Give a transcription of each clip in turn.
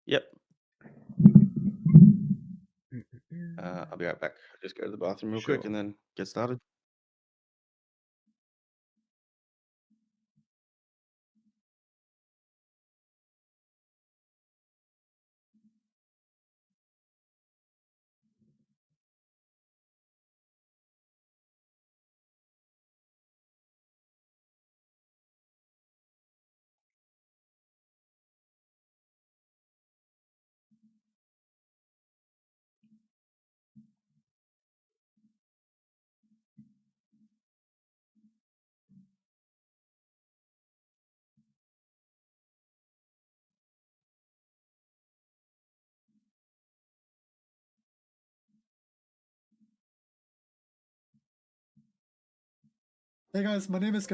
Yep. I'll be right back. Just go to the bathroom real quick Sure. and then get started. Hey guys, my name is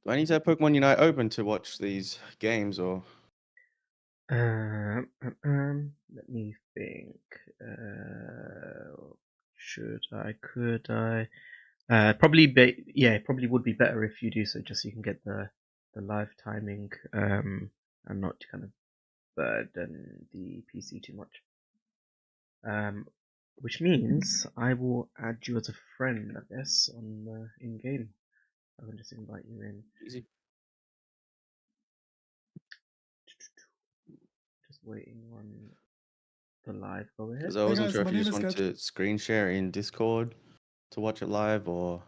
Do I need to have Pokemon Unite open to watch these games or? Let me think. Should I? Could I? Probably. Probably would be better if you do so, just so you can get the live timing. And not to kind of burden the PC too much. Which means I will add you as a friend, I guess, on in game. I can just invite you in. Easy. Just waiting on the live. Go ahead. Because I Hey wasn't guys, sure my if you name just is want to screen share in Discord to watch it live or.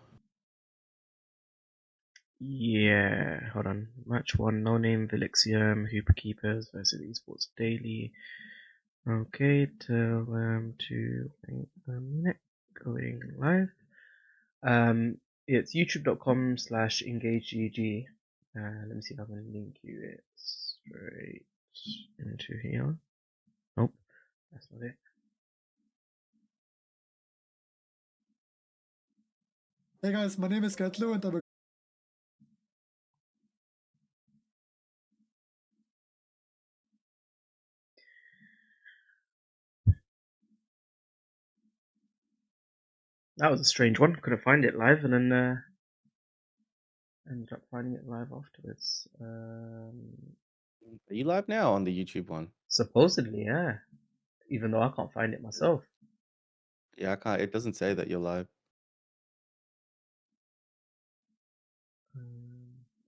Yeah, hold on. Match 1, No Name, Vilixium, Hooper Keepers versus Esports Daily. Okay, tell them to wait a minute. Going live. It's youtube.com/engagegg. Let me see if I can link you it straight into here. Nope, that's not it. Hey guys, my name is Ketlu and That was a strange one. Couldn't find it live, and then ended up finding it live afterwards. Are you live now on the YouTube one? Supposedly, yeah. Even though I can't find it myself. Yeah, I can't. It doesn't say that you're live. Oh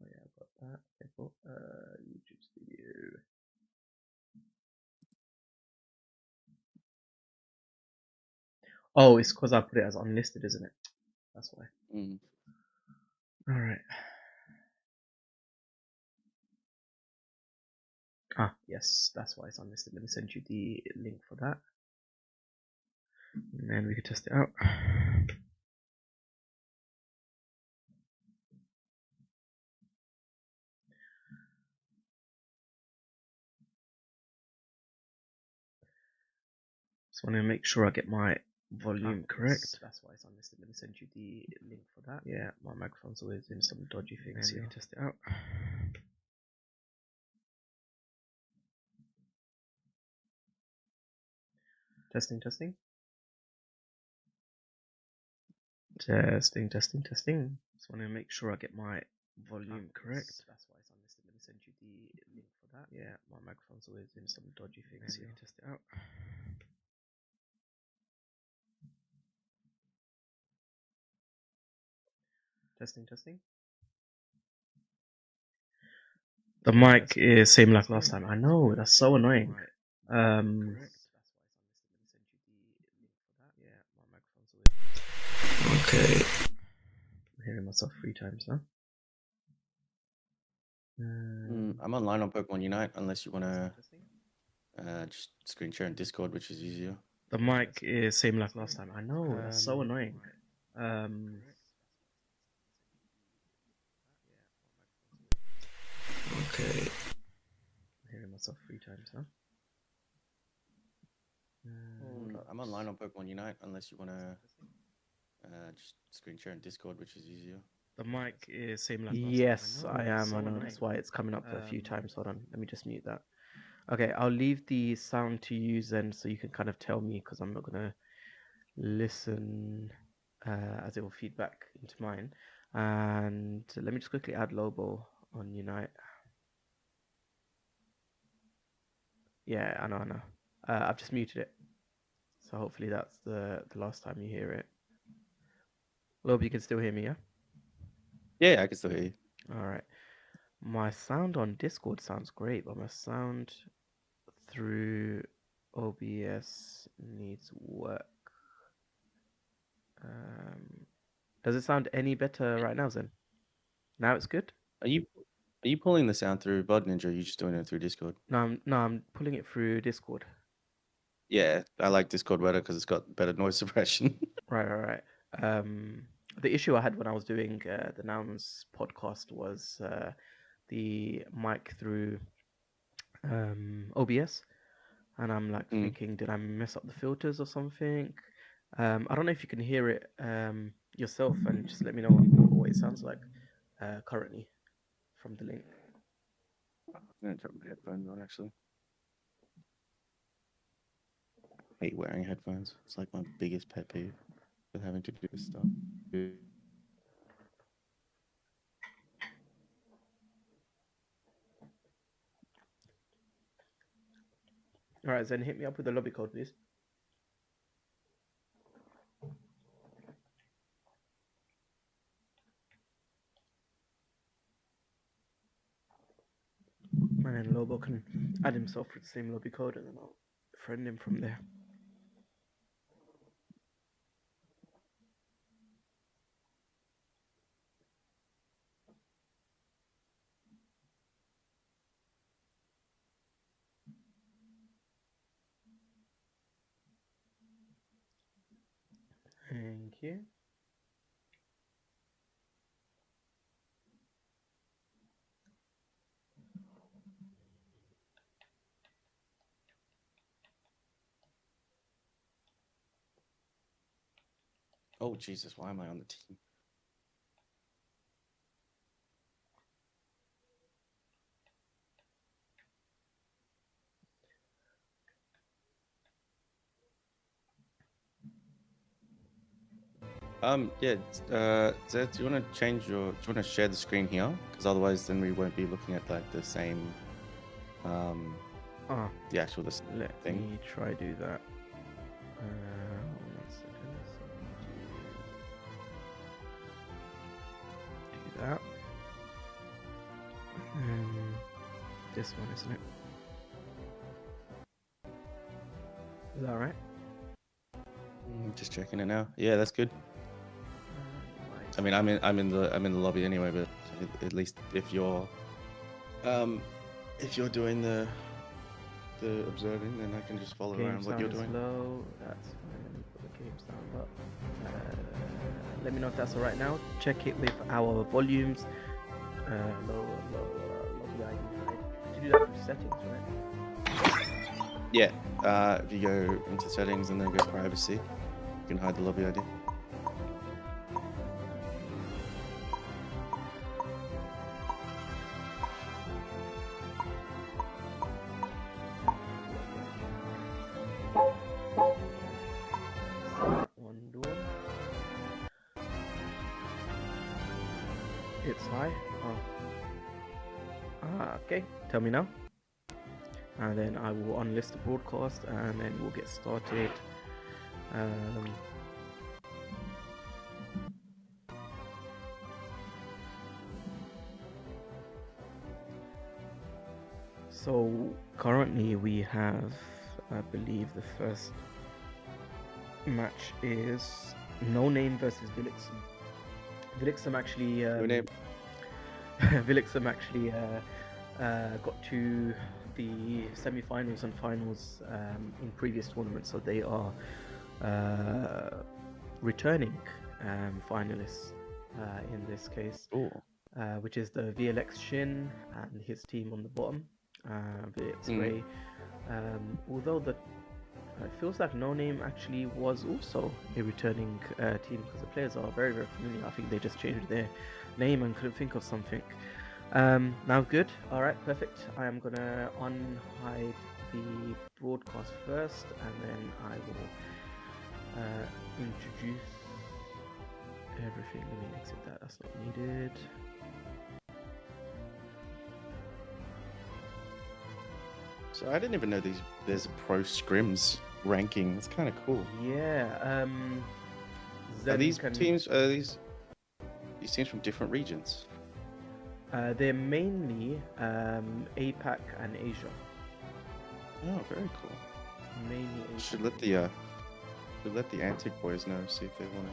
yeah, I've got that. Okay, cool. YouTube Studio. Oh, it's because I put it as unlisted, isn't it? That's why. Alright. Ah, yes, that's why it's unlisted. Let me send you the link for that. And then we can test it out. Just want to make sure I get my volume correct. That's why it's unlisted. Let me send you the link for that. Yeah, my microphone's always in some dodgy things here. Test it out. Testing. Testing. Just want to make sure I get my volume correct. That's why it's unlisted. Let me send you the link for that. Yeah, my microphone's always in some dodgy things here. Test it out. Testing. The mic is same like last time. I know, that's so annoying. Correct. Yeah, my microphone's away. Okay. I'm hearing myself 3 times now. I'm online on Pokemon Unite unless you want to just screen share in Discord, which is easier. The mic is same like last time. I know, that's so annoying. Okay. I'm hearing myself 3 times now. I'm online on Pokemon Unite unless you want to just screen share in Discord, which is easier. The mic is same like last time. I am. So I know that's why it's coming up a few times. Hold on, let me just mute that. Okay, I'll leave the sound to use then, so you can kind of tell me, because I'm not gonna listen as it will feed back into mine. And let me just quickly add Lobo on Unite. Yeah, I know. I've just muted it, so hopefully that's the last time you hear it. Lobo, you can still hear me, yeah? Yeah, I can still hear you. All right. My sound on Discord sounds great, but my sound through OBS needs work. Does it sound any better right now, Zen? Now it's good? Are you pulling the sound through VOD Ninja, or are you just doing it through Discord? No, I'm pulling it through Discord. Yeah, I like Discord better because it's got better noise suppression. Right. The issue I had when I was doing the Nouns podcast was the mic through OBS, and I'm like thinking, did I mess up the filters or something? I don't know if you can hear it yourself, and just let me know what it sounds like currently from the link. I'm gonna turn my headphones on actually. I hate wearing headphones. It's like my biggest pet peeve with having to do this stuff. All right, Zen, hit me up with the lobby code, please. And then Lobo can add himself with the same lobby code, and then I'll friend him from there. Thank you. Oh Jesus, why am I on the team? Yeah, Zed, do you want to change do you want to share the screen here? Because otherwise then we won't be looking at like the same, the actual thing. Let me try do that. 1 second. Do that. This one, isn't it? Is that right? Just checking it now. Yeah, that's good. I mean, I'm in the lobby anyway, but at least if you're doing the observing, then I can just follow around what you're doing. Low. That's fine. Put the game sound up. Let me know if that's alright now. Check it with our volumes. Lobby ID. Did you do that through settings, right? Yeah. If you go into settings and then go privacy, you can hide the lobby ID. It's high. Okay. Tell me now. And then I will unlist the broadcast, and then we'll get started. So currently we have, I believe, the first match is No Name versus Vilixum. Vilixum actually, No Name. Vilixum actually got to the semi-finals and finals in previous tournaments, so they are returning finalists in this case. Ooh. Which is the VLX Shin and his team on the bottom, VLX Ray. Although it feels like No Name actually was also a returning team, because the players are very, very familiar. I think they just changed their name and couldn't think of something. Now good. Alright, perfect. I am gonna unhide the broadcast first, and then I will introduce everything. Let me exit that, that's not needed. So I didn't even know there's a Pro Scrims ranking. That's kind of cool. Yeah. Are these teams from different regions? They're mainly APAC and Asia. Oh, very cool. Mainly APAC. Should let the Antic boys know, see if they want to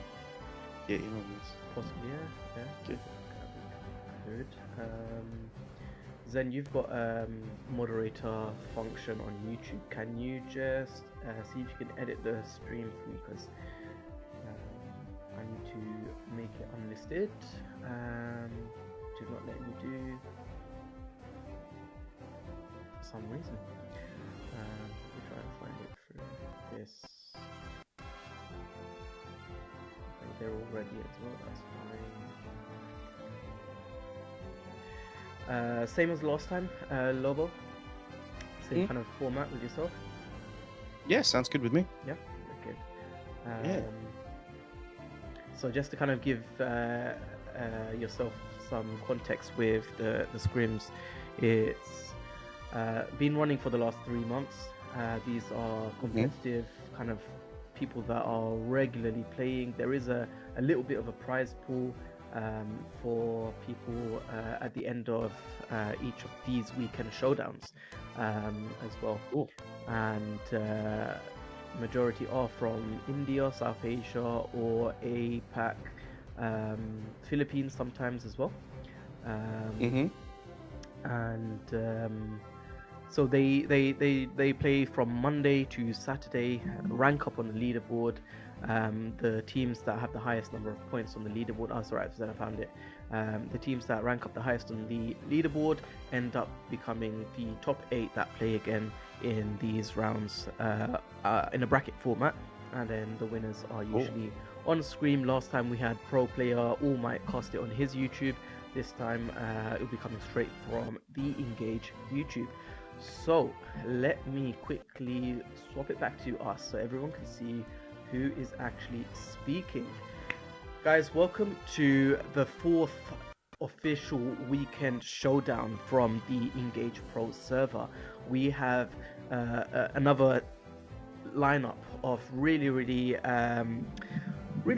get in on this. Possibly, yeah. Good. Good. Zen, you've got moderator function on YouTube. Can you just see if you can edit the stream for me? Because I need to make it unlisted. Do not let me do for some reason. We'll try and find it through this. Okay, they're all ready as well, that's fine. Same as last time, Lobo. Same kind of format with yourself. Yeah, sounds good with me. Yeah, good. Yeah. So just to kind of give yourself some context with the scrims, it's been running for the last 3 months. These are competitive kind of people that are regularly playing. There is a little bit of a prize pool for people at the end of each of these weekend showdowns as well. Cool. And majority are from India, South Asia, or APAC, Philippines sometimes as well. And so they play from Monday to Saturday, rank up on the leaderboard. The teams that have the highest number of points on the leaderboard, I found it. The teams that rank up the highest on the leaderboard end up becoming the top 8 that play again in these rounds in a bracket format, and then the winners are usually on screen. Last time we had Pro Player All Might cast it on his YouTube. This time it'll be coming straight from the INGAGE YouTube. So let me quickly swap it back to us so everyone can see who is actually speaking. Guys, welcome to the 4th official weekend showdown from the INGAGE Pro server. We have another lineup of really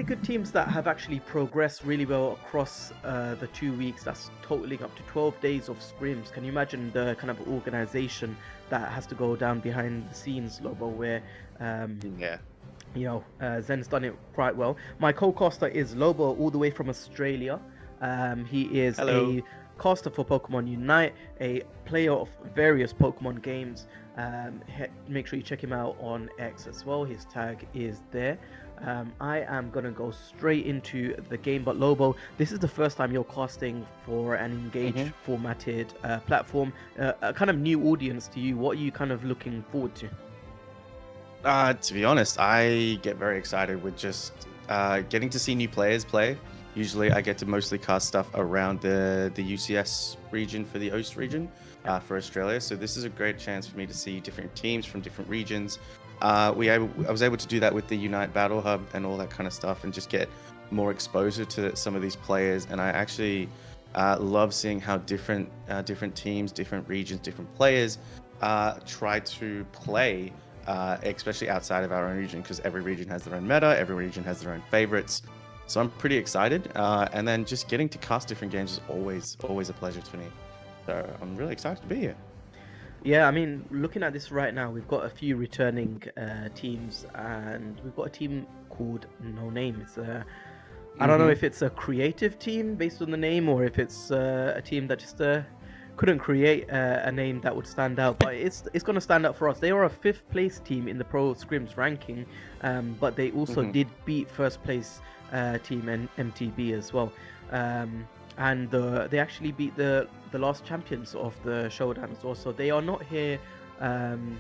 good teams that have actually progressed really well across the 2 weeks. That's totaling up to 12 days of scrims. Can you imagine the kind of organization that has to go down behind the scenes, Lobo, where Zen's done it quite well. My co-caster is Lobo, all the way from Australia. He is a caster for Pokemon Unite, a player of various Pokemon games. Make sure you check him out on X as well. His tag is there. I am going to go straight into the game, but Lobo, this is the first time you're casting for an INGAGE formatted platform, a kind of new audience to you. What are you kind of looking forward to? To be honest, I get very excited with just getting to see new players play. Usually I get to mostly cast stuff around the UCS region for the OST region for Australia. So this is a great chance for me to see different teams from different regions. I was able to do that with the Unite Battle Hub and all that kind of stuff, and just get more exposure to some of these players. And I actually love seeing how different teams, different regions, different players try to play, especially outside of our own region, because every region has their own meta, every region has their own favorites. So I'm pretty excited. And then just getting to cast different games is always a pleasure to me. So I'm really excited to be here. Yeah, I mean, looking at this right now, we've got a few returning teams, and we've got a team called No Name. I don't know Mm-hmm. if it's a creative team based on the name, or if it's a team that just couldn't create a name that would stand out. But it's going to stand out for us. They are a fifth place team in the Pro Scrims ranking, but they also Mm-hmm. did beat first place team and MTB as well. And they actually beat the last champions of the showdown as well. So they are not here on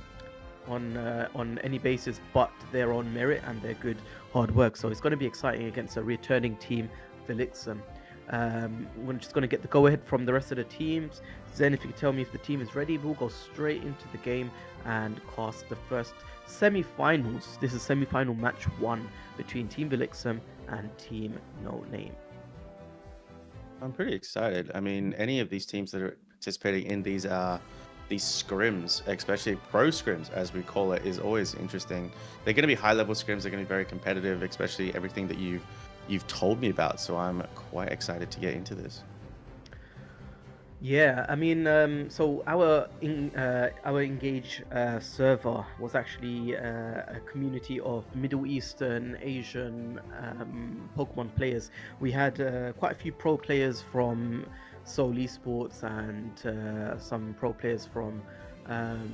any basis, but they're on merit and they're good hard work. So it's going to be exciting against a returning team, Felixum. We're just going to get the go ahead from the rest of the teams. Zen, if you could tell me if the team is ready, we'll go straight into the game and cast the first semi-finals. This is semi-final match 1 between Team Felixum and Team No Name. I'm pretty excited. I mean, any of these teams that are participating in these scrims, especially pro scrims as we call it, is always interesting. They're going to be high level scrims. They're going to be very competitive, especially everything that you've told me about. So I'm quite excited to get into this. Yeah, I mean, so our Engage server was actually a community of Middle Eastern, Asian Pokemon players. We had quite a few pro players from Seoul Esports and some pro players from um,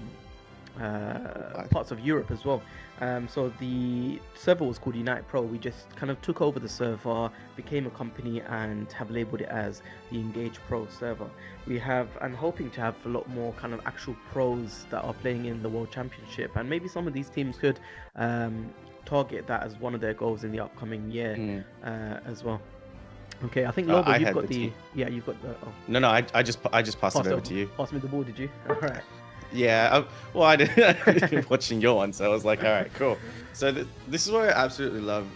parts of Europe as well. So the server was called Unite Pro. We just kind of took over the server, became a company, and have labeled it as the Engage Pro server. We have, and hoping to have a lot more kind of actual pros that are playing in the World Championship, and maybe some of these teams could target that as one of their goals in the upcoming year as well. Okay, I think Lobo, you've got you've got the. Oh. No, I just passed it over to you. Pass me the ball, did you? All right. Yeah, well, I did watching your one, so I was like, all right, cool. So this is what I absolutely love.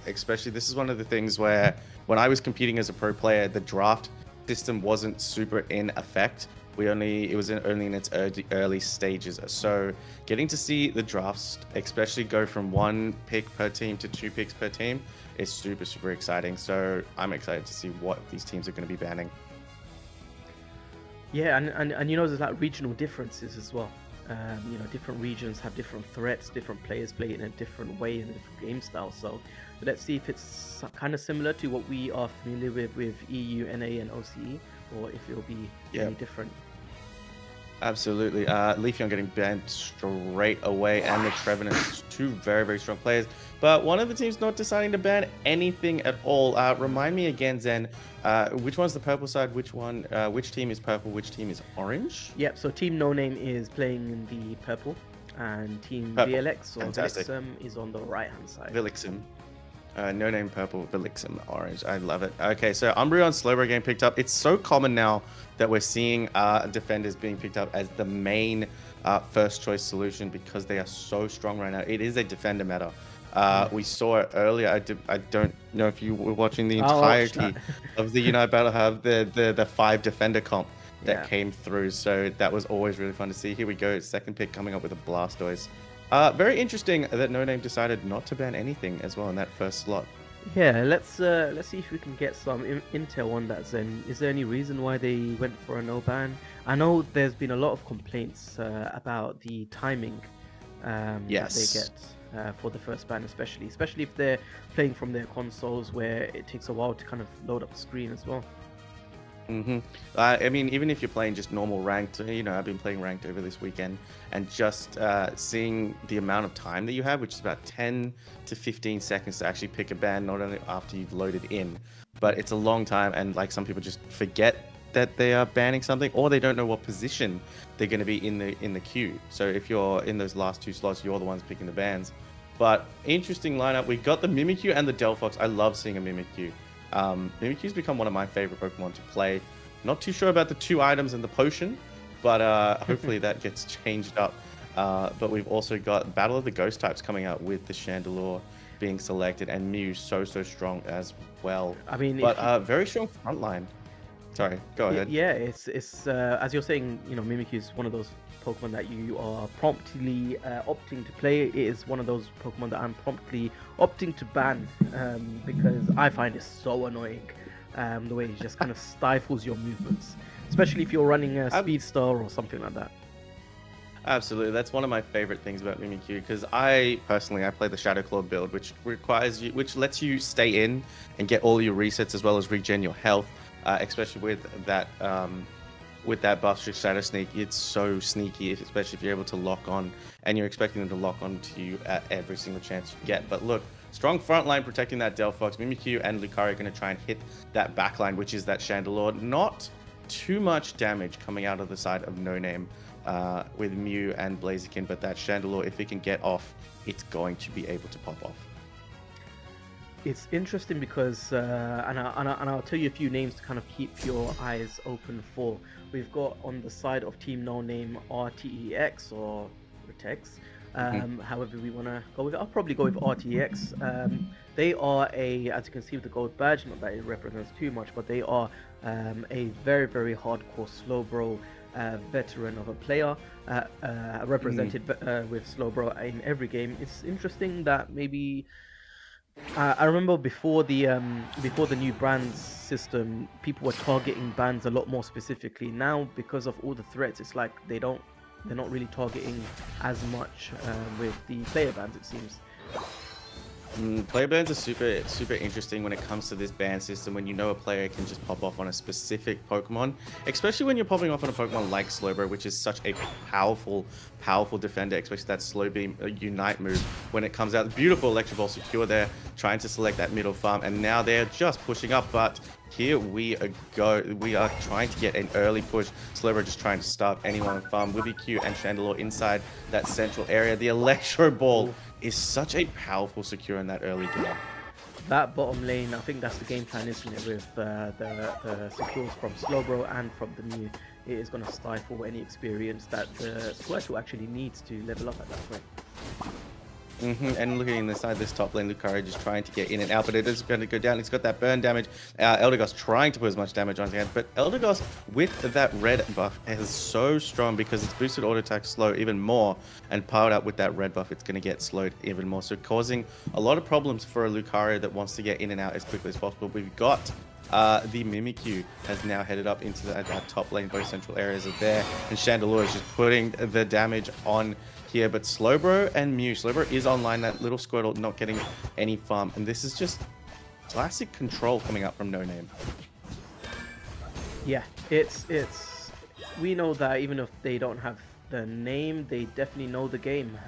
Especially this is one of the things where when I was competing as a pro player, the draft system wasn't super in effect. It was only in its early stages. So getting to see the drafts, especially go from 1 pick per team to 2 picks per team, is super exciting. So I'm excited to see what these teams are going to be banning. Yeah, and you know, there's like regional differences as well. You know, different regions have different threats, different players play in a different way and a different game style. So let's see if it's kind of similar to what we are familiar with EU, NA, and OCE, or if it'll be any different. Absolutely. Leafeon getting banned straight away, and the Trevenants, 2 very strong players. But one of the teams not deciding to ban anything at all. Remind me again, Zen, which one's the purple side? Which team is purple? Which team is orange? Yep, so Team No Name is playing in the purple, and Team VLX or Felixum is on the right-hand side. Felixum. No Name purple, Felixum orange. I love it. Okay, so Umbreon Slowbro getting picked up. It's so common now that we're seeing defenders being picked up as the main first choice solution because they are so strong right now. It is a defender meta. We saw it earlier. I don't know if you were watching the entirety of the Unite Battle Hub, the 5 defender comp that came through. So that was always really fun to see. Here we go. Second pick coming up with a Blastoise. Very interesting that No Name decided not to ban anything as well in that first slot. Yeah, let's see if we can get some intel on that, Zen. Is there any reason why they went for a no ban? I know there's been a lot of complaints about the timing that they get for the first ban, especially if they're playing from their consoles where it takes a while to kind of load up the screen as well. I mean, even if you're playing just normal ranked, you know, I've been playing ranked over this weekend, and just seeing the amount of time that you have, which is about 10 to 15 seconds to actually pick a ban, not only after you've loaded in, but it's a long time, and like some people just forget that they are banning something, or they don't know what position they're going to be in the queue. So if you're in those last 2 slots, you're the ones picking the bans. But interesting lineup. We got the Mimikyu and the Delphox. I love seeing a Mimikyu. Mimikyu's become one of my favorite Pokemon to play. Not too sure about the 2 items and the potion, but hopefully that gets changed up. But we've also got Battle of the Ghost types coming out with the Chandelure being selected, and Mew so strong as well. I mean, but very strong front line. Sorry, go ahead. Yeah, it's as you're saying, you know, Mimikyu is one of those Pokemon that you are promptly opting to play. It is one of those Pokemon that I'm promptly opting to ban because I find it so annoying the way it just kind of stifles your movements, especially if you're running a Speed Star or something like that. Absolutely, that's one of my favorite things about Mimikyu because I personally I play the Shadow Claw build, which requires you, which lets you stay in and get all your resets as well as regen your health, especially with that buff to Shadow Sneak. It's so sneaky, especially if you're able to lock on and you're expecting them to lock on to you at every single chance you get. But look, strong front line protecting that Delphox. Mimikyu and Lucario are going to try and hit that back line, which is that Chandelure. Not too much damage coming out of the side of No Name. With Mew and Blaziken, but that Chandelure, if it can get off, it's going to be able to pop off. It's interesting because, and I'll tell you a few names to kind of keep your eyes open for. We've got on the side of Team No Name RTEX or Retex, however we want to go with it. I'll probably go with RTX. They are as you can see with the gold badge, not that it represents too much, but they are a very, very hardcore Slowbro veteran of a player, represented with Slowbro in every game. It's interesting that maybe I remember before the new brands system, people were targeting bans a lot more specifically. Now, because of all the threats, it's like they're not really targeting as much with the player bans, it seems. Player bans are super interesting when it comes to this ban system, when you know a player can just pop off on a specific Pokemon, especially when you're popping off on a Pokemon like Slowbro, which is such a powerful defender, especially that Slow Beam Unite move. When it comes out, beautiful Electro Ball secure there, trying to select that middle farm, and now they're just pushing up, but here we are trying to get an early push. Slowbro just trying to stop anyone on farm. Q and Chandelure inside that central area. The Electro Ball is such a powerful secure in that early game. That bottom lane, I think that's the game plan, isn't it, with the secures from Slowbro and from the Mew. It is going to stifle any experience that the Squirtle actually needs to level up at that point. And looking inside this top lane, Lucario just trying to get in and out, but it is going to go down. It's got that burn damage. Eldegoss trying to put as much damage on his hand, but Eldegoss with that red buff is so strong because it's boosted auto attack slow even more, and powered up with that red buff, it's going to get slowed even more, so causing a lot of problems for a Lucario that wants to get in and out as quickly as possible. We've got the Mimikyu has now headed up into that top lane, both central areas are there, and Chandelure is just putting the damage on here, but Slowbro and Mew. Slowbro is online, that little Squirtle not getting any farm, and this is just classic control coming up from No Name. Yeah, it's we know that even if they don't have the name, they definitely know the game.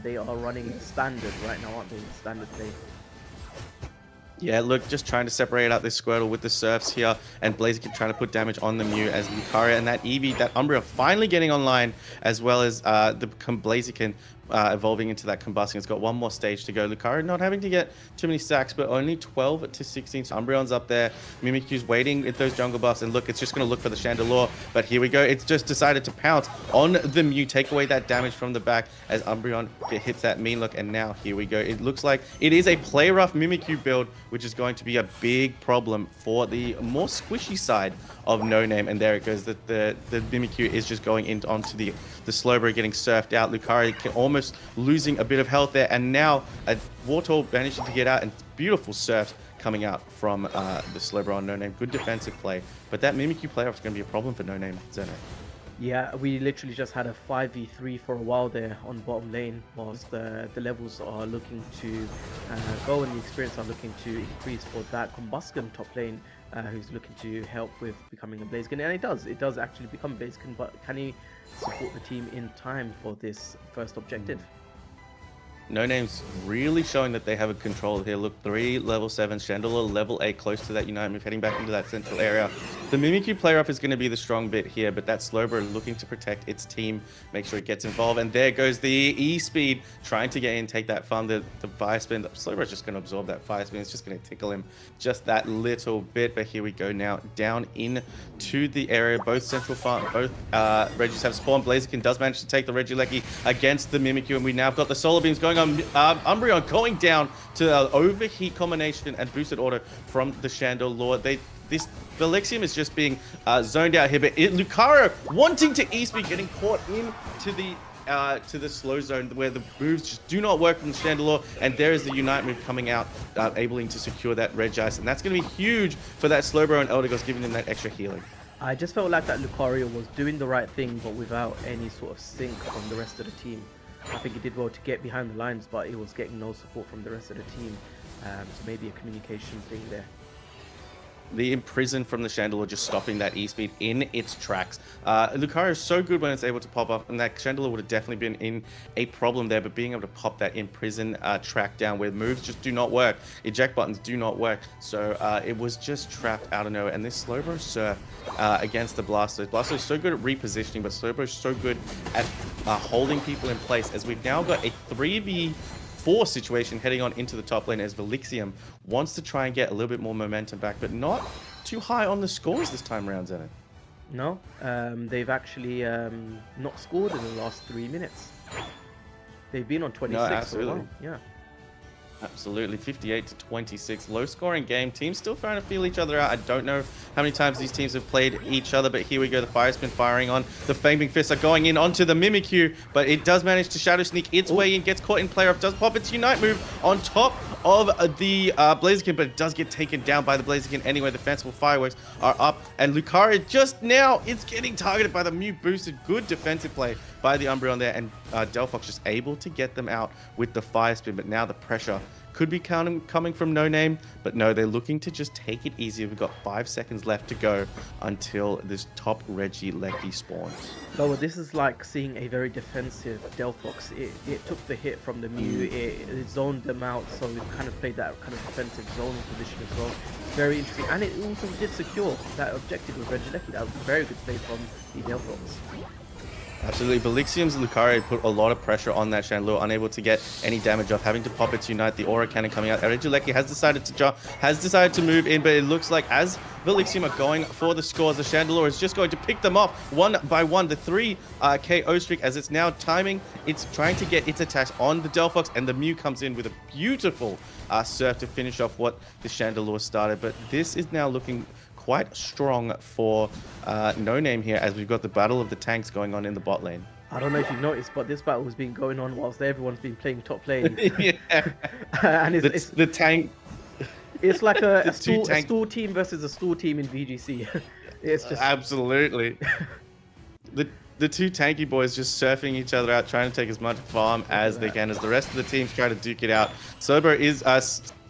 They are running standard right now, aren't they? Standard play. Yeah, look, just trying to separate out this Squirtle with the Surfs here, and Blaziken trying to put damage on the Mew as Lucario and that Eevee, that Umbreon finally getting online, as well as the Blaziken evolving into that Combustion. It's got one more stage to go. Lucario not having to get too many stacks, but only 12 to 16. So Umbreon's up there. Mimikyu's waiting at those jungle buffs, and look, it's just going to look for the Chandelure, but here we go. It's just decided to pounce on the Mew, take away that damage from the back as Umbreon hits that mean look, and now here we go. It looks like it is a play rough Mimikyu build, which is going to be a big problem for the more squishy side of No Name, and there it goes. The Mimikyu is just going onto the Slowbro, getting surfed out. Lucario almost losing a bit of health there, and now a Wartortle managing to get out, and beautiful surfs coming out from the Slowbro on No Name. Good defensive play, but that Mimikyu playoff is going to be a problem for No Name, Zeno. Yeah, we literally just had a 5v3 for a while there on bottom lane, whilst the levels are looking to go and the experience are looking to increase for that Combustion top lane, who's looking to help with becoming a Blaziken, and it does actually become a Blaziken, but can he support the team in time for this first objective? No Name's really showing that they have a control here. Look, 3 level 7, Chandelure level 8, close to that Unite move, heading back into that central area. The Mimikyu player off is going to be the strong bit here, but that Slowbro looking to protect its team, make sure it gets involved, and there goes the E-Speed, trying to get in, take that farm, the Fire Spin. Slowbro's just going to absorb that Fire Spin, it's just going to tickle him just that little bit, but here we go now, down into the area, both central farm, both Regis have spawned. Blaziken does manage to take the Regieleki against the Mimikyu, and we now have got the Solar Beams going on. Umbreon going down to overheat combination and boosted auto from the Chandelure. This Velixium is just being zoned out here, but Lucario wanting to E-Speed, getting caught to the slow zone where the moves just do not work from the Chandelure, and there is the Unite move coming out, able to secure that Regice, and that's going to be huge for that Slowbro and Eldegoss, giving them that extra healing. I just felt like that Lucario was doing the right thing, but without any sort of sync from the rest of the team. I think he did well to get behind the lines, but he was getting no support from the rest of the team. So maybe a communication thing there. The imprison from the Chandelure just stopping that E-speed in its tracks. Lucario is so good when it's able to pop up, and that Chandelure would have definitely been in a problem there, but being able to pop that imprison track down where moves just do not work, eject buttons do not work, so it was just trapped out of nowhere. And this Slowbro Surf against the Blastoise. Blastoise is so good at repositioning, but Slowbro is so good at holding people in place, as we've now got a 3v4 situation heading on into the top lane, as Velixium wants to try and get a little bit more momentum back, but not too high on the scores this time around, Zenith. No, they've actually not scored in the last 3 minutes. They've been on 26 for a while. Yeah. Absolutely, 58 to 26, low scoring game. Teams still trying to feel each other out. I don't know how many times these teams have played each other, but here we go. The Fire Spin firing on. The Flaming Fists are going in onto the Mimikyu, but it does manage to Shadow Sneak its way in, gets caught in player off, does pop its Unite move on top of the Blaziken, but it does get taken down by the Blaziken anyway. The Fanciful Fireworks are up, and Lucario just now is getting targeted by the Mew boosted. Good defensive play by the Umbreon there, and Delphox just able to get them out with the Fire Spin, but now the pressure could be coming from No Name, but no, they're looking to just take it easy. We've got 5 seconds left to go until this top Regieleki spawns. No, this is like seeing a very defensive Delphox. It took the hit from the Mew, it zoned them out, so it kind of played that kind of defensive zoning position as well. Very interesting, and it also did secure that objective with Regieleki. That was a very good play from the Delphox. Absolutely. Velixium's Lucario put a lot of pressure on that Chandelure, unable to get any damage off, having to pop its Unite, the Aura Cannon coming out. Regieleki has decided to move in, but it looks like as Velixium are going for the scores, the Chandelure is just going to pick them off one by one. The 3 KO streak, as it's now timing, it's trying to get its attacks on the Delphox, and the Mew comes in with a beautiful surf to finish off what the Chandelure started. But this is now looking quite strong for No Name here, as we've got the battle of the tanks going on in the bot lane. I don't know if you've noticed, but this battle has been going on whilst everyone's been playing top lane. Yeah. And it's the tank. It's like a stool team versus a stool team in VGC. It's just absolutely. The two tanky boys just surfing each other out, trying to take as much farm as they can, as the rest of the teams try to duke it out. Slowbro is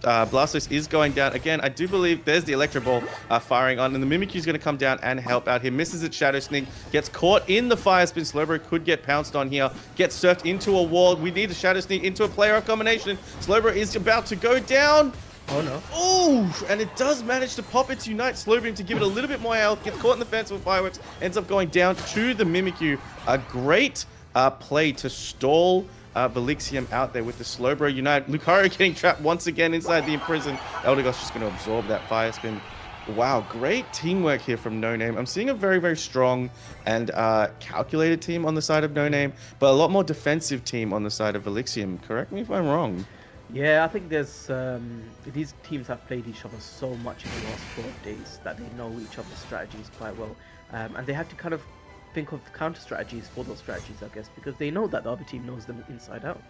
Blastoise is going down. Again, I do believe there's the Electro Ball firing on, and the Mimikyu is going to come down and help out here. Misses its Shadow Sneak, gets caught in the Fire Spin. Slowbro could get pounced on here, gets surfed into a wall. We need a Shadow Sneak into a player off combination. Slowbro is about to go down. Oh no. Oh, and it does manage to pop its Unite Slowbeam to give it a little bit more health. Gets caught in the Fanciful Fireworks, ends up going down to the Mimikyu. A great play to stall Velixium out there with the Slowbro Unite. Lucario getting trapped once again inside the imprison. Eldegoss just going to absorb that Fire Spin. Wow, great teamwork here from No Name. I'm seeing a very, very strong and calculated team on the side of No Name, but a lot more defensive team on the side of Velixium. Correct me if I'm wrong. Yeah, I think there's these teams have played each other so much in the last 12 days that they know each other's strategies quite well, and they have to kind of think of counter strategies for those strategies, I guess, because they know that the other team knows them inside out.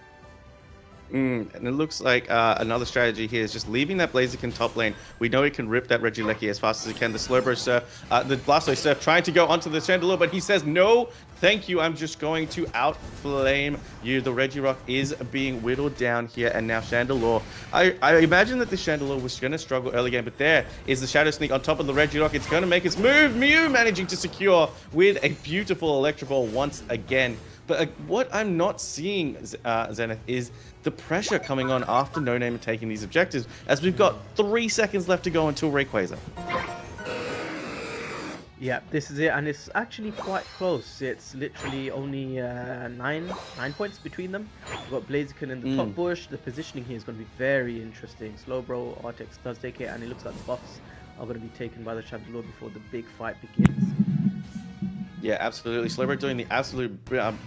And it looks like another strategy here is just leaving that Blaziken top lane. We know it can rip that Regieleki as fast as it can. The Slowbro Surf, the Blastoise Surf trying to go onto the Chandelure, but he says, no, thank you. I'm just going to outflame you. The Regirock is being whittled down here, and now Chandelure. I imagine that the Chandelure was going to struggle early game, but there is the Shadow Sneak on top of the Regirock. It's going to make its move. Mew managing to secure with a beautiful Electro Ball once again. But what I'm not seeing, Zenith, is the pressure coming on after No Name taking these objectives, as we've got 3 seconds left to go until Rayquaza. Yeah, this is it, and it's actually quite close. It's literally only 9 points between them. We've got Blaziken in the top bush. The positioning here is going to be very interesting. Slowbro, Artex does take it, and it looks like the buffs are going to be taken by the Chandelure before the big fight begins. Yeah, absolutely. Slowbro doing the absolute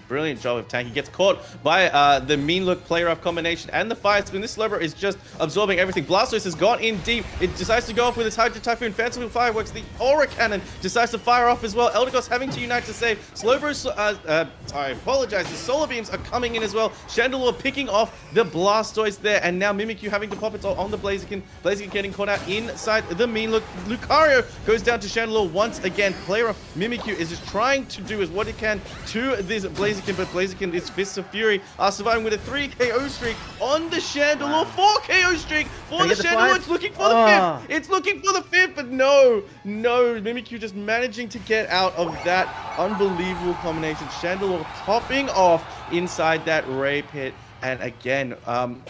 brilliant job of tanking. Gets caught by the mean look player off combination and the fire spin. This Slowbro is just absorbing everything. Blastoise has gone in deep. It decides to go off with its Hydro Typhoon. Fanciful Fireworks. The Aura Cannon decides to fire off as well. Eldegoss having to unite to save. Slowbro's, I apologize. The Solar Beams are coming in as well. Chandelure picking off the Blastoise there. And now Mimikyu having to pop it on the Blaziken. Blaziken getting caught out inside the mean look. Lucario goes down to Chandelure once again. Player of Mimikyu is just trying to do is what it can to this Blaziken, but Blaziken, its Fists of Fury, are surviving with a 3 KO streak on the Chandelure. 4 KO streak for the Chandelure. It's looking for the 5th. It's looking for the 5th, but no. Mimikyu just managing to get out of that unbelievable combination. Chandelure popping off inside that Ray Pit. And again,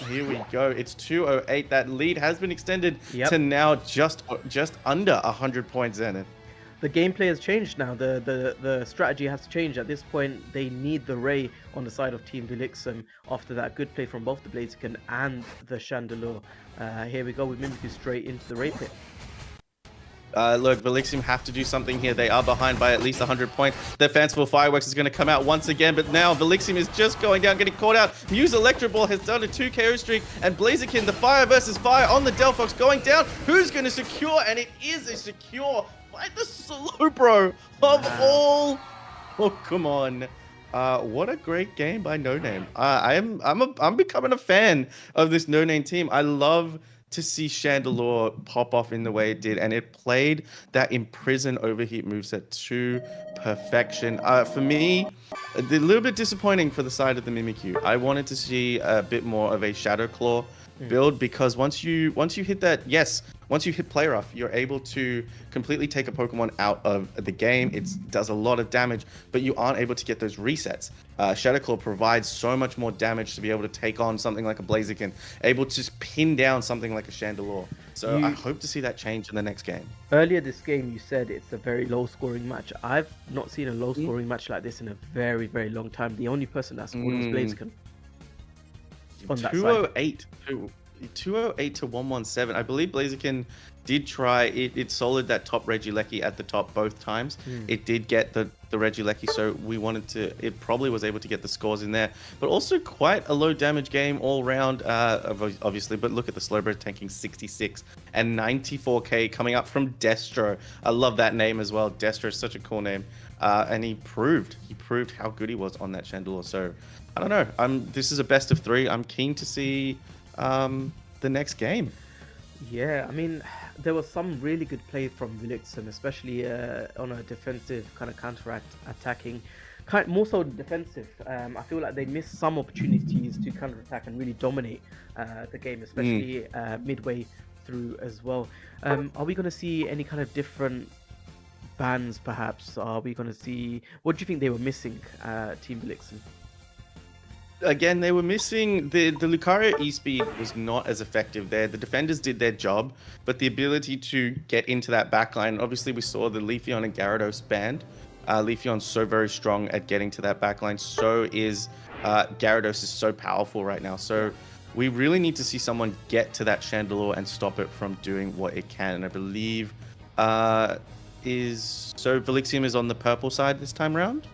here we go. It's 208. That lead has been extended to now just under 100 points, Zenith. The gameplay has changed now. The strategy has changed. At this point, they need the Ray on the side of Team Vilixium after that good play from both the Blaziken and the Chandelure. Here we go with Mimikyu straight into the Ray Pit. Look, Vilixium have to do something here. They are behind by at least 100 points. Their Fanciful Fireworks is going to come out once again, but now Vilixium is just going down, getting caught out. Muse Electro Ball has done a 2 KO streak, and Blaziken, the fire versus fire on the Delphox going down. Who's going to secure? And it is a secure by the Slowbro of all. Oh, come on. What a great game by No Name. I'm becoming a fan of this No Name team. I love to see Chandelure pop off in the way it did, and it played that Imprison Overheat moveset to perfection. For me, a little bit disappointing for the side of the Mimikyu. I wanted to see a bit more of a Shadow Claw build, because once you hit that, once you hit player off, you're able to completely take a Pokemon out of the game. It does a lot of damage, but you aren't able to get those resets. Shadow Claw provides so much more damage to be able to take on something like a Blaziken, able to just pin down something like a Chandelure. So I hope to see that change in the next game. Earlier this game, you said it's a very low-scoring match. I've not seen a low-scoring match like this in a very, very long time. The only person that scored was Blaziken. 208 to 117. I believe Blaziken did try it solid that top Regieleki at the top both times. It did get the Regieleki, so we wanted to, it probably was able to get the scores in there, but also quite a low damage game all round, obviously. But look at the Slowbro tanking 66 and 94k coming up from Destro. I love that name as well. Destro is such a cool name, and he proved how good he was on that Chandelure. So I don't know, this is a best of 3. I'm keen to see the next game. Yeah, I mean, there was some really good play from Vilixium, especially on a defensive kind of attacking, more so defensive. I feel like they missed some opportunities to counter-attack and really dominate the game, especially midway through as well. Are we going to see any kind of different bans, perhaps? Are we going to see... What do you think they were missing, Team Vilixium? Again, they were missing the Lucario E-Speed was not as effective there. The defenders did their job, but the ability to get into that backline, obviously we saw the Leafeon and Gyarados banned. Leafeon's so very strong at getting to that backline. So is Gyarados is so powerful right now. So we really need to see someone get to that Chandelure and stop it from doing what it can. And I believe Vilixium is on the purple side this time around.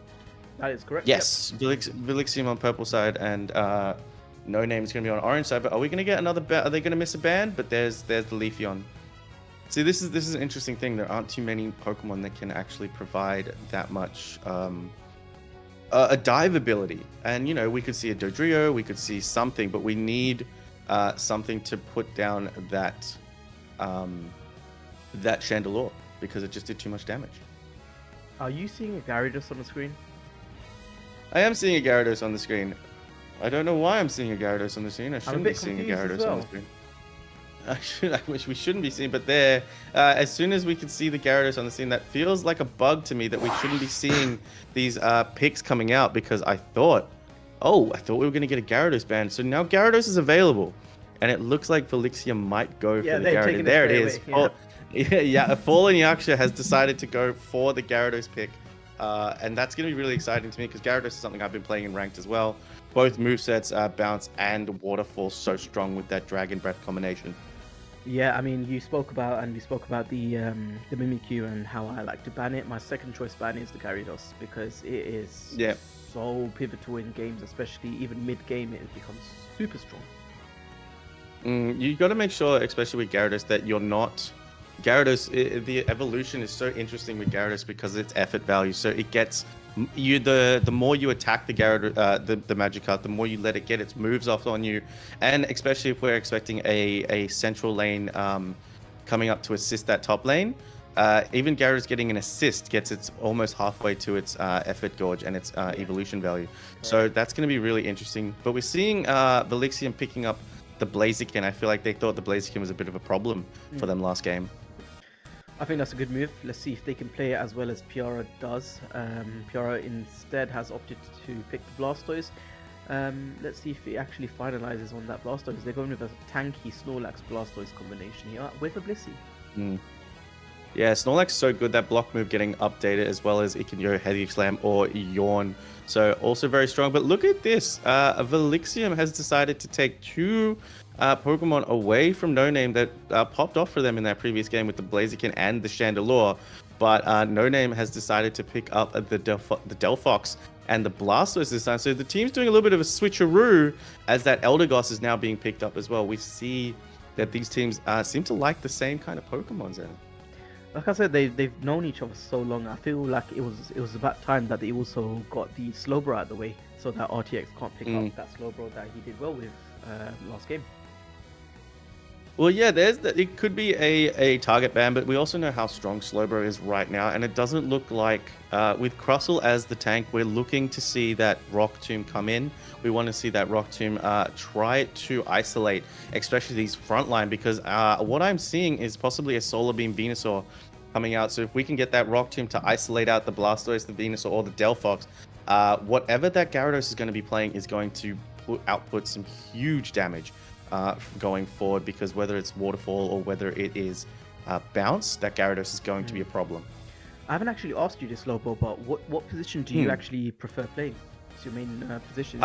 That is correct. Yes, yep. Vilixium on purple side, and No Name is going to be on orange side. But are we going to get another ban? Are they going to miss a ban? But there's the Leafeon. See, this is an interesting thing. There aren't too many Pokemon that can actually provide that much a dive ability. And you know, we could see a Dodrio, we could see something, but we need something to put down that Chandelure, because it just did too much damage. Are you seeing a Gyarados on the screen? I am seeing a Gyarados on the screen. I don't know why I'm seeing a Gyarados on the screen. I shouldn't be seeing a Gyarados on the screen. I wish we shouldn't be seeing, but there, as soon as we can see the Gyarados on the scene, that feels like a bug to me that we shouldn't be seeing these picks coming out, because I thought we were going to get a Gyarados ban. So now Gyarados is available, and it looks like Vilixium might go for the Gyarados. There it is. Fallen Yaksha has decided to go for the Gyarados pick. And that's going to be really exciting to me, because Gyarados is something I've been playing in ranked as well. Both movesets, Bounce and Waterfall, so strong with that Dragon Breath combination. Yeah, I mean, you spoke about the Mimikyu and how I like to ban it. My second choice ban is the Gyarados because it is Yeah. so pivotal in games, especially even mid game. It becomes super strong. You got to make sure, especially with Gyarados, that you're not. Gyarados, the evolution is so interesting with Gyarados because it's effort value. So it gets you the more you attack the Gyarados, the Magikarp, the more you let it get its moves off on you, and especially if we're expecting a central lane coming up to assist that top lane. Even Gyarados getting an assist gets its almost halfway to its effort gauge and its evolution value. So that's going to be really interesting. But we're seeing Velixium picking up the Blaziken. I feel like they thought the Blaziken was a bit of a problem for them last game. I think that's a good move. Let's see if they can play it as well as Piara does. Piara instead has opted to pick the Blastoise. Let's see if he actually finalizes on that Blastoise. They're going with a tanky Snorlax Blastoise combination here with a Blissey. Yeah, Snorlax so good. That block move getting updated as well as it can go Heavy Slam or Yawn. So also very strong. But look at this. Velixium has decided to take two Pokemon away from No Name that popped off for them in that previous game with the Blaziken and the Chandelure. But No Name has decided to pick up the Delphox and the Blastoise this time. So the team's doing a little bit of a switcheroo as that Eldegoss is now being picked up as well. We see that these teams seem to like the same kind of Pokemon, Zen. Like I said, they've known each other so long. I feel like it was about time that they also got the Slowbro out of the way so that RTX can't pick up that Slowbro that he did well with last game. Well, yeah, it could be a target ban, but we also know how strong Slowbro is right now, and it doesn't look like with Crustle as the tank, we're looking to see that Rock Tomb come in. We want to see that Rock Tomb try to isolate, especially these frontline, because what I'm seeing is possibly a Solar Beam Venusaur coming out. So if we can get that Rock Tomb to isolate out the Blastoise, the Venusaur, or the Delphox, whatever that Gyarados is going to be playing is going to output some huge damage going forward, because whether it's Waterfall or whether it is Bounce, that Gyarados is going to be a problem. I haven't actually asked you this, Lobo, but what position do you actually prefer playing? What's your main position?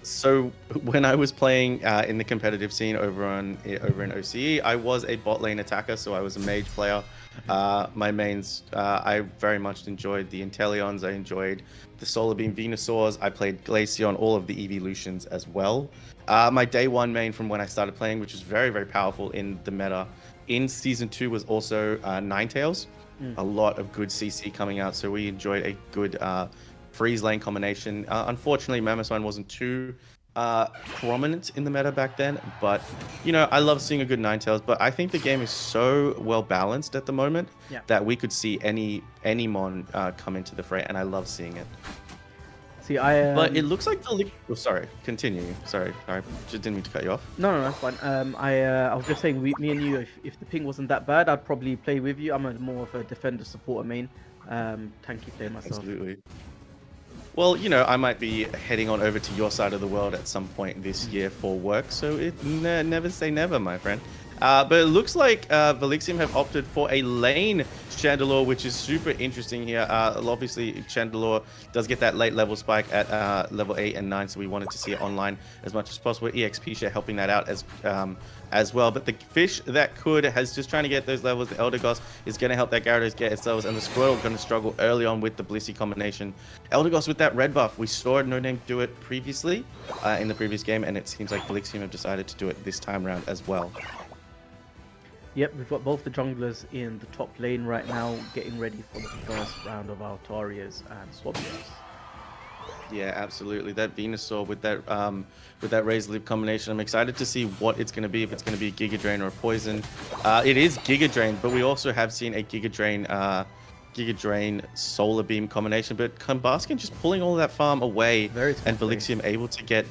So when I was playing in the competitive scene over in OCE, I was a bot lane attacker, so I was a mage player. My mains, I very much enjoyed the Inteleons, I enjoyed the Solar Beam Venusaurs, I played Glaceon, all of the evolutions as well. My day one main from when I started playing, which was very, very powerful in the meta in Season 2, was also Ninetales. A lot of good CC coming out, so we enjoyed a good freeze lane combination. Unfortunately, Mamoswine wasn't too prominent in the meta back then, but you know, I love seeing a good Ninetales. But I think the game is so well balanced at the moment that we could see any mon come into the fray, and I love seeing it. See, but it looks like the oh, sorry, continue. Sorry, just didn't mean to cut you off. No, that's fine. I was just saying, me and you, if the ping wasn't that bad, I'd probably play with you. I'm more of a defender supporter main, tanky player myself. Absolutely. Well, you know, I might be heading on over to your side of the world at some point this year for work, so never say never, my friend. But it looks like Velixium have opted for a lane Chandelure, which is super interesting here. Obviously, Chandelure does get that late level spike at level 8 and 9, so we wanted to see it online as much as possible. EXP share helping that out as well. But the fish that could has just trying to get those levels. The Eldegoss is going to help that Gyarados get its levels, and the Squirtle going to struggle early on with the Blissey combination. Eldegoss with that red buff. We saw No Name do it previously in the previous game, and it seems like Velixium have decided to do it this time around as well. Yep, we've got both the junglers in the top lane right now, getting ready for the first round of Altarias and Swabios. Yeah, absolutely. That Venusaur with that Razor Leaf combination, I'm excited to see what it's going to be, if it's going to be Giga Drain or a Poison. It is Giga Drain, but we also have seen a Giga Drain Solar Beam combination, but Combusken just pulling all of that farm away, and Velixium able to get,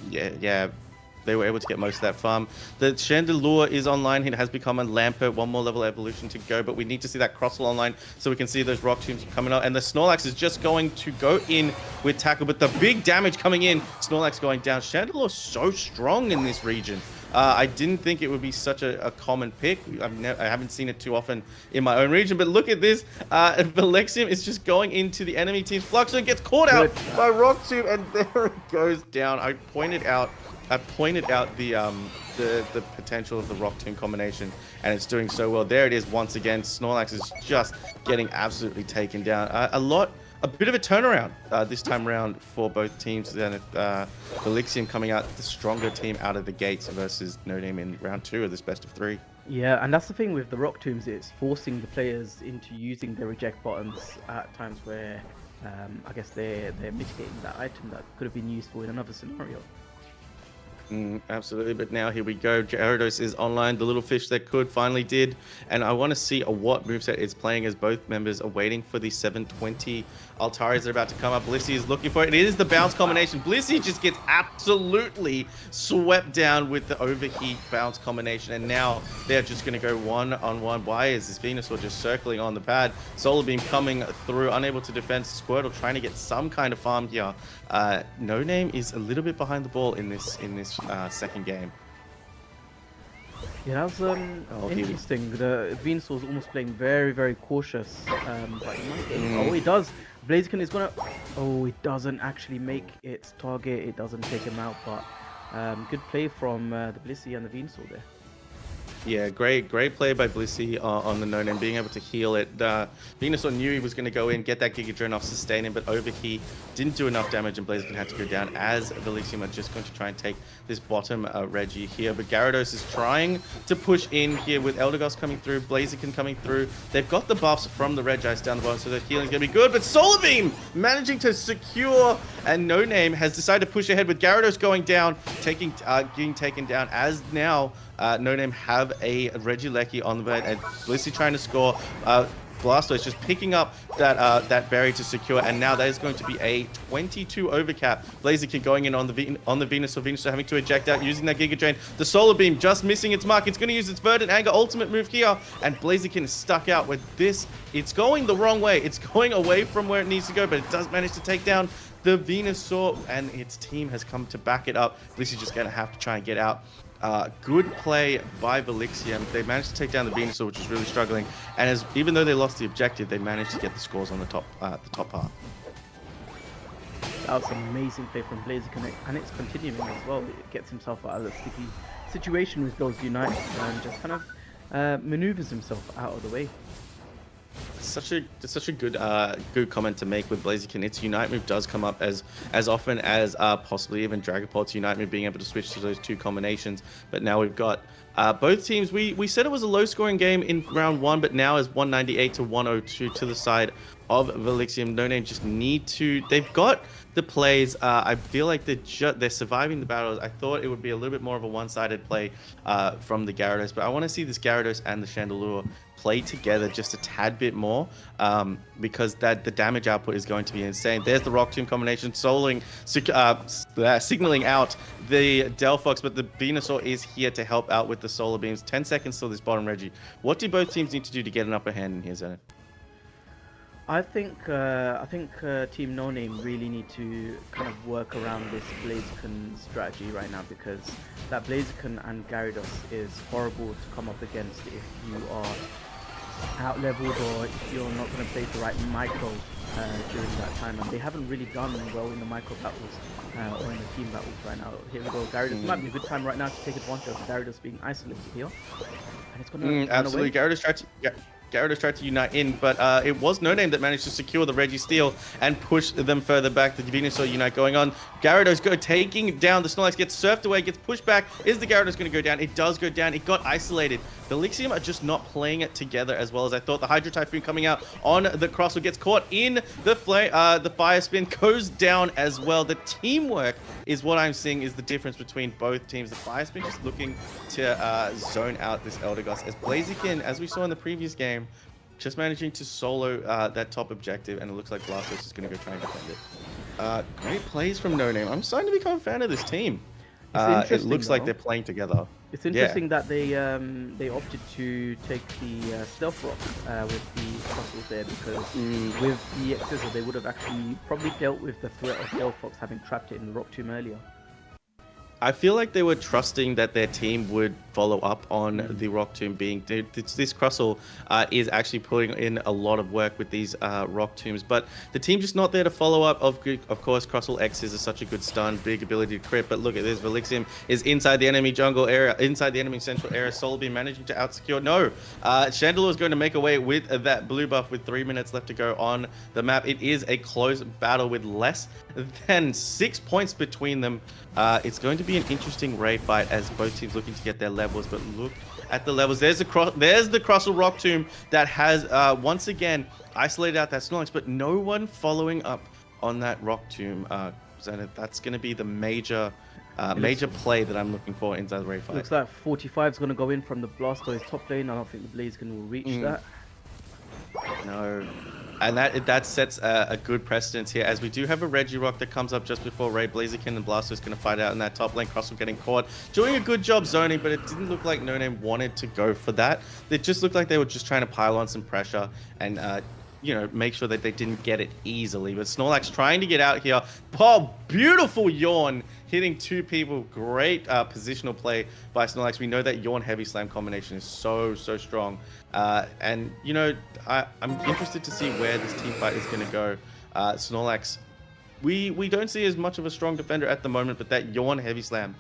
they were able to get most of that farm. The Chandelure is online. It has become a Lampert. One more level evolution to go, but we need to see that Crustle online so we can see those Rock Tombs coming out. And the Snorlax is just going to go in with tackle, but the big damage coming in. Snorlax going down. Chandelure so strong in this region. I didn't think it would be such a common pick. I haven't seen it too often in my own region, but look at this. Velixium is just going into the enemy team's Fluxon, gets caught out by Rock Tomb, and there it goes down. I pointed out pointed out the potential of the Rock Tomb combination, and it's doing so well. There it is once again. Snorlax is just getting absolutely taken down. A bit of a turnaround this time around for both teams. Then Velixium coming out the stronger team out of the gates versus No Name in round 2 of this best of 3. Yeah, and that's the thing with the Rock Tombs, it's forcing the players into using their reject buttons at times where I guess they're mitigating that item that could have been useful in another scenario. Absolutely, but now here we go. Gyarados is online. The little fish that could finally did, and I want to see what moveset it's playing as both members are waiting for the 720 Altaris are about to come up. Blissey is looking for it. It is the bounce combination. Blissey just gets absolutely swept down with the overheat bounce combination, and now they're just going to go one-on-one. Why is this Venusaur just circling on the pad? Solar Beam coming through, unable to defend. Squirtle trying to get some kind of farm here. No Name is a little bit behind the ball in this second game. Yeah, that was interesting. The Venusaur's almost playing very, very cautious. But he might get... Oh, he does. Blaziken is gonna... Oh, it doesn't actually make its target. It doesn't take him out, but good play from the Blissey and the Venusaur there. Yeah, great play by Blissey on the No Name, being able to heal it. Venusaur knew he was going to go in, get that Giga Drone off, sustain him, but overheat didn't do enough damage, and Blaziken had to go down as Velixium are just going to try and take this bottom Reggie here. But Gyarados is trying to push in here with Eldegoss coming through, Blaziken coming through. They've got the buffs from the Regice down the bottom, so their healing's going to be good, but Solar Beam managing to secure, and No Name has decided to push ahead with Gyarados going down, getting taken down as now No Name have a Regieleki on the bed, and Blissey trying to score. Blastoise just picking up that berry to secure, and now that is going to be a 22 overcap. Blaziken going in on the Venusaur. Venusaur having to eject out using that Giga Drain. The Solar Beam just missing its mark. It's going to use its Verdant Anger ultimate move here, and Blaziken is stuck out with this. It's going the wrong way. It's going away from where it needs to go, but it does manage to take down the Venusaur, and its team has come to back it up. Blissey's just going to have to try and get out. Good play by Velixium. They managed to take down the Venusaur, which is really struggling. And even though they lost the objective, they managed to get the scores on the top part. That was an amazing play from Blaziken, and it's continuing as well. It gets himself out of a sticky situation with those United and just kind of maneuvers himself out of the way. It's such a good comment to make with Blaziken. Its Unite move does come up as often as possibly even Dragapult's Unite move being able to switch to those two combinations. But now we've got both teams. We said it was a low scoring game in round 1, but now is 198 to 102 to the side of Velixium. No Name just need to. They've got the plays. I feel like they're surviving the battles. I thought it would be a little bit more of a one-sided play from the Gyarados, but I want to see this Gyarados and the Chandelure play together just a tad bit more, because the damage output is going to be insane. There's the Rock Tomb combination, signaling out the Delphox, but the Venusaur is here to help out with the Solar Beams. 10 seconds till this bottom Reggie. What do both teams need to do to get an upper hand in here, Zenith? I think Team No Name really need to kind of work around this Blaziken strategy right now, because that Blaziken and Gyarados is horrible to come up against if you are out-leveled or if you're not going to play the right micro during that time. And they haven't really done well in the micro battles or in the team battles right now. Here we go, Gyarados. Might be a good time right now to take advantage of Gyarados being isolated here. And it's going to absolutely. Gyarados tried to unite in, but it was No Name that managed to secure the Reggie Steel and push them further back. The Venusaur Unite going on. Gyarados taking down the Snorlax, gets surfed away, gets pushed back. Is the Gyarados going to go down? It does go down. It got isolated. The Velixium are just not playing it together as well as I thought. The Hydro Typhoon coming out on the crossword gets caught in the Fire Spin, goes down as well. The teamwork is what I'm seeing is the difference between both teams. The Fire Spin just looking to zone out this Eldegoss, as Blaziken, as we saw in the previous game, just managing to solo that top objective, and it looks like Blastoise is going to go try and defend it. Great plays from No Name. I'm starting to become a fan of this team. It looks like they're playing together. It's interesting that they opted to take the Stealth Rock with the Crossbows there, because with the Xyzal they would have actually probably dealt with the threat of Delphox having trapped it in the Rock Tomb earlier. I feel like they were trusting that their team would follow up on the Rock Tomb being... This Crustle is actually putting in a lot of work with these Rock Tombs, but the team just not there to follow up. Of course, Crustle X is such a good stun, big ability to crit, but look at this. Velixium is inside the enemy jungle area, inside the enemy central area. Solarbeam managing to out-secure. No! Chandelure is going to make away with that blue buff with 3 minutes left to go on the map. It is a close battle with less than 6 points between them. It's going to be an interesting raid fight as both teams looking to get their levels, but look at the levels. There's the Crustle Rock Tomb that has once again isolated out that Snorlax, but no one following up on that Rock Tomb. That's going to be the major play that I'm looking for inside the raid fight. Looks like 45 is going to go in from the Blastoise top lane. I don't think the Blaziken will reach that. No. And that sets a good precedence here, as we do have a Regirock that comes up just before raid. Blaziken and Blastoise going to fight out in that top lane. Crustle getting caught, doing a good job zoning, but it didn't look like No Name wanted to go for that. It just looked like they were just trying to pile on some pressure and you know, make sure that they didn't get it easily. But Snorlax trying to get out here. Oh, beautiful Yawn hitting two people. Great positional play by Snorlax. We know that Yawn Heavy Slam combination is so strong. And, you know, I'm interested to see where this team fight is going to go. Snorlax, we don't see as much of a strong defender at the moment, but that Yawn Heavy Slam,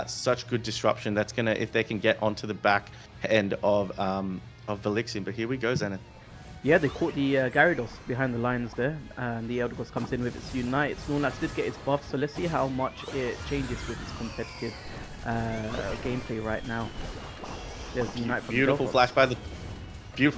such good disruption. That's going to, if they can get onto the back end of Velixium. But here we go, Zenith. Yeah, they caught the Gyarados behind the lines there, and the Eldegoss comes in with its Unite. Snorlax did get its buff, so let's see how much it changes with its competitive gameplay right now. There's the Unite from Beautiful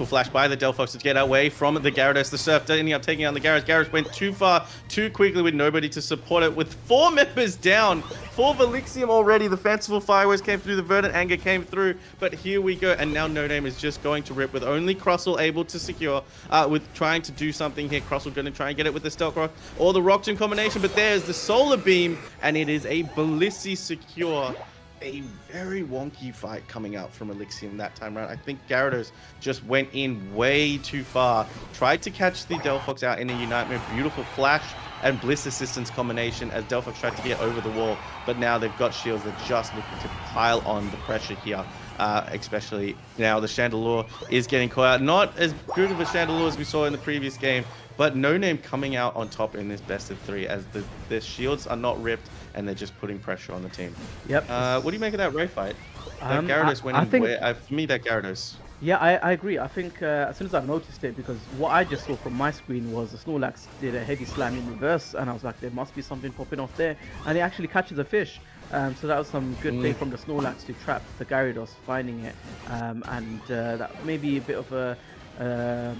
flash by the Delphox to get away from the Gyarados. The Surf ending up taking out the Gyarados. Gyarados went too far, too quickly with nobody to support it. With 4 members down for Velixium already. The Fanciful Fireworks came through, the Verdant Anger came through, but here we go. And now No Name is just going to rip with only Crustle able to secure, with trying to do something here. Crustle going to try and get it with the Stealth Rock or the Rock Tomb combination, but there's the Solar Beam, and it is a Blissey secure. A very wonky fight coming out from Elixium that time around. I think Gyarados just went in way too far. Tried to catch the Delphox out in a Unite move. Beautiful flash and Bliss assistance combination as Delphox tried to get over the wall. But now they've got shields. They're just looking to pile on the pressure here. Especially now the Chandelure is getting caught out. Not as good of a Chandelure as we saw in the previous game, but No Name coming out on top in this best of 3 as the shields are not ripped and they're just putting pressure on the team. Yep. What do you make of that raid fight? That Gyarados went in for me, that Gyarados. Yeah, I agree. I think as soon as I noticed it, because what I just saw from my screen was the Snorlax did a heavy slam in reverse, and I was like, there must be something popping off there, and it actually catches a fish. So that was some good play from the Snorlax to trap the Gyarados, finding it, and that may be a bit of an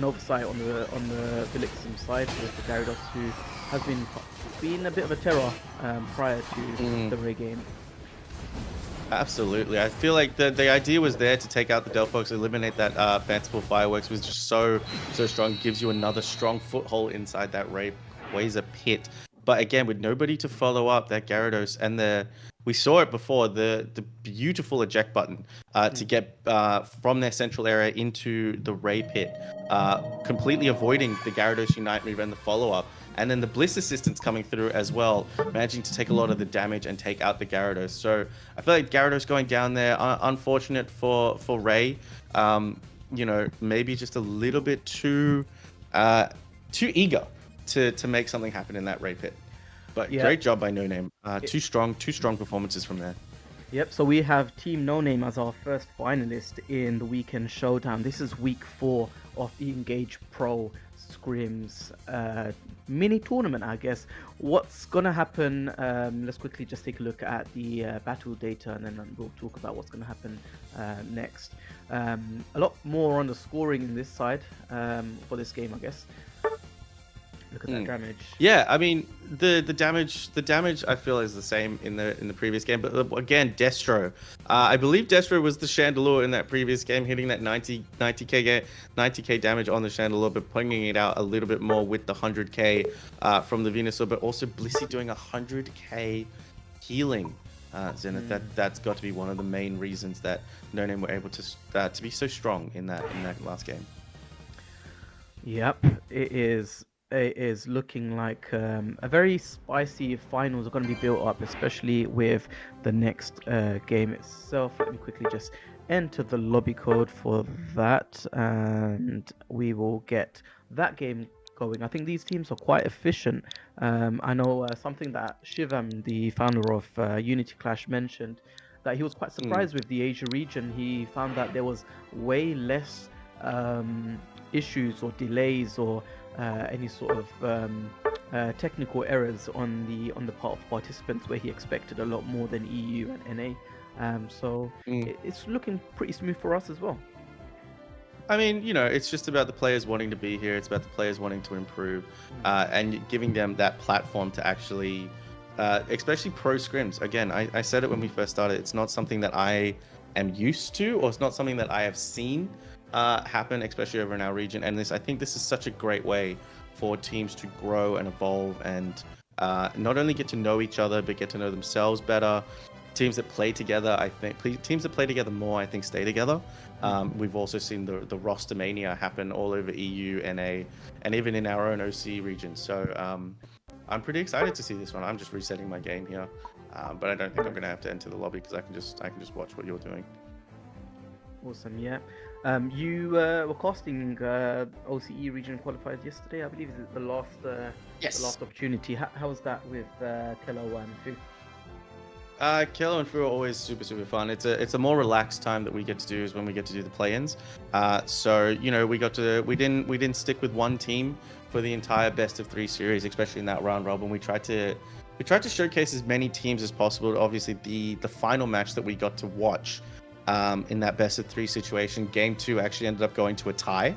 oversight on the Velixium side with the Gyarados, who has been a bit of a terror prior to the raid game. Absolutely. I feel like the idea was there to take out the Delphox, eliminate that Fanciful Fireworks was just so strong. Gives you another strong foothold inside that Rayquaza pit. But again, with nobody to follow up, that Gyarados and we saw it before, the beautiful eject button to get from their central area into the Ray pit, completely avoiding the Gyarados Unite move and the follow-up. And then the Bliss assistance coming through as well, managing to take a lot of the damage and take out the Gyarados. So I feel like Gyarados going down there, unfortunate for Ray. You know, maybe just a little bit too eager to make something happen in that Ray pit. But yeah, great job by No Name. Two strong performances from there. Yep, so we have Team No Name as our first finalist in the weekend showdown. This is week 4 of the INGAGE Pro Scrims mini tournament, I guess. What's gonna happen? Let's quickly just take a look at the battle data, and then we'll talk about what's gonna happen next. A lot more on the scoring in this side for this game, I guess. Look at that damage. Yeah, I mean the damage I feel is the same in the previous game, but again, Destro. I believe Destro was the Chandelure in that previous game, hitting that 90k damage on the Chandelure, but putting it out a little bit more with the 100k from the Venusaur, but also Blissey doing 100k healing. Zenith, that's got to be one of the main reasons that No Name were able to be so strong in that last game. Yep, it is it is looking like a very spicy finals are going to be built up, especially with the next game itself. Let me quickly just enter the lobby code for that, and we will get that game going. I think these teams are quite efficient. I know something that Shivam, the founder of Unity Clash, mentioned that he was quite Mm. surprised with the Asia region. He found that there was way less issues or delays or any sort of technical errors on the part of participants, where he expected a lot more than EU and NA. So Mm. it's looking pretty smooth for us as well. I mean, it's just about the players wanting to be here. It's about the players wanting to improve, and giving them that platform to actually, especially pro scrims. Again, I said it when we first started. It's not something that I am used to, or it's not something that I have seen happen, especially over in our region. And I think this is such a great way for teams to grow and evolve, and not only get to know each other, but get to know themselves better. Teams that play together, I think, teams that play together more, I think, stay together. We've also seen the roster mania happen all over EU, NA, and even in our own OC region. So I'm pretty excited to see this one. I'm just resetting my game here, but I don't think I'm going to have to enter the lobby because I can just watch what you're doing. Awesome, yeah. You were casting OCE region qualifiers yesterday. I believe it's the last Yes. the last opportunity. How was that with Kello and Fu? Kilo and Fu are always super fun. It's a more relaxed time that we get to do is when we get to do the play-ins. So we didn't stick with one team for the entire best of 3 series, especially in that round robin. We tried to showcase as many teams as possible. Obviously, the final match that we got to watch in that best of 3 situation, game 2 actually ended up going to a tie.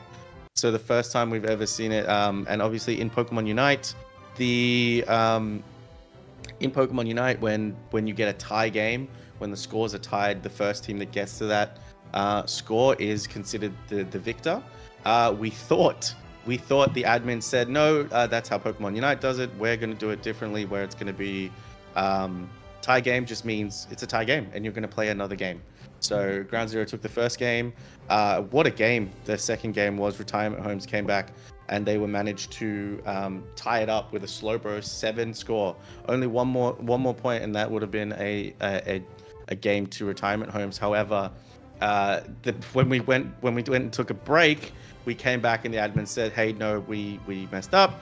So the first time we've ever seen it, and obviously in Pokemon Unite, in Pokemon Unite, when you get a tie game, when the scores are tied, the first team that gets to that score is considered the victor. We thought the admin said, no, that's how Pokemon Unite does it. We're going to do it differently, where it's going to be tie game just means it's a tie game and you're going to play another game. So Ground Zero took the first game. What a game the second game was. Retirement Homes came back and they were managed to tie it up with a Slowbro 7 score. Only one more point, and that would have been a game to Retirement Homes. However, when we went and took a break, we came back and the admin said, "Hey, no, we messed up.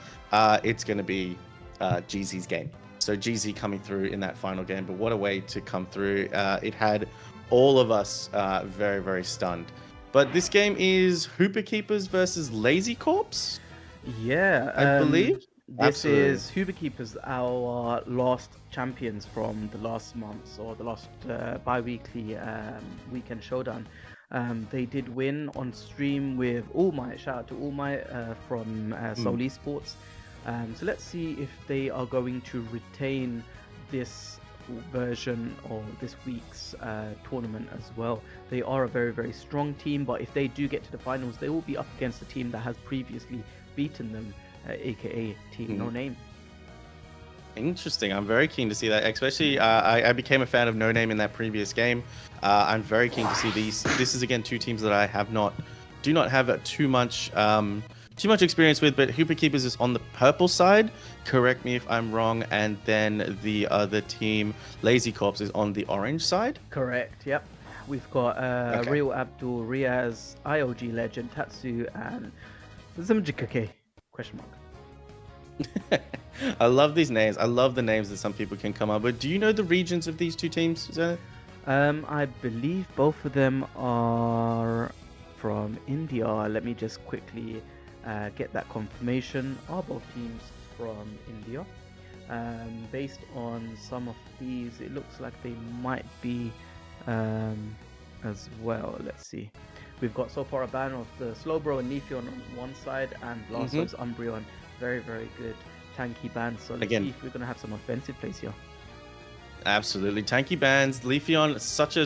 It's going to be GZ's game." So GZ coming through in that final game, but what a way to come through! It had all of us very stunned. But this game is Hooper Keepers versus Lazy Corpse. Yeah, I believe. this Absolutely. is Hoover Keepers, our last champions from the last month's or the last bi-weekly weekend showdown. They did win on stream with All Might. Shout out to All Might from Soul Esports. So let's see if they are going to retain this version of this week's tournament as well. They are a very strong team, but if they do get to the finals, they will be up against a team that has previously beaten them, aka Team No Name. Interesting. I'm very keen to see that. Especially, I became a fan of No Name in that previous game. I'm very keen to see these. This is again 2 teams that I do not have too much experience with. But Hooper Keepers is on the purple side. Correct me if I'm wrong. And then the other team, Lazy Corpse, is on the orange side. Correct. Yep. We've got Okay. Real Abdul, Riaz, IOG Legend, Tatsu, and Zimjikake? Question mark. I love these names. I love the names that some people can come up with. Do you know the regions of these 2 teams, Zenith? I believe both of them are from India. Let me just quickly get that confirmation. Are both teams from India? Based on some of these, it looks like they might be as well. Let's see. We've got so far a ban of the Slowbro and Leafeon on one side, and Blastos Umbreon. Very good tanky bans. So let's see if we're going to have some offensive plays here. Absolutely. Tanky bans. Leafeon, such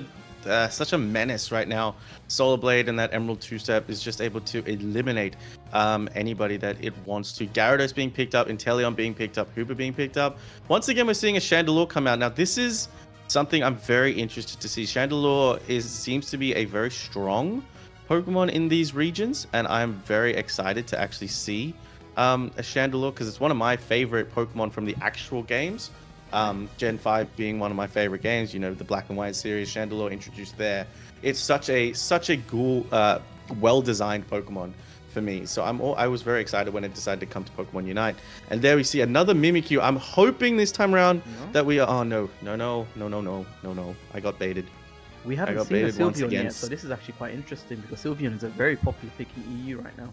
a menace right now. Solar Blade and that Emerald 2-step is just able to eliminate anybody that it wants to. Gyarados being picked up, Inteleon being picked up, Hooper being picked up. Once again, we're seeing a Chandelure come out. Now, this is something I'm very interested to see. Chandelure seems to be a very strong Pokemon in these regions, and I'm very excited to actually see a Chandelure because it's one of my favorite Pokemon from the actual games. Gen 5 being one of my favorite games, you know, the Black and White series, Chandelure introduced there. It's such a cool, well-designed Pokemon for me. So I was very excited when it decided to come to Pokemon Unite. And there we see another Mimikyu. I'm hoping this time around that we are... Oh, no. I got baited. We haven't seen a Sylveon yet, so this is actually quite interesting because Sylveon is a very popular pick in EU right now.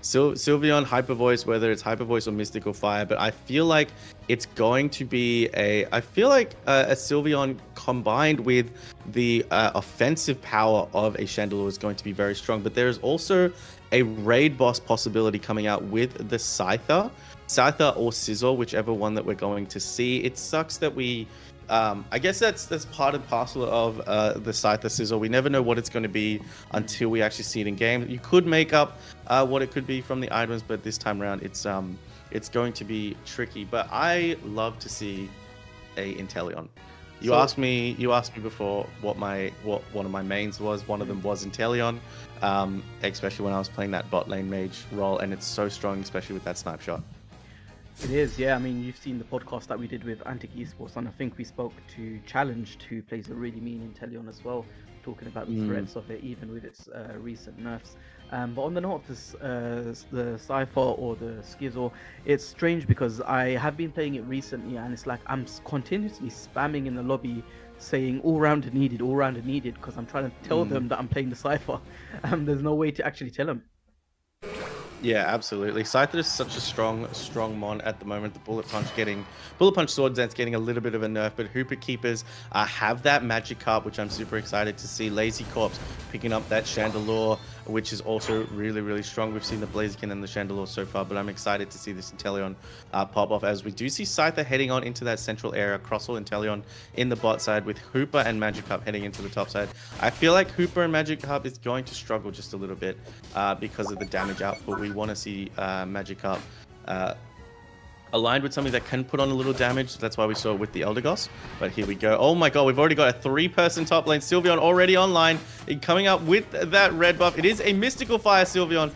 Sylveon, Hyper Voice, whether it's Hyper Voice or Mystical Fire, but I feel like it's going to be a Sylveon combined with the offensive power of a Chandelure is going to be very strong. But there's also a raid boss possibility coming out with the Scyther or Scizor, whichever one that we're going to see. It sucks that we I guess that's part and parcel of the Scyther Scizor. We never know what it's going to be until we actually see it in game. You could make up what it could be from the items, but this time around it's going to be tricky. But I love to see a Inteleon. You asked me before what one of my mains was. One of them was Inteleon, especially when I was playing that bot lane mage role, and it's so strong, especially with that snipe shot. It is, yeah. I mean, you've seen the podcast that we did with Antic Esports, and I think we spoke to Challenged, who plays a really mean Inteleon as well, talking about the threats of it, even with its recent nerfs. But on the note of this, the Cypher or the Scizor, it's strange because I have been playing it recently, and it's like I'm continuously spamming in the lobby saying all rounder needed, because I'm trying to tell them that I'm playing the Cypher. There's no way to actually tell them. Yeah, absolutely. Scyther is such a strong mon at the moment. The Bullet Punch Sword Dance getting a little bit of a nerf, but Hooper Keepers have that Magikarp, which I'm super excited to see. Lazy Corpse picking up that Chandelure, which is also really, really strong. We've seen the Blaziken and the Chandelure so far, but I'm excited to see this Inteleon pop off as we do see Scyther heading on into that central area. Crossel Inteleon in the bot side with Hooper and Magikarp heading into the top side. I feel like Hooper and Magikarp is going to struggle just a little bit because of the damage output. We want to see Magikarp aligned with something that can put on a little damage. That's why we saw it with the Eldegoss. But here we go. Oh my god, we've already got a 3-person top lane. Sylveon already online. Coming up with that red buff. It is a Mystical Fire Sylveon.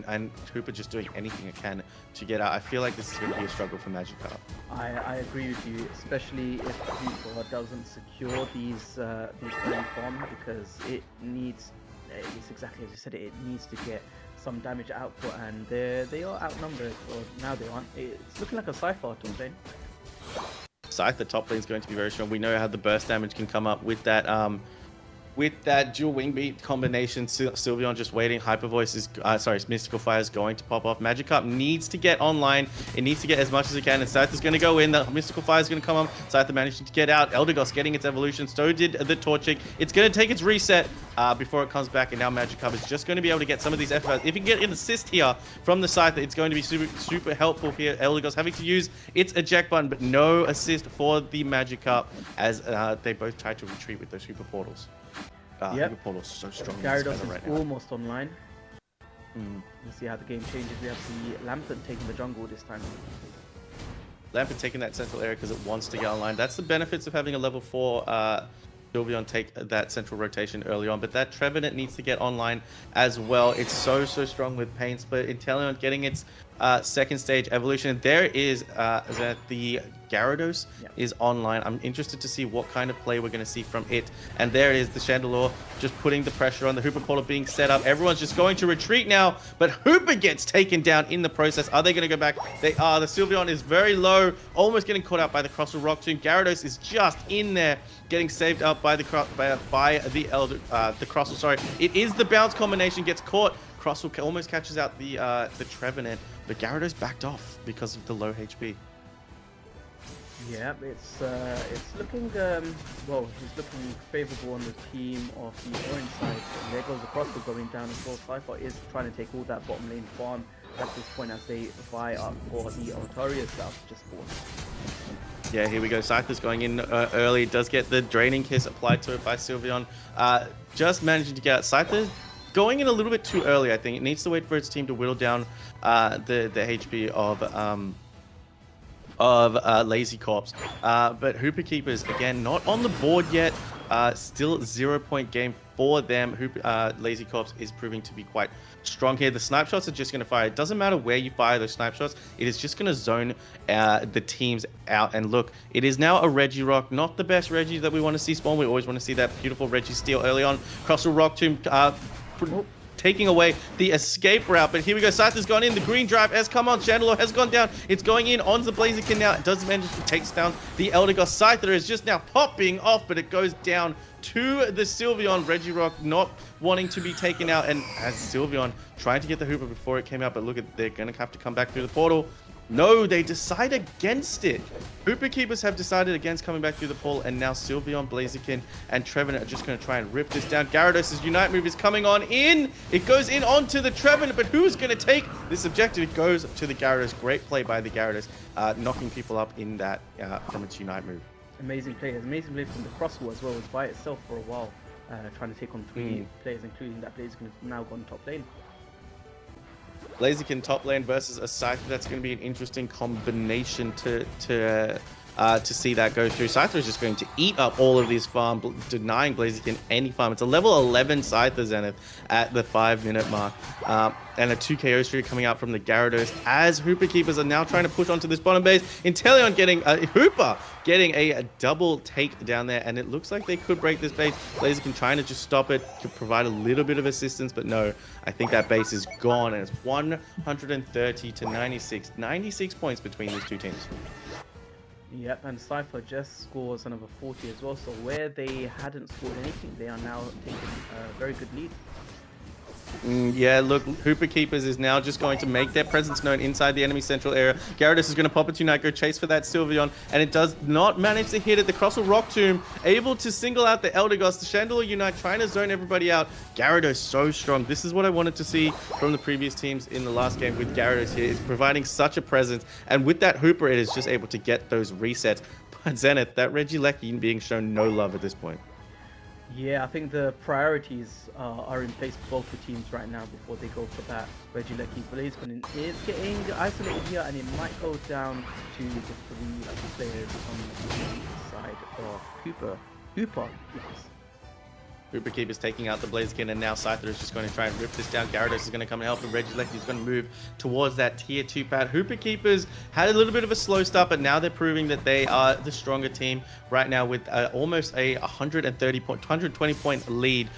And Hooper just doing anything it can to get out. I feel like this is going to be a struggle for Magikarp. I agree with you, especially if Hooper doesn't secure these early bomb, because it needs, it's exactly as you said, it needs to get some damage output, and they are outnumbered, or now they aren't. It's looking like a Scyther top lane. Scyther top lane is going to be very strong. We know how the burst damage can come up with that dual wing beat combination. Sylveon just waiting. Hyper Voice is Mystical Fire is going to pop off. Magikarp needs to get online. It needs to get as much as it can, and Scyther's going to go in. The Mystical Fire is going to come up. Scyther managing to get out. Eldegoss getting its evolution. So did the Torchic. It's going to take its reset before it comes back, and now Magikarp is just going to be able to get some of these FFs. If you can get an assist here from the Scyther, it's going to be super helpful here. Eldegoss having to use its eject button, but no assist for the Magikarp as they both try to retreat with those super portals. Yep. Portal's so strong. Gyarados is almost online. Let's see how the game changes. We have the Lantern taking the jungle this time. Lantern taking that central area because it wants to get online. That's the benefits of having a level 4 Sylveon take that central rotation early on, but that Trevenant needs to get online as well. It's so strong with Pain Split. Inteleon getting its second stage evolution. There is that the Gyarados is online. I'm interested to see what kind of play we're going to see from it. And there is the Chandelure just putting the pressure on. The Hooper portal being set up. Everyone's just going to retreat now, but Hooper gets taken down in the process. Are they going to go back? They are. The Sylveon is very low, almost getting caught out by the Crossel Rock Tomb. Gyarados is just in there, getting saved up by the Crossel. Sorry, it is the bounce combination, gets caught. Crossel almost catches out the Trevenant, but Gyarados backed off because of the low HP. Yeah, it's looking well. He's looking favourable on the team of the orange side. And there goes the Crossel going down as well. Scyther is trying to take all that bottom lane farm at this point as they vie up for the Altaria stuff just spawned. Yeah, here we go. Scyther's going in early. Does get the Draining Kiss applied to it by Sylveon. Just managing to get out. Scyther going in a little bit too early, I think. It needs to wait for its team to whittle down the HP of Lazy Corpse. But Hooper Keepers, again, not on the board yet. Still 0-point game for them. Lazy Corps is proving to be quite strong here. The snipe shots are just going to fire. It doesn't matter where you fire those snipe shots. It is just going to zone the teams out. And look, it is now a Reggie Rock. Not the best Reggie that we want to see spawn. We always want to see that beautiful Reggie steal early on. Crossel Rock Tomb taking away the escape route. But here we go. Scyther's gone in. The green drive has come on. Chandler has gone down. It's going in onto the Blaziken now. It does manage to take down the Elder God. Scyther is just now popping off, but it goes down to the Sylveon. Reggie Rock not wanting to be taken out, and as Sylveon trying to get the Hooper before it came out, but look at, they're going to have to come back through the portal. No, they decide against it. Hooper Keepers have decided against coming back through the portal, and now Sylveon, Blaziken, and Trevenant are just going to try and rip this down. Gyarados' Unite move is coming on in. It goes in onto the Trevenant, but who's going to take this objective? It goes to the Gyarados. Great play by the Gyarados, knocking people up in that from its Unite move. Amazing play. Amazing play from the Crosswall as well. It was by itself for a while, trying to take on 3 players, including that Blaziken has now gone top lane. Blaziken top lane versus a Scyther. That's going to be an interesting combination to see that go through. Scyther is just going to eat up all of these farm, denying Blaziken any farm. It's a level 11 Scyther Zenith at the 5-minute mark. And a 2 KO streak coming out from the Gyarados as Hooper Keepers are now trying to push onto this bottom base. Inteleon getting Hooper getting a double take down there, and it looks like they could break this base. Blaziken trying to just stop it, to provide a little bit of assistance, but no, I think that base is gone, and it's 130 to 96. 96 points between these two teams. Yep, and Cypher just scores another 40 as well, so where they hadn't scored anything, they are now taking a very good lead. Yeah, look, Hooper Keepers is now just going to make their presence known inside the enemy central area. Gyarados is going to pop into Unite, go chase for that Sylveon, and it does not manage to hit it. The Crossel Rock Tomb able to single out the Elder Gods. The Chandelier Unite trying to zone everybody out. Gyarados so strong. This is what I wanted to see from the previous teams in the last game with Gyarados here. It's providing such a presence, and with that Hooper, it is just able to get those resets. But Zenith, that Regieleki being shown no love at this point. Yeah, I think the priorities are in place for both the teams right now before they go for that Regieleki. Blaziken is getting isolated here, and it might go down to the 3 players on the side of Hooper Keepers. Hooper Keepers taking out the Blaziken, and now Scyther is just going to try and rip this down. Gyarados is going to come and help, and Regieleki is going to move towards that tier 2 pad. Hooper Keepers had a little bit of a slow start, but now they're proving that they are the stronger team right now with almost a 220 point lead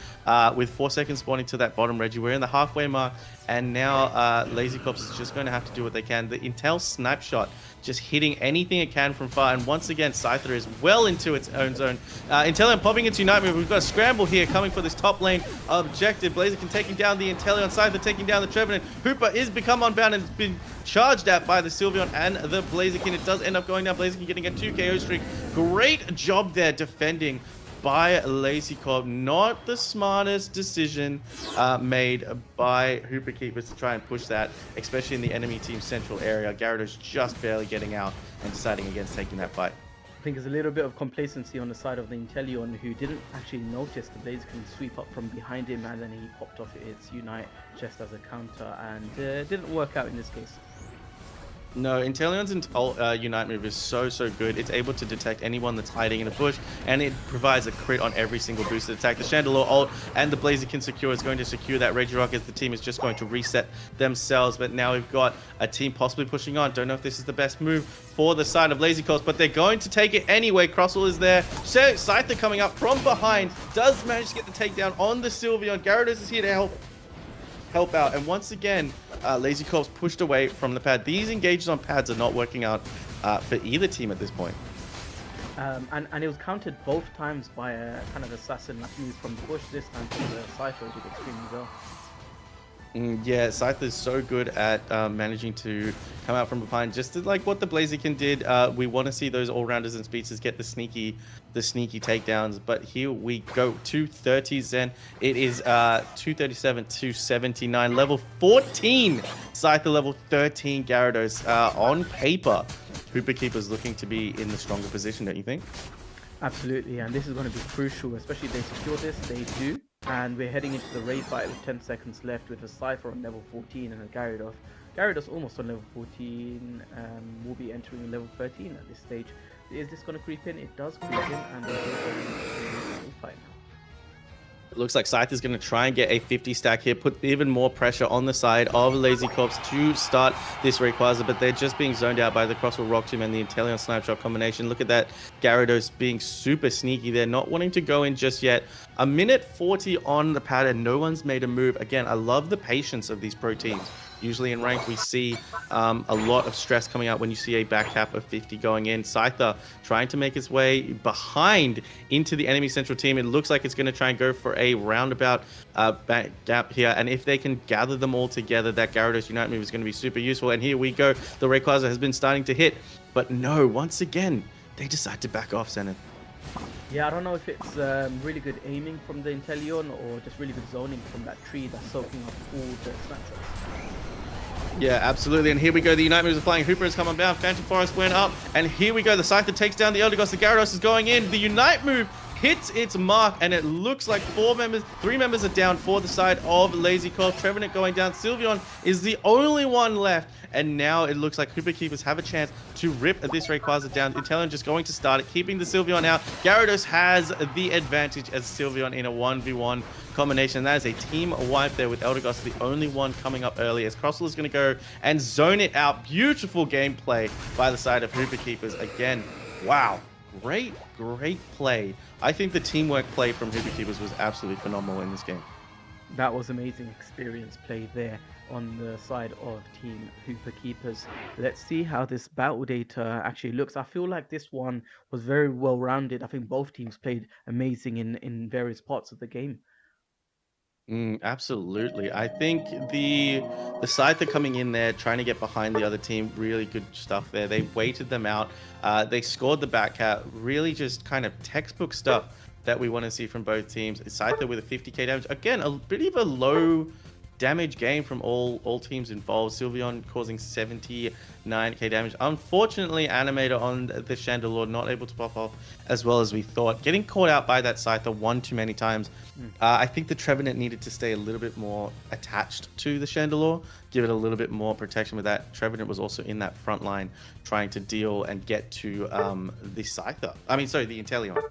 with 4 seconds spawning to that bottom Reggie. We're in the halfway mark, and now Lazy Corps is just going to have to do what they can. The Intel snipe shot just hitting anything it can from far, and once again Scyther is well into its own zone. Inteleon popping into Unite move. We've got a scramble here coming for this top lane objective. Blaziken taking down the Inteleon, Scyther taking down the Trevenant. Hooper is become unbound and has been charged at by the Sylveon and the Blaziken. It does end up going down. Blaziken getting a 2 KO streak. Great job there defending by Lazy Corp. Not the smartest decision made by Hooper Keepers to try and push that, especially in the enemy team's central area. Gyarados just barely getting out and deciding against taking that fight. I think there's a little bit of complacency on the side of the Inteleon, who didn't actually notice the Blaziken sweep up from behind him, and then he popped off its Unite just as a counter, and didn't work out in this case. No, Inteleon's Unite move is so good. It's able to detect anyone that's hiding in a bush, and it provides a crit on every single boosted attack. The Chandelier ult and the Blaziken secure is going to secure that Regirock, as the team is just going to reset themselves. But now we've got a team possibly pushing on. Don't know if this is the best move for the side of Lazy Corps, but they're going to take it anyway. Crossel is there. Scyther coming up from behind does manage to get the takedown on the Sylveon. Gyarados is here to help out, and once again Lazy Corps pushed away from the pad. These engages on pads are not working out for either team at this point. And it was countered both times by a kind of assassin move from the bush. This time from the Cypher did extremely well. Yeah, Scyther is so good at managing to come out from behind, just like what the Blaziken did. We want to see those all-rounders and speedsters get the sneaky takedowns, but here we go. 230 Zen. It is 237 to 79. Level 14 Scyther, level 13 Gyarados. On paper, Hooper Keepers looking to be in the stronger position, don't you think? Absolutely, and this is going to be crucial, especially if they secure this. They do. And we're heading into the raid fight with 10 seconds left, with a Cypher on level 14 and a Gyarados. Gyarados almost on level 14, will be entering level 13 at this stage. Is this going to creep in? It does creep in, and we're going to fight. It looks like Scythe is going to try and get a 50 stack here, put even more pressure on the side of Lazy Corps to start this Rayquaza, but they're just being zoned out by the Crosswell Rock Tomb and the Inteleon Snipe Shot combination. Look at that, Gyarados being super sneaky there, not wanting to go in just yet. A minute 40 on the pad and no one's made a move. Again, I love the patience of these pro teams. Usually in ranked, we see a lot of stress coming out when you see a back cap of 50 going in. Scyther trying to make its way behind into the enemy central team. It looks like it's going to try and go for a roundabout back gap here. And if they can gather them all together, that Gyarados Unite move is going to be super useful. And here we go. The Rayquaza has been starting to hit. But no, once again, they decide to back off, Zenith. Yeah, I don't know if it's really good aiming from the Inteleon or just really good zoning from that tree that's soaking up all the snapshots. Yeah, absolutely. And here we go. The Unite moves are flying. Hooper has come on down. Phantom Forest went up. And here we go. The Scyther takes down the Eldegoss. The Gyarados is going in. The Unite move hits its mark. And it looks like three members are down for the side of Lazy Corp. Trevenant going down. Sylveon is the only one left. And now it looks like Hooper Keepers have a chance to rip this Rayquaza down. Inteleon just going to start it, keeping the Sylveon out. Gyarados has the advantage as Sylveon in a 1v1 combination. That is a team wipe there with Eldegoss, the only one coming up early as Crosswell is going to go and zone it out. Beautiful gameplay by the side of Hooper Keepers. Again, wow. Great play. I think the teamwork play from Hooper Keepers was absolutely phenomenal in this game. That was amazing experience play there on the side of Team Hooper Keepers. Let's see how this battle data actually looks. I feel like this one was very well rounded. I think both teams played amazing in various parts of the game. Absolutely. I think the Scyther coming in there, trying to get behind the other team, really good stuff there. They waited them out. They scored the back hat. Really just kind of textbook stuff that we want to see from both teams. Scyther with a 50k damage. Again, a bit of a low damage game from all teams involved. Sylveon causing 79k damage. Unfortunately, Animator on the Chandelure not able to pop off as well as we thought. Getting caught out by that Scyther one too many times. I think the Trevenant needed to stay a little bit more attached to the Chandelure, give it a little bit more protection with that. Trevenant was also in that front line trying to deal and get to the Scyther. I mean, sorry, the Inteleon.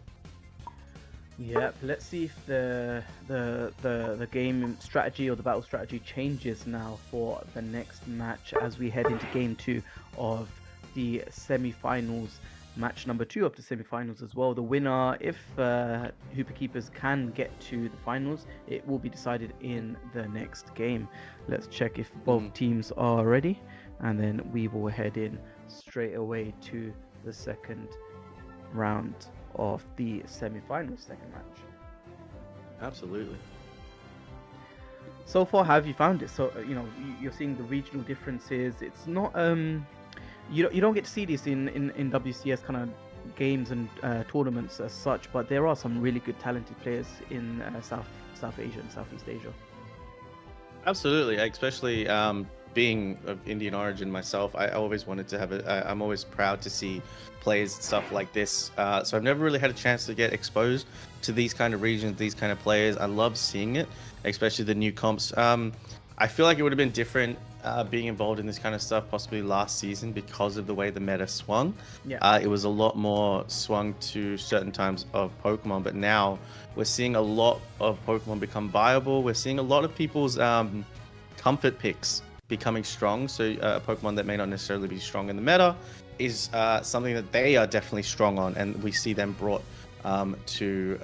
Yep, let's see if the game strategy or the battle strategy changes now for the next match as we head into game 2 of the semi-finals, match number 2 of the semi-finals as well. The winner, if Hooper Keepers can get to the finals, it will be decided in the next game. Let's check if both teams are ready, and then we will head in straight away to the second round of the semi-finals, second match. Absolutely. So far, how have you found it? So you're seeing the regional differences. It's not you don't get to see this in WCS kind of games and tournaments as such, but there are some really good talented players in South Asia and Southeast Asia. Absolutely, especially being of Indian origin myself, I always wanted to have I'm always proud to see plays and stuff like this. So I've never really had a chance to get exposed to these kind of regions, these kind of players. I love seeing it, especially the new comps. I feel like it would have been different being involved in this kind of stuff possibly last season because of the way the meta swung. Yeah. It was a lot more swung to certain times of Pokemon, but now we're seeing a lot of Pokemon become viable. We're seeing a lot of people's comfort picks becoming strong. So a Pokemon that may not necessarily be strong in the meta is something that they are definitely strong on, and we see them brought to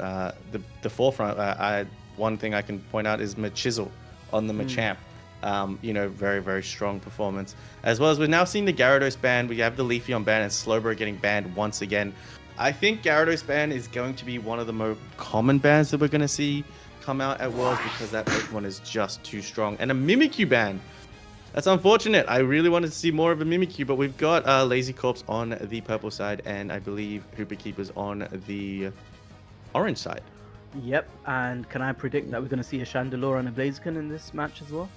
the forefront. One thing I can point out is Machizzle on the Machamp. Very, very strong performance. As well as we're now seeing the Gyarados ban. We have the Leafeon ban and Slowbro getting banned once again. I think Gyarados ban is going to be one of the more common bans that we're going to see come out at Worlds because that Pokemon is just too strong. And a Mimikyu ban. That's unfortunate. I really wanted to see more of a Mimikyu, but we've got Lazy Corps on the purple side, and I believe Hooper Keepers on the orange side. Yep, and can I predict that we're going to see a Chandelure and a Blaziken in this match as well?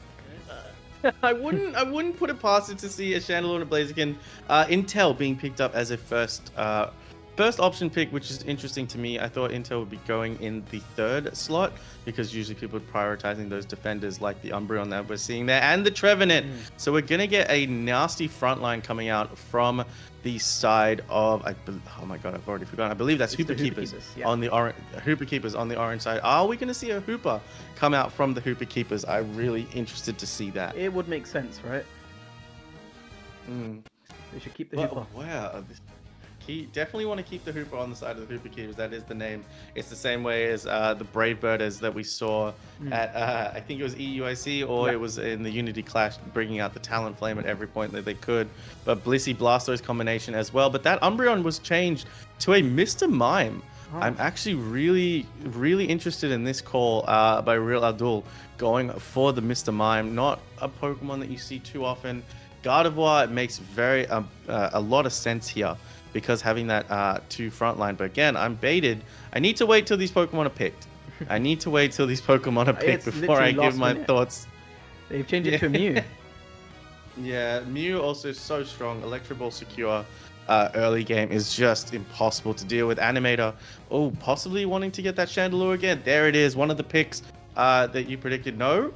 I wouldn't put it past it to see a Chandelure and a Blaziken. Intel being picked up as a first first option pick, which is interesting to me, I thought Intel would be going in the third slot because usually people are prioritizing those defenders like the Umbreon that we're seeing there and the Trevenant. So we're going to get a nasty front line coming out from the side of, oh my god, I've already forgotten. I believe that's Hooper Keepers on the orange. Hooper Keepers on the orange side. Are we going to see a Hooper come out from the Hooper Keepers? I'm really interested to see that. It would make sense, right? They should keep the Hooper. Wow. Definitely want to keep the Hooper on the side of the Hooper Keepers. That is the name. It's the same way as the Brave Birders that we saw at, I think it was EUIC or it was in the Unity Clash, bringing out the Talonflame at every point that they could. But Blissey Blastoise combination as well. But that Umbreon was changed to a Mr. Mime. I'm actually really interested in this call by Real Abdul going for the Mr. Mime. Not a Pokemon that you see too often. Gardevoir makes a lot of sense here, because having that 2 frontline. But again, I'm baited. I need to wait till these Pokemon are picked. I need to wait till these Pokemon are picked before I give my thoughts. They've changed it to a Mew. Yeah, Mew also so strong. Electro Ball secure early game is just impossible to deal with. Animator, possibly wanting to get that Chandelure again. There it is, one of the picks that you predicted. No?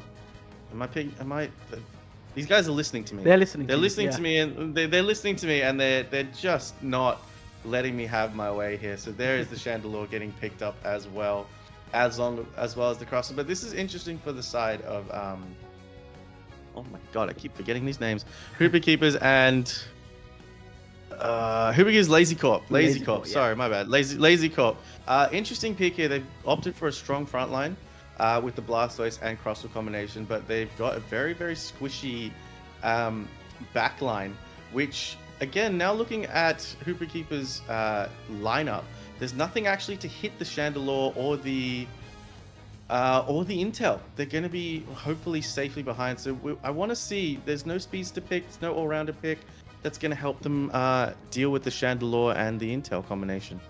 These guys are listening to me. They're listening. They're listening to me, and they're listening to me, and they're just not letting me have my way here. So there is the Chandelure getting picked up as well as the crosser. But this is interesting for the side of oh my god, I keep forgetting these names. Hooper Keepers and Hooper Keepers Lazy Corp. Lazy Corp. Sorry, my bad. Lazy Corp. Interesting pick here. They've opted for a strong front line. With the Blastoise and Crostal combination, but they've got a very squishy backline, which again, now looking at Hooper Keeper's lineup, there's nothing actually to hit the Chandelure or the Intel. They're going to be hopefully safely behind. So I want to see, there's no speedster pick, there's no all-rounder pick that's going to help them deal with the Chandelure and the Intel combination.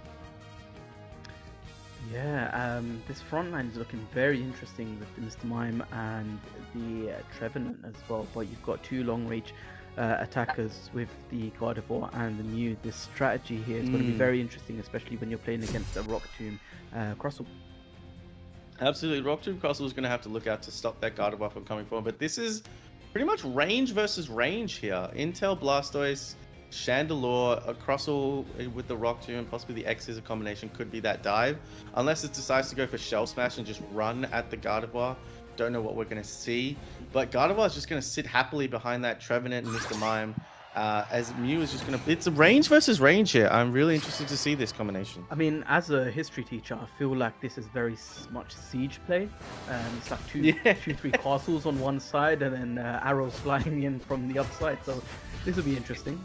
Yeah, this front line is looking very interesting with the Mr. Mime and the Trevenant as well. But you've got 2 long-range attackers with the Gardevoir and the Mew. This strategy here is going to be very interesting, especially when you're playing against a Rock Tomb Crostal. Absolutely, Rock Tomb Crostal is going to have to look out to stop that Gardevoir from coming forward. But this is pretty much range versus range here. Intel, Blastoise, Chandelure, a Crostal with the Rock Tomb, and possibly the X Scissor combination could be that dive. Unless it decides to go for Shell Smash and just run at the Gardevoir. Don't know what we're going to see. But Gardevoir is just going to sit happily behind that Trevenant and Mr. Mime. As Mew is just going to... It's a range versus range here. I'm really interested to see this combination. I mean, as a history teacher, I feel like this is very much siege play. It's like two, 3 castles on one side and then arrows flying in from the other side. So this will be interesting.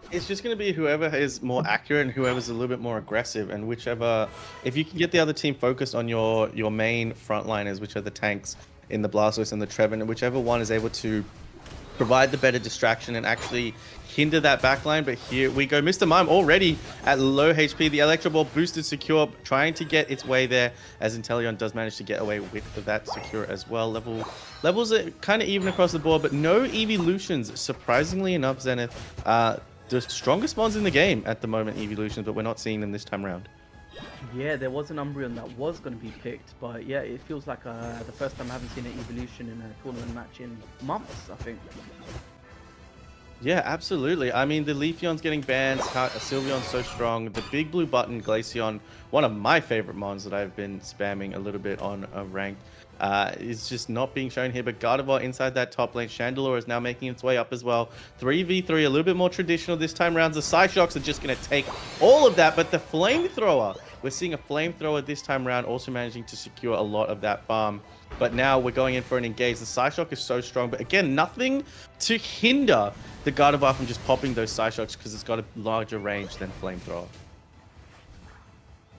It's just going to be whoever is more accurate and whoever's a little bit more aggressive, and whichever, if you can get the other team focused on your main frontliners, which are the tanks in the Blastoise and the Trevenant, and whichever one is able to provide the better distraction and actually hinder that backline. But here we go. Mr. Mime already at low HP. The Electro Ball boosted secure, trying to get its way there, as Inteleon does manage to get away with that secure as well. Levels are kind of even across the board, but no evolutions, surprisingly enough, Zenith. The strongest mons in the game at the moment, evolutions, but we're not seeing them this time around. Yeah, there was an Umbreon that was going to be picked, but yeah, it feels like the first time I haven't seen an evolution in a tournament match in months, I think. Yeah, absolutely. I mean, the Leafeon's getting banned, Sylveon's so strong, the big blue button, Glaceon, one of my favorite mons that I've been spamming a little bit on ranked, is just not being shown here. But Gardevoir inside that top lane. Chandelure is now making its way up as well. 3v3, a little bit more traditional this time around. The Psyshocks are just going to take all of that, but the Flamethrower, we're seeing a Flamethrower this time around, also managing to secure a lot of that farm. But now we're going in for an engage. The Psyshock is so strong, but again, nothing to hinder the Gardevoir from just popping those Psyshocks because it's got a larger range than Flamethrower.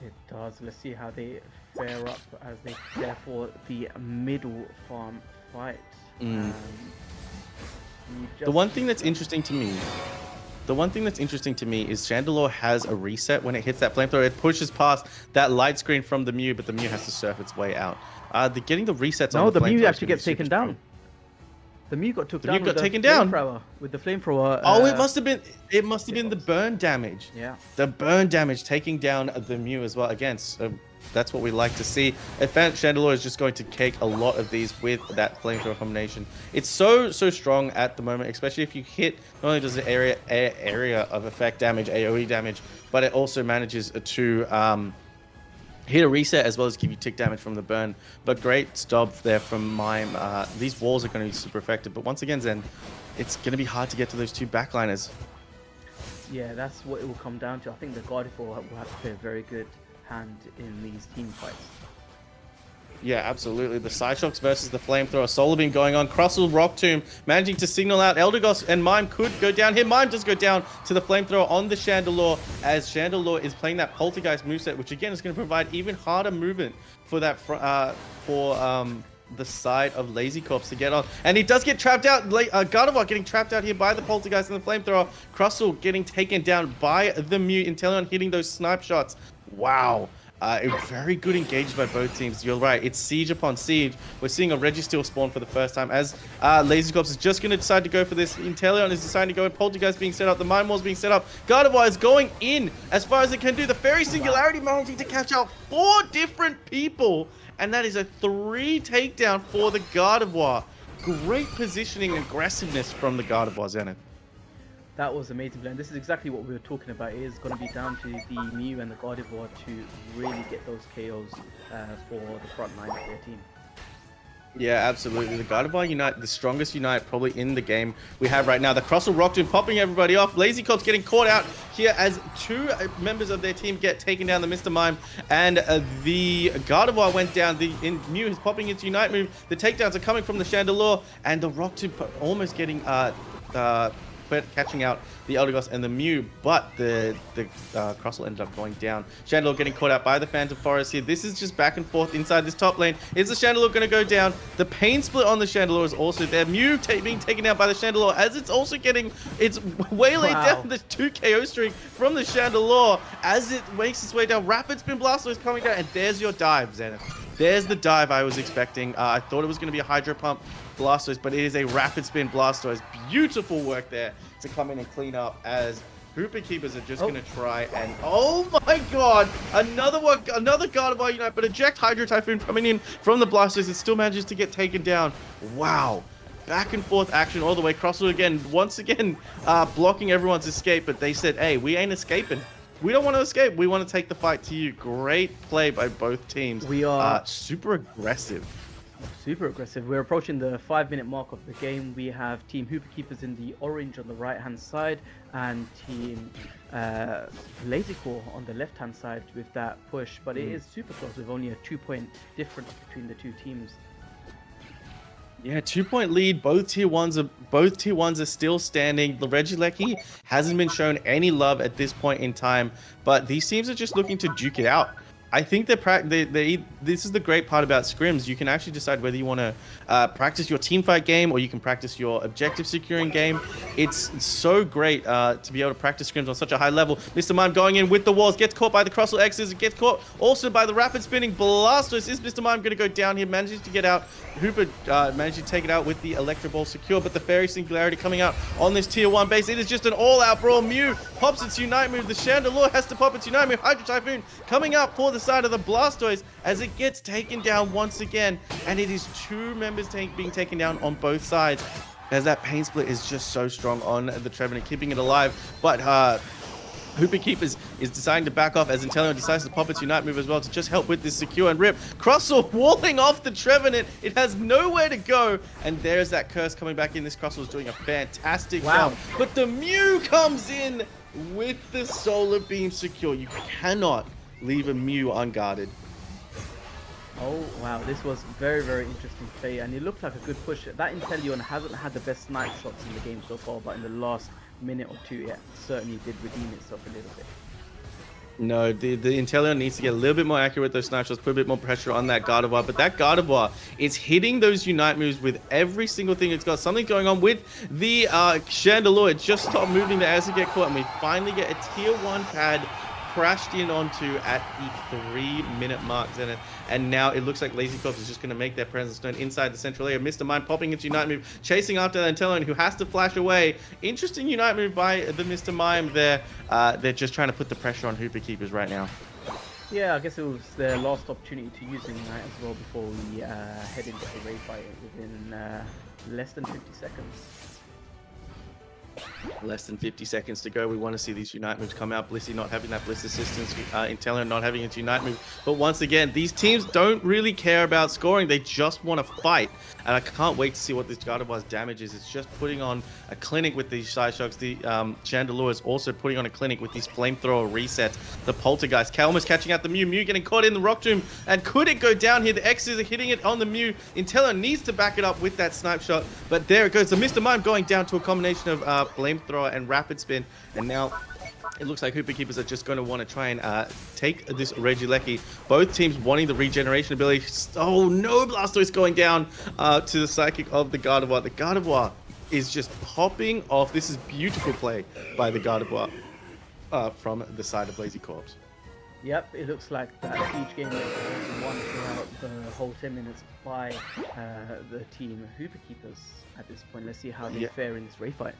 It does. Let's see how they fare up as they prepare for the middle farm fight. The one thing that's interesting to me is Chandelure has a reset when it hits that Flamethrower. It pushes past that light screen from the Mew, but the Mew has to surf its way out. Getting the resets on the Mew actually gets taken down. The Mew got took The down. Mew got with taken the down. Flamethrower. With the flamethrower. Oh, it must have been the burn damage. Yeah. The burn damage taking down the Mew as well. Again, so that's what we like to see. Chandelure is just going to cake a lot of these with that flamethrower combination. It's so strong at the moment, especially if you hit. Not only does the area of effect damage, AOE damage, but it also manages to hit a reset as well as give you tick damage from the burn. But great stop there from Mime. These walls are going to be super effective. But once again, Zen, it's going to be hard to get to those two backliners. Yeah, that's what it will come down to. I think the Gardevoir will have to play a very good hand in these team fights. Yeah, absolutely. The Side Shocks versus the Flamethrower. Solar Beam going on. Crossel, Rock Tomb managing to signal out. Eldegoss and Mime could go down here. Mime does go down to the Flamethrower on the Chandelure, as Chandelure is playing that Poltergeist moveset, which again is going to provide even harder movement for that the side of Lazy Corpse to get on. And he does get trapped out. Gardevoir getting trapped out here by the Poltergeist and the Flamethrower. Crossel getting taken down by the Mew. Inteleon hitting those snipe shots. Wow. Very good engaged by both teams. You're right. It's siege upon siege. We're seeing a Registeel spawn for the first time as Lazy Corpse is just going to decide to go for this. Inteleon is deciding to go in. Poltergeist being set up. The Mine Wall's being set up. Gardevoir is going in as far as it can do. The Fairy Singularity managing to catch out 4 different people. And that is a 3 takedown for the Gardevoir. Great positioning and aggressiveness from the Gardevoir, Zenith. That was amazing, Glenn. This is exactly what we were talking about. It is going to be down to the Mew and the Gardevoir to really get those KOs for the front line of their team. Yeah, absolutely. The Gardevoir Unite, the strongest Unite probably in the game we have right now. The Crossel Rock Tomb popping everybody off. Lazy Corpse getting caught out here as 2 members of their team get taken down. The Mr. Mime and the Gardevoir went down. The Mew is popping its Unite move. The takedowns are coming from the Chandelure, and the Rock Tomb almost getting catching out the Eldegoss and the Mew, but the Crossel ended up going down. Chandelure getting caught out by the Phantom Forest here. This is just back and forth inside this top lane. Is the Chandelure going to go down? The pain split on the Chandelure is also there. Mew being taken out by the Chandelure as it's also getting its waylaid down the 2 KO streak from the Chandelure as it makes its way down. Rapid Spin Blastoise coming down, and there's your dive, Zenith. There's the dive I was expecting. I thought it was going to be a Hydro Pump Blastoise, but it is a Rapid Spin Blastoise. Beautiful work there to come in and clean up as Hooper Keepers are just going to try and... Oh my god! Another Gardevoir Unite, but eject Hydro Typhoon coming in from the Blastoise. It still manages to get taken down. Wow. Back and forth action all the way. Crossel again, once again, blocking everyone's escape, but they said, hey, we ain't escaping. We don't want to escape. We want to take the fight to you. Great play by both teams. We are super aggressive. Super aggressive. We're approaching the 5-minute mark of the game. We have Team Hooper Keepers in the orange on the right-hand side and Team Lazycore on the left-hand side with that push. But it is super close with only a 2-point difference between the two teams. Yeah, 2-point lead. Both tier ones are still standing. The Regieleki hasn't been shown any love at this point in time, but these teams are just looking to duke it out. I think this is the great part about scrims. You can actually decide whether you want to practice your teamfight game or you can practice your objective securing game. It's so great to be able to practice scrims on such a high level. Mr. Mime going in with the walls, gets caught by the Crossel X's, gets caught also by the rapid spinning Blastoise. Is Mr. Mime going to go down here? Manages to get out. Hooper managed to take it out with the Electro Ball secure, but the Fairy Singularity coming out on this tier 1 base. It is just an all-out brawl. Mew pops its Unite move. The Chandelure has to pop its Unite move. Hydro Typhoon coming out for the side of the Blastoise as it gets taken down once again, and it is 2 members being taken down on both sides as that pain split is just so strong on the Trevenant, keeping it alive. But Hooper Keepers is deciding to back off as Inteleon decides to pop its Unite move as well to just help with this secure and rip. Crossel walling off the Trevenant. It has nowhere to go, and there's that curse coming back in. This Crossel is doing a fantastic job, but the Mew comes in with the Solar Beam secure. You cannot leave a Mew unguarded. Oh wow, this was very, very interesting play, and it looked like a good push. That Inteleon hasn't had the best snipe shots in the game so far, but in the last minute or 2 it certainly did redeem itself a little bit. No, the Inteleon needs to get a little bit more accurate with those snipeshots, put a bit more pressure on that Gardevoir. But that Gardevoir is hitting those Unite moves with every single thing. It's got something going on with the Chandelure. It just stopped moving there as it get caught, and we finally get a tier 1 pad crashed in onto at the 3-minute mark, and now it looks like Lazy Corps is just going to make their presence known inside the central area. Mr. Mime popping into Unite move, chasing after Antelon, who has to flash away. Interesting Unite move by the Mr. Mime there. They're just trying to put the pressure on Hooper Keepers right now. Yeah, I guess it was their last opportunity to use Ignite as well before we head into the raid fight within less than 50 seconds. Less than 50 seconds to go. We want to see these Unite moves come out. Blissey not having that Bliss assistance, Intellion not having its Unite move. But once again, these teams don't really care about scoring. They just want to fight. And I can't wait to see what this Gardevoir's damage is. It's just putting on a clinic with these Side Shocks. The Chandelure is also putting on a clinic with these Flamethrower resets. The Poltergeist. Kalma's catching out the Mew. Mew getting caught in the Rock Tomb. And could it go down here? The X's are hitting it on the Mew. Intellion needs to back it up with that snipe shot. But there it goes. The Mr. Mime going down to a combination of Flamethrower and Rapid Spin. And now it looks like Hooper Keepers are just going to want to try and take this Regieleki. Both teams wanting the regeneration ability. Oh no, Blastoise going down to the Psychic of the Gardevoir. The Gardevoir is just popping off. This is beautiful play by the Gardevoir from the side of Lazy Corps. Yep, it looks like that siege game was won throughout the whole 10 minutes by the team Hooper Keepers at this point. Let's see how they fare in this raid fight.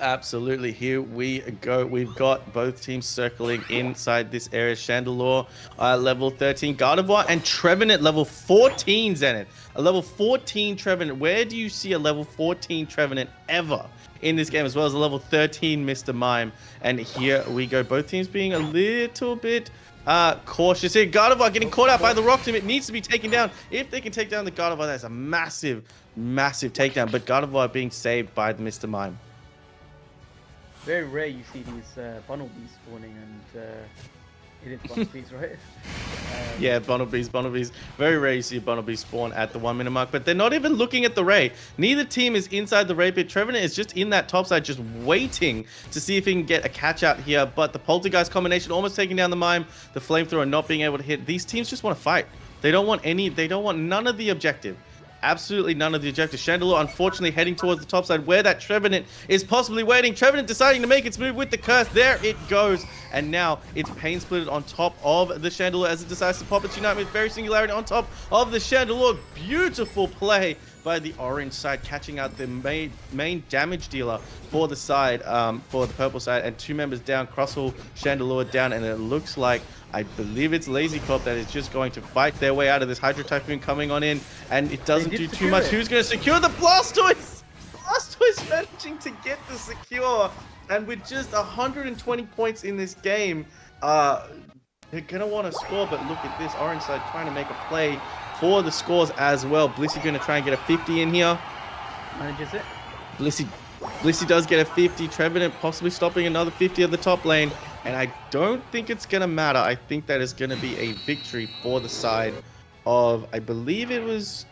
Absolutely, here we go. We've got both teams circling inside this area. Chandelure level 13, Gardevoir, and Trevenant level 14, Zenith. A level 14 Trevenant. Where do you see a level 14 Trevenant ever in this game, as well as a level 13 Mr. Mime? And here we go. Both teams being a little bit cautious here. Gardevoir getting caught out by the Rock Tomb. It needs to be taken down. If they can take down the Gardevoir, that's a massive, massive takedown. But Gardevoir being saved by the Mr. Mime. Very rare you see these Bunnelbees spawning, and it is Bunnelbees, right? Yeah, Bunnelbees. Very rare you see a Bunnelbee spawn at the 1 minute mark, but they're not even looking at the raid. Neither team is inside the raid pit. Trevenant is just in that top side, just waiting to see if he can get a catch out here, but the Poltergeist combination almost taking down the Mime, the Flamethrower not being able to hit. These teams just want to fight. They don't want none of the objective. Absolutely none of the objectives. Chandelure, unfortunately, heading towards the top side where that Trevenant is possibly waiting. Trevenant deciding to make its move with the curse. There it goes. And now it's Pain Splitted on top of the Chandelure as it decides to pop its Unite with very Singularity on top of the Chandelure. Beautiful play by the orange side, catching out the main damage dealer for the side, for the purple side, and two members down. Crosshaul, Chandelure down, and it looks like, I believe it's Lazy Corp that is just going to fight their way out of this Hydro Typhoon coming on in, and it doesn't do too much. Who's going to secure the Blastoise? Blastoise managing to get the secure, and with just 120 points in this game, they're going to want to score, but look at this orange side trying to make a play for the scores as well. Blissey going to try and get a 50 in here. Manages it. Blissey does get a 50. Trevenant possibly stopping another 50 at the top lane. And I don't think it's going to matter. I think that is going to be a victory for the side of, I believe it was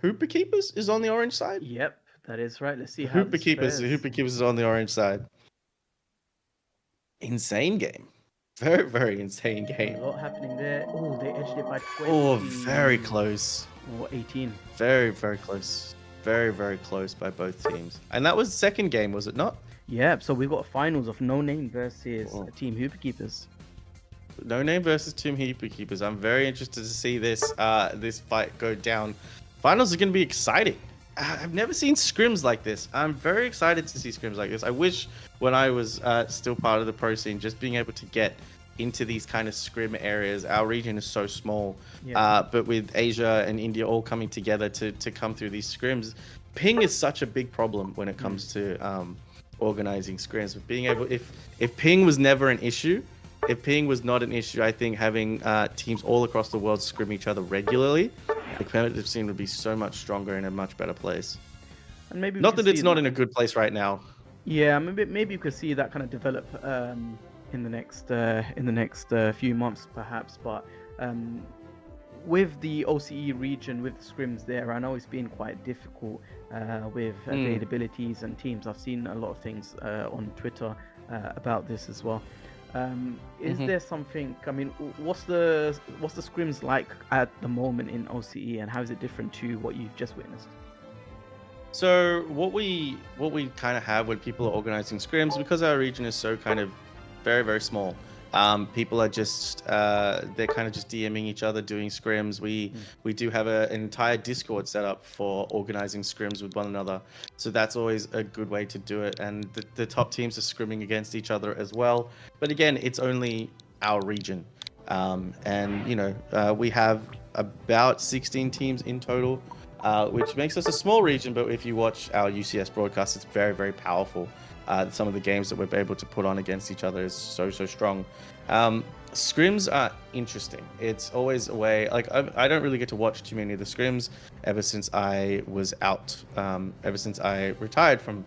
Hooper Keepers is on the orange side. Yep, that is right. Let's see how Hooper Keepers is on the orange side. Insane game. Very, very insane game. A lot happening there. Oh, they edged it by 20. Oh, very close. Or 18. Very, very close. Very, very close by both teams. And that was the second game, was it not? Yeah, so we've got finals of No Name versus Team Hooper Keepers. No Name versus Team Hooper Keepers. I'm very interested to see this this fight go down. Finals are going to be exciting. I've never seen scrims like this. I'm very excited to see scrims like this. I wish when I was still part of the pro scene, just being able to get into these kind of scrim areas. Our region is so small, but with Asia and India all coming together to come through these scrims, ping is such a big problem when it comes to organizing scrims. But being able, if ping was never an issue, if ping was not an issue, I think having teams all across the world scrim each other regularly, the competitive scene would be so much stronger and in a much better place. And maybe not that it's not in a good place right now. Yeah, maybe you could see that kind of develop in the next few months, perhaps. But with the OCE region, with the scrims there, I know it's been quite difficult with availabilities and teams. I've seen a lot of things on Twitter about this as well. Is there something? I mean, what's the scrims like at the moment in OCE, and how is it different to what you've just witnessed? So what we kind of have when people are organizing scrims, because our region is so kind of very, very small, People are just they're kind of just DMing each other doing scrims. We do have an entire Discord set up for organizing scrims with one another, so that's always a good way to do it. And the top teams are scrimming against each other as well. But again, it's only our region, and we have about 16 teams in total, which makes us a small region. But if you watch our UCS broadcast, it's very, very powerful. Some of the games that we're able to put on against each other is so strong. Scrims are interesting. It's always a way, like I don't really get to watch too many of the scrims ever since I was out, ever since I retired from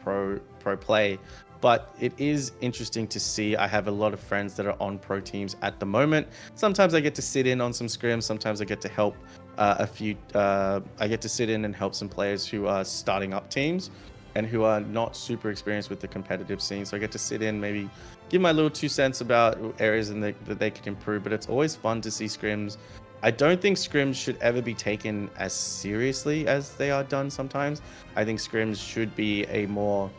pro play. But it is interesting to see. I have a lot of friends that are on pro teams at the moment. Sometimes I get to sit in on some scrims. Sometimes I get to help I get to sit in and help some players who are starting up teams and who are not super experienced with the competitive scene. So I get to sit in, maybe give my little 2 cents about areas that they could improve. But it's always fun to see scrims. I don't think scrims should ever be taken as seriously as they are done sometimes. I think scrims should be a more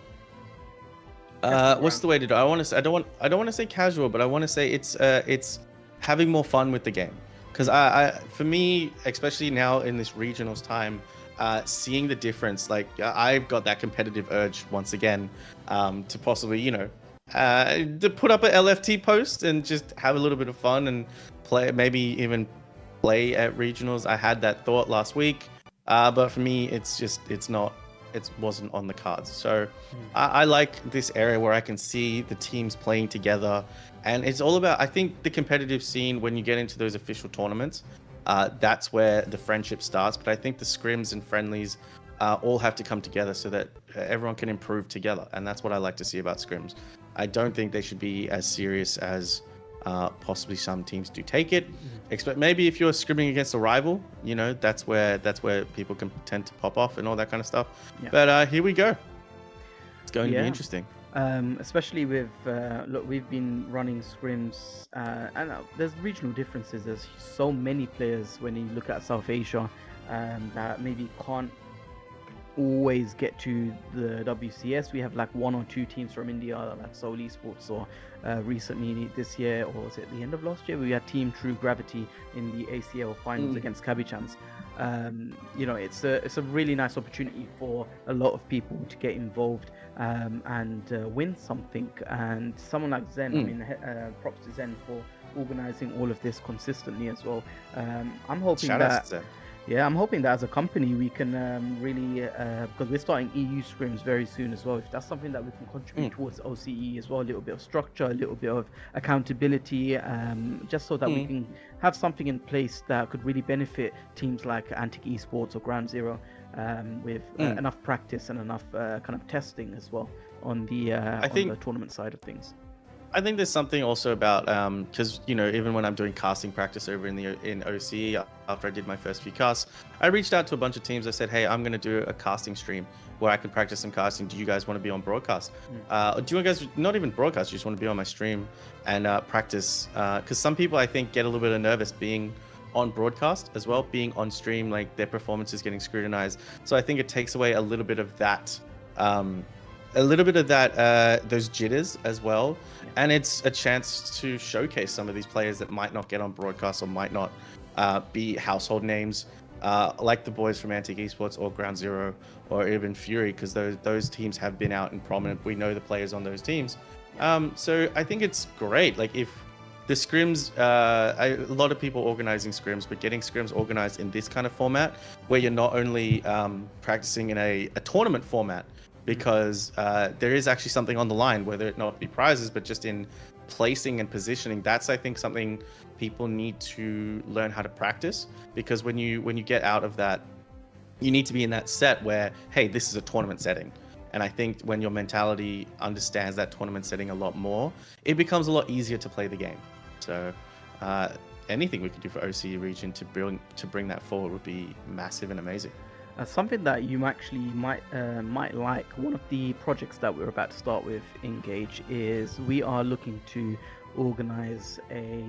what's the way to do it? I don't want to say casual, but I want to say it's having more fun with the game. Because for me, especially now in this regionals time, seeing the difference, like I've got that competitive urge once again, to possibly, to put up a LFT post and just have a little bit of fun and play, maybe even play at regionals. I had that thought last week, but for me, it wasn't on the cards. So I like this area where I can see the teams playing together. And it's all about, I think, the competitive scene. When you get into those official tournaments, that's where the friendship starts. But I think the scrims and friendlies all have to come together so that everyone can improve together. And that's what I like to see about scrims. I don't think they should be as serious as possibly some teams do take it. Expect maybe if you're scrimming against a rival, that's where people can tend to pop off and all that kind of stuff. Yeah. But here we go. It's going to be interesting. Especially with look, we've been running scrims, and there's regional differences. There's so many players when you look at South Asia that maybe can't always get to the WCS. We have like 1 or 2 teams from India, like Seoul Esports, or recently this year, or was it the end of last year, we had Team True Gravity in the ACL finals against Kabichans. It's a really nice opportunity for a lot of people to get involved and win something. And someone like Zen, I mean, props to Zen for organizing all of this consistently as well. I'm hoping I'm hoping that as a company we can really, because we're starting EU scrims very soon as well, if that's something that we can contribute towards OCE as well, a little bit of structure, a little bit of accountability, just so that we can have something in place that could really benefit teams like Antic Esports or Ground Zero, with enough practice and enough kind of testing as well on the the tournament side of things. I think there's something also about, because even when I'm doing casting practice over in OCE, after I did my first few casts, I reached out to a bunch of teams. I said, hey, I'm going to do a casting stream where I can practice some casting. Do you guys want to be on broadcast? Do you guys not even broadcast? You just want to be on my stream and practice? Because some people, I think, get a little bit of nervous being on broadcast as well, being on stream, like their performance is getting scrutinized. So I think it takes away a little bit of that. Those jitters as well. And it's a chance to showcase some of these players that might not get on broadcast or might not be household names, like the boys from Antic Esports or Ground Zero or even Fury, because those teams have been out and prominent. We know the players on those teams. So I think it's great. Like if the scrims, a lot of people organizing scrims, but getting scrims organized in this kind of format where you're not only practicing in a tournament format, because there is actually something on the line, whether it not be prizes, but just in placing and positioning. That's, I think, something people need to learn how to practice, because when you get out of that, you need to be in that set where, hey, this is a tournament setting. And I think when your mentality understands that tournament setting a lot more, it becomes a lot easier to play the game. So anything we could do for OCE region to bring that forward would be massive and amazing. Something that you actually might like, one of the projects that we're about to start with INGAGE is we are looking to organize a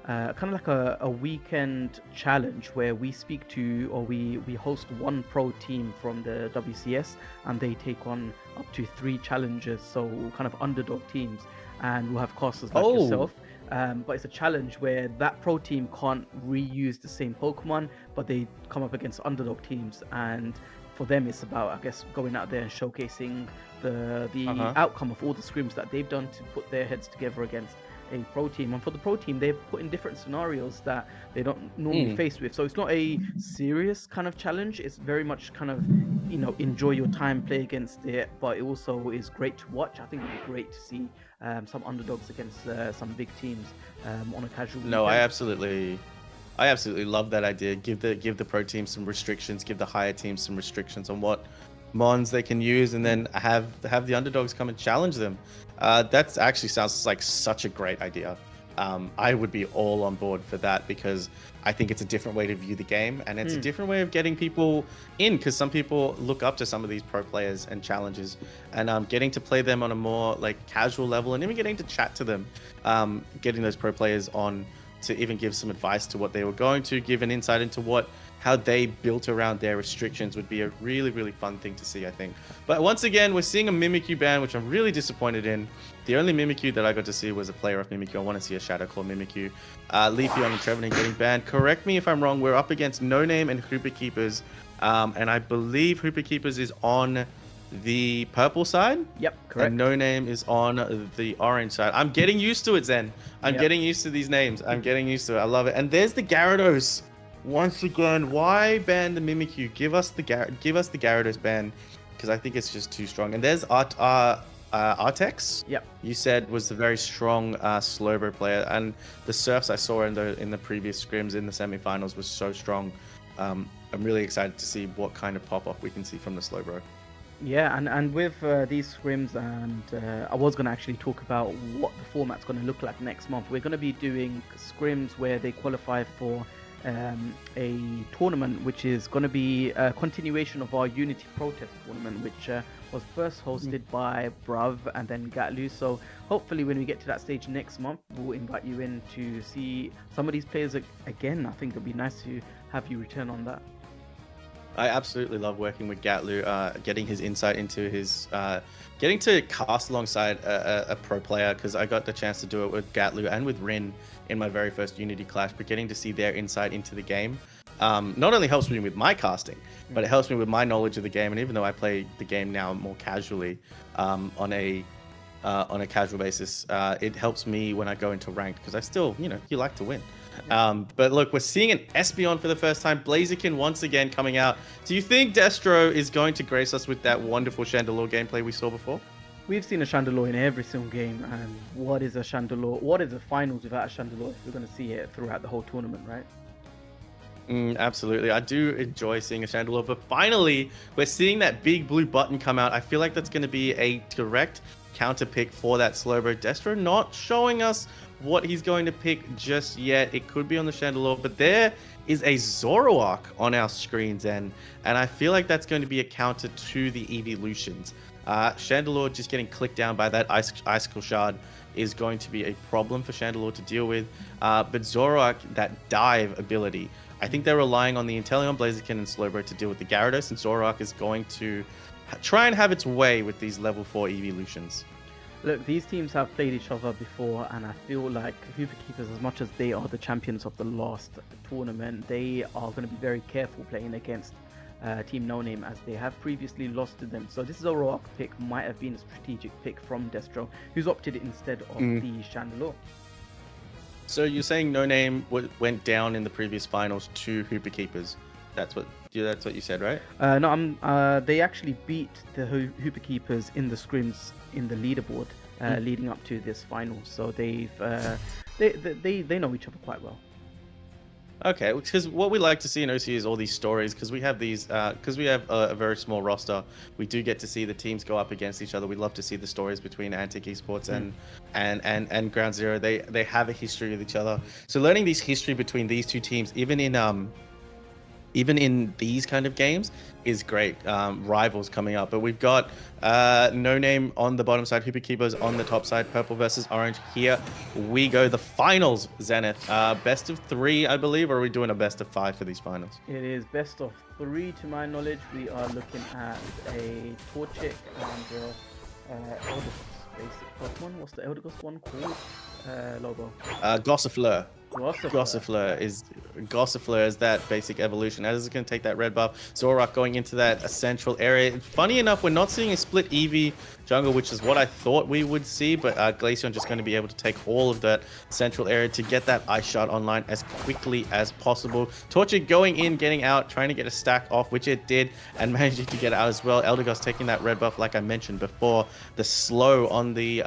kind of like a weekend challenge where we speak to, or we host one pro team from the WCS, and they take on up to 3 challengers, so kind of underdog teams. and we'll have casters like yourself. But it's a challenge where that pro team can't reuse the same Pokemon, but they come up against underdog teams, and for them it's about, I guess, going out there and showcasing the outcome of all the scrims that they've done to put their heads together against a pro team. And for the pro team, they're put in different scenarios that they don't normally face with, so it's not a serious kind of challenge. It's very much kind of, you know, enjoy your time, play against it, but it also is great to watch. I think it'd be great to see some underdogs against some big teams on a casual No, weekend. I absolutely love that idea. Give the pro team some restrictions, give the higher teams some restrictions on what mons they can use, and then have the underdogs come and challenge them. That's actually sounds like such a great idea. I would be all on board for that, because I think it's a different way to view the game, and it's a different way of getting people in, because some people look up to some of these pro players and challenges, and getting to play them on a more like casual level, and even getting to chat to them, getting those pro players on to even give some advice to what they were going to, give an insight into how they built around their restrictions, would be a really, really fun thing to see, I think. But once again, we're seeing a Mimikyu ban, which I'm really disappointed in. The only Mimikyu that I got to see was a player of Mimikyu. I want to see a Shadow Claw Mimikyu. Leafeon and Trevenant getting banned. Correct me if I'm wrong. We're up against No Name and Hooper Keepers. And I believe Hooper Keepers is on the purple side. Yep, correct. And No Name is on the orange side. I'm getting used to it, Zen. I'm getting used to these names. I'm getting used to it. I love it. And there's the Gyarados. Once again, why ban the Mimikyu? Give us the Gyarados ban, because I think it's just too strong. And there's Artex. Yep. You said was the very strong Slowbro player, and the Surfs I saw in the previous scrims in the semifinals was so strong. I'm really excited to see what kind of pop off we can see from the Slowbro. Yeah, and with these scrims, and I was going to actually talk about what the format's going to look like next month. We're going to be doing scrims where they qualify for a tournament, which is going to be a continuation of our Unity Protest tournament, which was first hosted by Bruv and then Gatlu. So hopefully when we get to that stage next month, we'll invite you in to see some of these players again. I think it'd be nice to have you return on that. I absolutely love working with Gatlu, getting his insight into his, getting to cast alongside a pro player, because I got the chance to do it with Gatlu and with Rin in my very first Unity Clash, but getting to see their insight into the game not only helps me with my casting, but it helps me with my knowledge of the game. And even though I play the game now more casually on a casual basis, it helps me when I go into ranked, because I still, you like to win. But look, we're seeing an Espeon for the first time. Blaziken once again coming out. Do you think Destro is going to grace us with that wonderful Chandelure gameplay we saw before? We've seen a Chandelure in every single game, and what is a Chandelure? What is the finals without a Chandelure if we're going to see it throughout the whole tournament, right? Absolutely. I do enjoy seeing a Chandelure, but finally, we're seeing that big blue button come out. I feel like that's going to be a direct counter pick for that Slowbro. Destro not showing us what he's going to pick just yet. It could be on the Chandelure, but there is a Zoroark on our screens, and I feel like that's going to be a counter to the evolutions. Chandelure just getting clicked down by that Icicle Shard is going to be a problem for Chandelure to deal with. But Zoroark, that dive ability, I think they're relying on the Inteleon, Blaziken, and Slowbro to deal with the Gyarados, and Zoroark is going to try and have its way with these level 4 evolutions. Look, these teams have played each other before, and I feel like Hooper Keepers, as much as they are the champions of the last tournament, they are going to be very careful playing against Team No Name, as they have previously lost to them. So this Zoroark pick might have been a strategic pick from Destro, who's opted instead of the Chandelure. So you're saying No Name went down in the previous finals to Hooper Keepers? That's what you said, right? No, they actually beat the Hooper Keepers in the scrims in the leaderboard leading up to this final. So they know each other quite well. Okay, because what we like to see in OC is all these stories, because we have these, because we have a very small roster, we do get to see the teams go up against each other. We love to see the stories between Antic Esports and Ground Zero. They have a history with each other. So learning this history between these two teams, even in these kind of games, is great. Rivals coming up, but we've got No Name on the bottom side, Hooper Keepers on the top side, purple versus orange. Here we go, the finals, Zenith. Best of 3, I believe, or are we doing a best of 5 for these finals? It is best of 3 to my knowledge. We are looking at a Torchic and basic Pokemon. What's the Eldegoss one called? Logo. Gossifleur. Gossifleur. Gossifleur is that basic evolution. As it's going to take that red buff. Zoroark going into that central area. Funny enough, we're not seeing a split Eevee jungle, which is what I thought we would see, but Glaceon just going to be able to take all of that central area to get that Ice Shard online as quickly as possible. Torchic going in, getting out, trying to get a stack off, which it did, and managing to get out as well. Eldegoss taking that red buff, like I mentioned before. The slow on the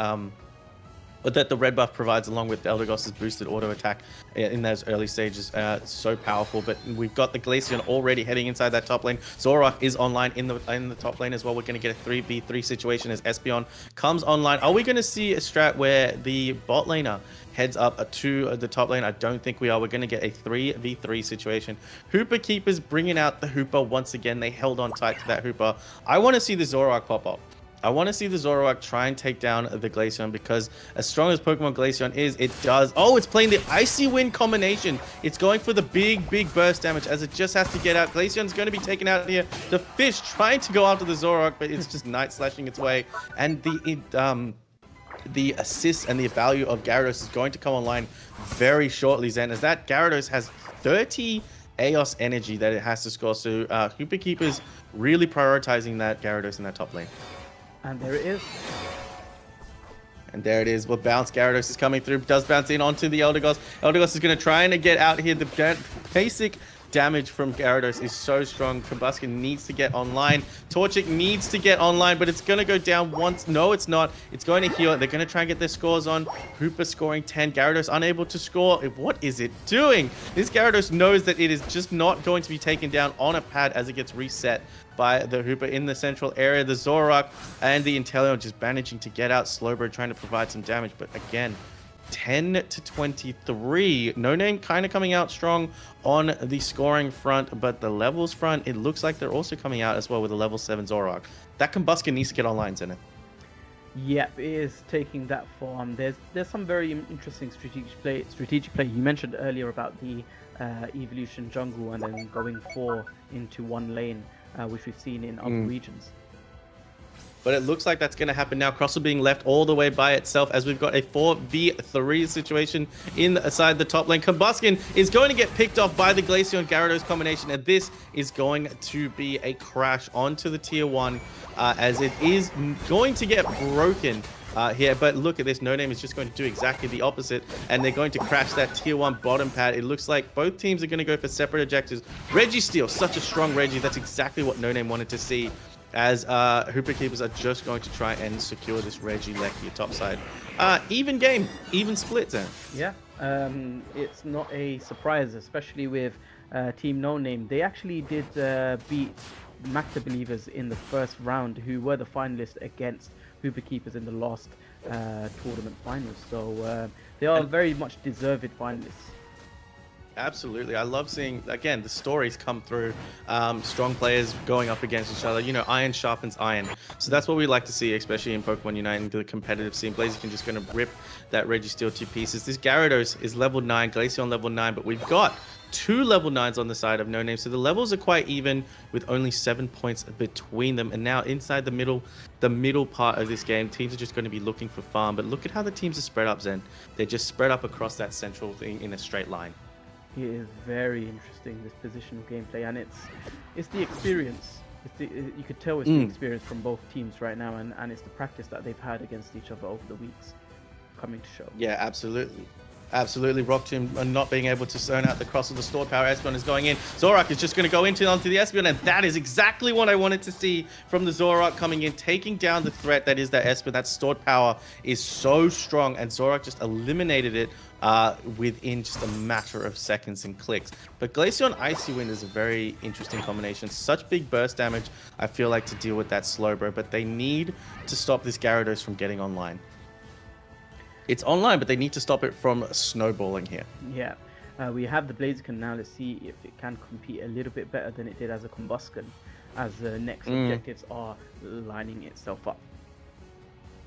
that the red buff provides, along with Eldegoss's boosted auto attack in those early stages, so powerful. But we've got the Glaceon already heading inside that top lane. Zoroark is online in the top lane as well. We're going to get a 3v3 situation as Espeon comes online. Are we going to see a strat where the bot laner heads up to the top lane? I don't think we are. We're going to get a 3v3 situation. Hooper Keepers bringing out the Hooper once again. They held on tight to that Hooper. I want to see the Zoroark pop up. I want to see the Zoroark try and take down the Glaceon, because as strong as Pokemon Glaceon is, it does... Oh, it's playing the Icy Wind combination. It's going for the big burst damage, as it just has to get out. Glaceon's going to be taken out here. The fish trying to go after the Zoroark, but it's just night slashing its way. And the assist and the value of Gyarados is going to come online very shortly, Zen, as that Gyarados has 30 Eos energy that it has to score. So Hooper Keeper's really prioritizing that Gyarados in that top lane. And there it is. And there it is. Well, bounce. Gyarados is coming through. Does bounce in onto the Eldegoss. Eldegoss is going to try and get out here. The basic damage from Gyarados is so strong. Combuskin needs to get online. Torchic needs to get online, but it's going to go down once. No, it's not. It's going to heal. They're going to try and get their scores on. Hooper scoring 10. Gyarados unable to score. What is it doing? This Gyarados knows that it is just not going to be taken down on a pad as it gets reset by the Hooper in the central area. The Zoroark and the Inteleon just managing to get out. Slowbro trying to provide some damage, but again, 10 to 23. No Name kind of coming out strong on the scoring front, but the levels front, it looks like they're also coming out as well with a level 7 Zoroark. That Combuskin needs to get online, Zenith. Yep, it is taking that form. There's some very interesting strategic play. You mentioned earlier about the evolution jungle and then going 4 into one lane, which we've seen in other regions. But it looks like that's going to happen now. Crossel being left all the way by itself as we've got a 4v3 situation inside the top lane. Combuskin is going to get picked off by the Glaceon Gyarados combination, and this is going to be a crash onto the tier 1 as it is going to get broken here. But look at this. No Name is just going to do exactly the opposite, and they're going to crash that tier 1 bottom pad. It looks like both teams are going to go for separate objectives. Registeel, such a strong Reggie. That's exactly what No Name wanted to see, as Hooper Keepers are just going to try and secure this Regieleki topside. Even game, even split then. Yeah, it's not a surprise, especially with Team No Name. They actually did beat Macta Believers in the first round, who were the finalists against Hooper Keepers in the last tournament finals. So they are very much deserved finalists. Absolutely. I love seeing, again, the stories come through. Strong players going up against each other. You know, iron sharpens iron. So that's what we like to see, especially in Pokemon Unite and the competitive scene. Blaziken just going to rip that Registeel to pieces. This Gyarados is level 9, Glaceon level 9, but we've got 2 level 9s on the side of No Name. So the levels are quite even with only 7 points between them. And now inside the middle part of this game, teams are just going to be looking for farm. But look at how the teams are spread up, Zen. They're just spread up across that central thing in a straight line. It is very interesting, this positional gameplay, and it's the experience. You could tell it's the experience from both teams right now, and it's the practice that they've had against each other over the weeks coming to show. Yeah, absolutely. Absolutely. Rock Tomb not being able to zone out the cross of the stored power. Espeon is going in. Zoroark is just going to go onto the Espeon, and that is exactly what I wanted to see from the Zoroark coming in, taking down the threat that is that Espeon. That stored power is so strong, and Zoroark just eliminated it within just a matter of seconds and clicks. But Glaceon Icy Wind is a very interesting combination. Such big burst damage, I feel like, to deal with that Slowbro, but they need to stop this Gyarados from getting online. It's online, but they need to stop it from snowballing here. Yeah, we have the Blaziken now. Let's see if it can compete a little bit better than it did as a Combuskin, as the next objectives are lining itself up.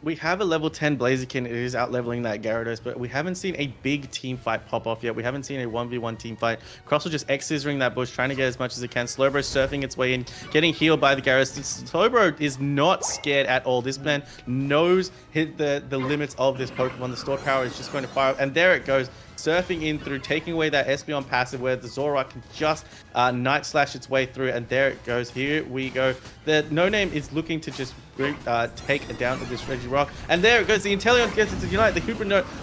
we have a level 10 Blaziken. It is out leveling that Gyarados, but we haven't seen a big team fight pop off yet. We haven't seen a 1v1 team fight. Crossel just X-scissoring that bush, trying to get as much as it can. Slowbro surfing its way in, getting healed by the Gyarados. Slowbro is not scared at all. This man knows the limits of this Pokemon. The stored power is just going to fire up, and there it goes. Surfing in through, taking away that Espeon passive where the Zoroark can just Night Slash its way through, and there it goes. Here we go. The No Name is looking to just take down this Regirock, and there it goes. The Inteleon gets it to unite. The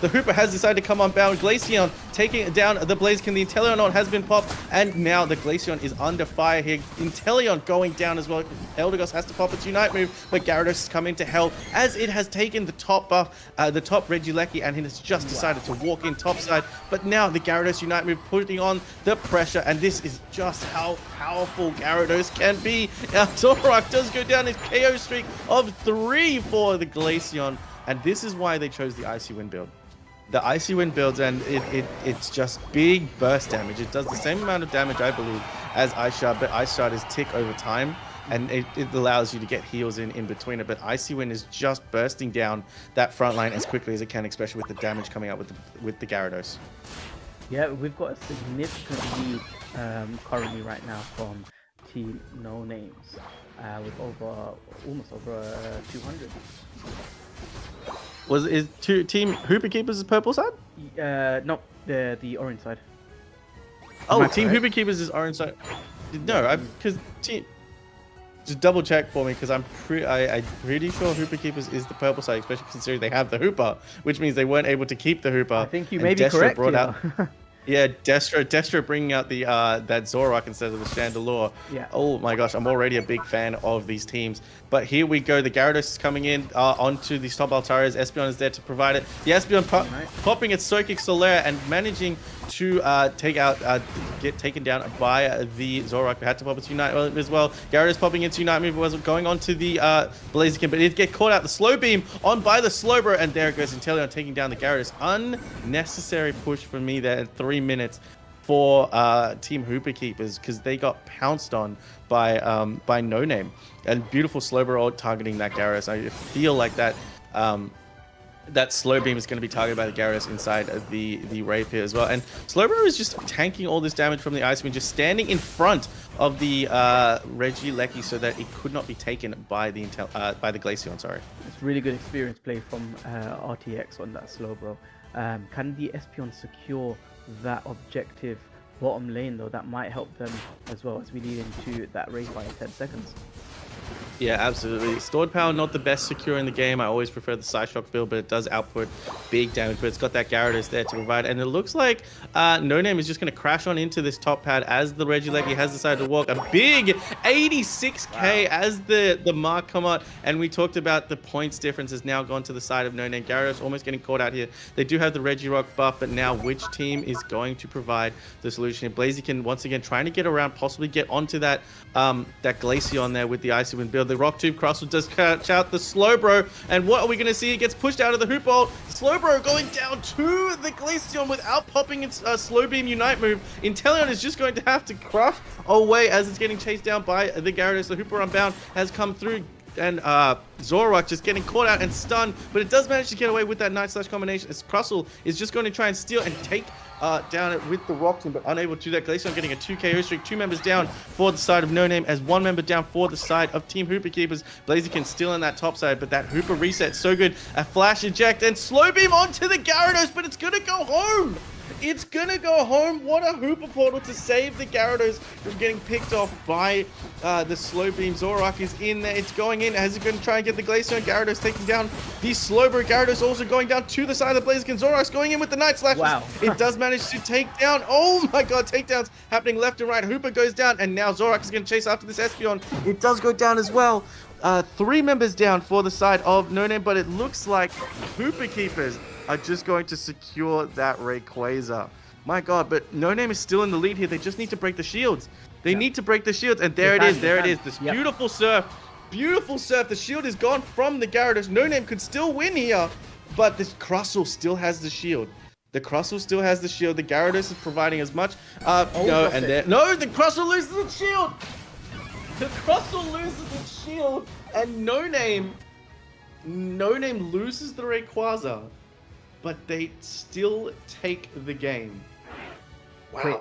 Hooper has decided to come on bound. Glaceon taking down the Blaziken. The Inteleon has been popped, and now the Glaceon is under fire here. Inteleon going down as well. Eldegoss has to pop its Unite move, but Gyarados has come in to help as it has taken the top buff, the top Regieleki, and it has just decided to walk in topside. But now the Gyarados Unite move putting on the pressure, and this is just how powerful Gyarados can be. Now Zoroark does go down his KO streak of 3 for the Glaceon, and this is why they chose the Icy Wind build. The Icy Wind builds, and it's just big burst damage. It does the same amount of damage, I believe, as Ice Shard, but Ice Shard is tick over time, and it allows you to get heals in between it. But Icy Wind is just bursting down that front line as quickly as it can, especially with the damage coming out with the Gyarados. Yeah, we've got a significant lead currently right now from Team No Names, with almost over 200. Is Team Hooper Keepers the purple side? No, the orange side. Oh, Team Hooper Keepers is orange side. No, because team. Just double check for me, because I'm pretty sure Hooper Keepers is the purple side, especially considering they have the Hooper, which means they weren't able to keep the Hooper. I think you may be correct. Yeah, Destro bringing out the that Zoroark instead of the Chandelure. Yeah. Oh my gosh, I'm already a big fan of these teams. But here we go. The Gyarados is coming in onto the top Altarias. Espeon is there to provide it. The Espeon popping its Psychic Solera and managing to get taken down by the Zoroark. We had to pop its Unite as well. Gyarados popping its Unite move was going on to the Blaziken, but it get caught out. The Slow Beam on by the Slowbro, and there it goes. Inteleon taking down the Gyarados. Unnecessary push for me there at 3 minutes for Team Hooper Keepers, because they got pounced on by No Name. And beautiful Slowbro targeting that Gyarados. I feel like that that Slow Beam is going to be targeted by the Gyarados inside of the Rapier as well. And Slowbro is just tanking all this damage from the Ice Beam, just standing in front of the Regieleki so that it could not be taken by the Glaceon. Sorry. It's really good experience play from RTX on that Slowbro. Can the Espeon secure that objective bottom lane though? That might help them as well as we lead into that race by 10 seconds. Yeah, absolutely. Stored power, not the best secure in the game. I always prefer the Psyshock build, but it does output big damage. But it's got that Gyarados there to provide. And it looks like No Name is just going to crash on into this top pad as the Regieleki has decided to walk. A big 86k as the mark come out. And we talked about the points difference has now gone to the side of No Name. Gyarados almost getting caught out here. They do have the Regirock buff, but now which team is going to provide the solution? Blaziken once again trying to get around, possibly get onto that Glaceon there with the Icy Wind build. The Rock Tube Crossel does catch out the Slowbro, and what are we going to see? It gets pushed out of the Hoop Bolt. Slowbro going down to the Glaceon without popping its Slow Beam Unite move. Inteleon is just going to have to crush away as it's getting chased down by the Gyarados. The Hooper Unbound has come through, and Zoroark just getting caught out and stunned, but it does manage to get away with that Night Slash combination as Crossel is just going to try and steal and take down it with the Rock Tomb, but unable to do that. Glaceon getting a 2 KO streak, 2 members down for the side of No Name as 1 member down for the side of Team Hooper Keepers. Blaziken still in that top side, but that Hooper reset so good. A Flash Eject and Slow Beam onto the Gyarados, but it's gonna go home. It's gonna go home. What a Hooper Portal to save the Gyarados from getting picked off by the Slow Beam. Zoroark is in there. It's going in. As it's going to try and get the Glaceon. Gyarados taking down the Slowbro. Gyarados also going down to the side of the Blaziken. Zoroark's going in with the Night Slash. Wow. It does manage to take down. Oh my god, takedowns happening left and right. Hooper goes down, and now Zoroark is going to chase after this Espeon. It does go down as well. 3 members down for the side of No Name, but it looks like Hooper Keepers are just going to secure that Rayquaza. My god, but No Name is still in the lead here. They just need to break the shields. They need to break the shields, and there it is. There it is. This beautiful surf. Beautiful surf. The shield is gone from the Gyarados. No Name could still win here, but this Crossel still has the shield. The Crossel still has the shield. The Gyarados is providing as much. No, and there. No, the Crossel loses the shield. The Crossel loses its shield, and No Name No Name loses the Rayquaza, but they still take the game. Wow. Wait,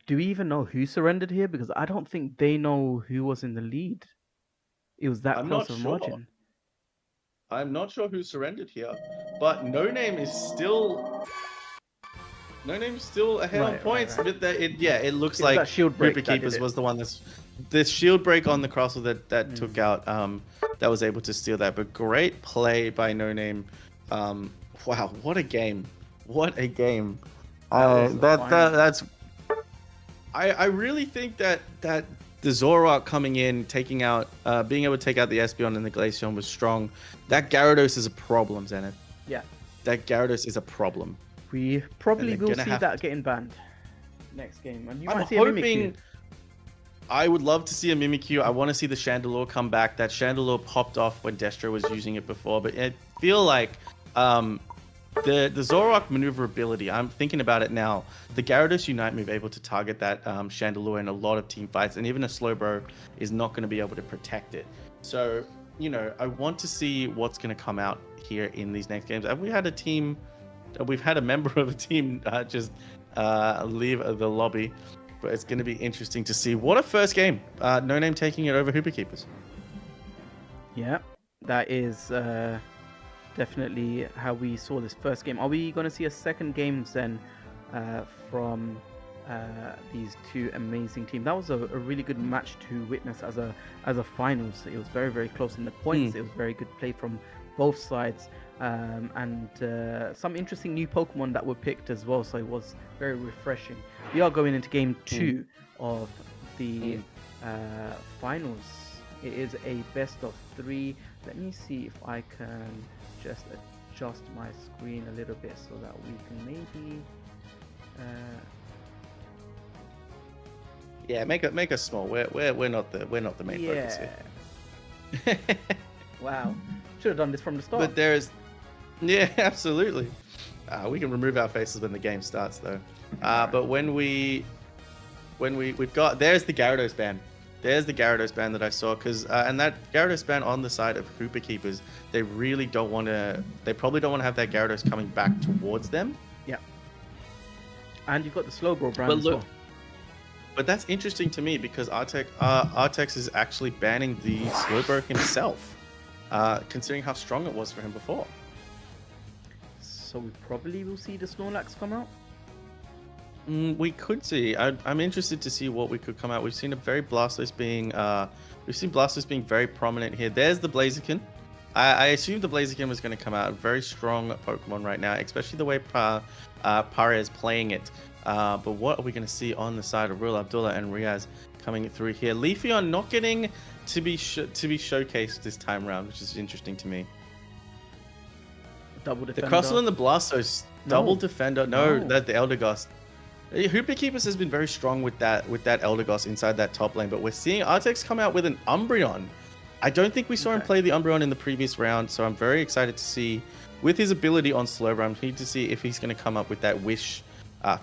do we even know who surrendered here? Because I don't think they know who was in the lead. It was that I'm close not of a sure. margin. I'm not sure who surrendered here, but No Name is still... No Name's still ahead on points, but it looks It was like that shield break Hooper that did Keepers it. was the one that's... The shield break on the Crossel that took out, that was able to steal that. But great play by No Name. Wow, what a game. What a game. That's... I really think that the Zoroark coming in, taking out, being able to take out the Espeon and the Glaceon was strong. That Gyarados is a problem, Zenith. Yeah. That Gyarados is a problem. We probably will see that getting banned next game. And you might see a Mimikyu. I would love to see a Mimikyu. I want to see the Chandelure come back. That Chandelure popped off when Destro was using it before, but I feel like the Zoroark maneuverability, I'm thinking about it now. The Gyarados Unite move able to target that Chandelure in a lot of team fights, and even a Slowbro is not going to be able to protect it. So, you know, I want to see what's going to come out here in these next games. Have we had a team... We've had a member of a team just leave the lobby, but it's going to be interesting to see. What a first game. No Name taking it over Hooper Keepers. Yeah, that is definitely how we saw this first game. Are we going to see a second game then from these two amazing teams? That was a really good match to witness as a finals. It was very, very close in the points. It was very good play from both sides. And some interesting new Pokemon that were picked as well, so it was very refreshing. We are going into game 2 of the finals. It is a best of 3. Let me see if I can just adjust my screen a little bit so that we can maybe yeah, make us small. We're not the main focus here. Wow, should have done this from the start. But there's... Yeah, absolutely. We can remove our faces when the game starts, though. But when we've got... There's the Gyarados ban. There's the Gyarados ban that I saw, because and that Gyarados ban on the side of Hooper Keepers, they really don't want to... They probably don't want to have that Gyarados coming back towards them. Yeah. And you've got the Slowbro brand as well. But that's interesting to me, because Artex is actually banning the Slowbro himself, considering how strong it was for him before. So we probably will see the Snorlax come out? We could see. I'm interested to see what we could come out. We've seen Blastoise being very prominent here. There's the Blaziken. I assumed the Blaziken was going to come out. A very strong Pokemon right now, especially the way Pare is playing it. But what are we going to see on the side of Real Abdullah and Riaz coming through here? Leafeon not getting to be showcased this time around, which is interesting to me. Double defender. The Crossel and the Blastoise, double defender. No, that's the Eldegoss. Hooper Keepers has been very strong with that Eldegoss inside that top lane, but we're seeing Artex come out with an Umbreon. I don't think we saw him play the Umbreon in the previous round, so I'm very excited to see, with his ability on Slowbro, I'm keen to see if he's going to come up with that Wish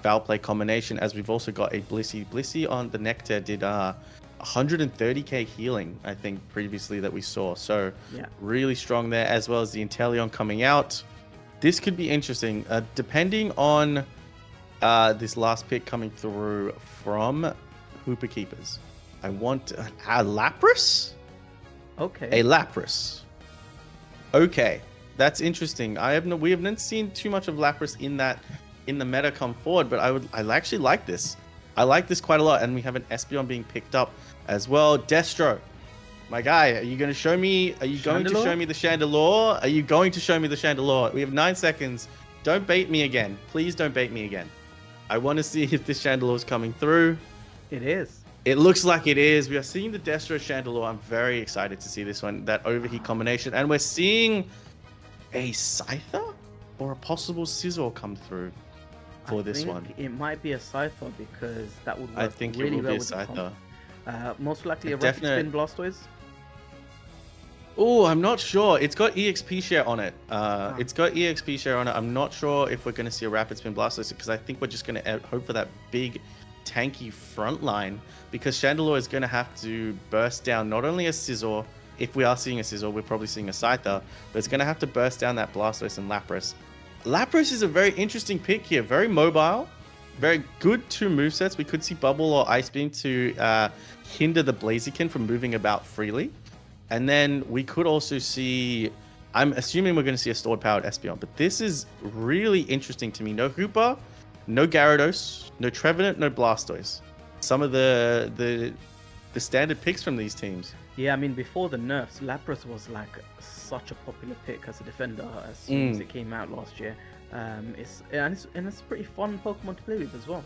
Foul Play combination, as we've also got a Blissey. Blissey on the Nectar did 130k healing, I think, previously that we saw. So really strong there, as well as the Inteleon coming out. This could be interesting, depending on this last pick coming through from Hooper Keepers. I want a Lapras? Okay. A Lapras. Okay, that's interesting. We haven't seen too much of Lapras in the meta come forward, but I actually like this. I like this quite a lot, and we have an Espeon being picked up as well. Destro, my guy, are you going to show me? Are you going to show me the Chandelure? Are you going to show me the Chandelure? We have 9 seconds. Don't bait me again. Please don't bait me again. I want to see if this Chandelure is coming through. It is. It looks like it is. We are seeing the Destro Chandelure. I'm very excited to see this one, that overheat combination. And we're seeing a Scyther or a possible Scizor come through for this one. It might be a Scyther, because that would work I think really it will well be a with Scyther. Most likely a Rapid Spin Blastoise. Oh, I'm not sure. It's got EXP share on it. It's got EXP share on it. I'm not sure if we're going to see a Rapid Spin Blastoise, because I think we're just going to hope for that big tanky front line, because Chandelure is going to have to burst down not only a Scizor, if we are seeing a Sizzle, we're probably seeing a Scyther, but it's going to have to burst down that Blastoise and Lapras. Lapras is a very interesting pick here. Very mobile, very good 2 movesets. We could see Bubble or Ice Beam to hinder the Blaziken from moving about freely. And then we could also see, I'm assuming we're going to see a stored powered Espeon, but this is really interesting to me. No Hooper, no Gyarados, no Trevenant, no Blastoise. Some of the standard picks from these teams. Yeah, I mean, before the nerfs, Lapras was like such a popular pick as a defender as soon as it came out last year. It's a pretty fun Pokemon to play with as well.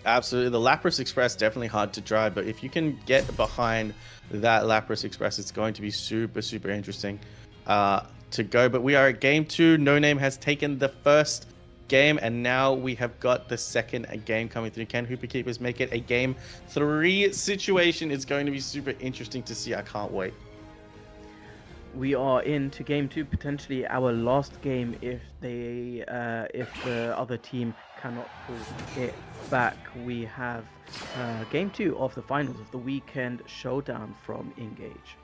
Absolutely. The Lapras Express, definitely hard to drive, but if you can get behind that Lapras Express, it's going to be super, super interesting to go. But we are at game 2. No Name has taken the first game, and now we have got the second game coming through. Can Hooper Keepers make it a game 3 situation? It's going to be super interesting to see. I can't wait. We are into game 2, potentially our last game if the other team cannot pull it back. We have game 2 of the finals of the weekend showdown from INGAGE.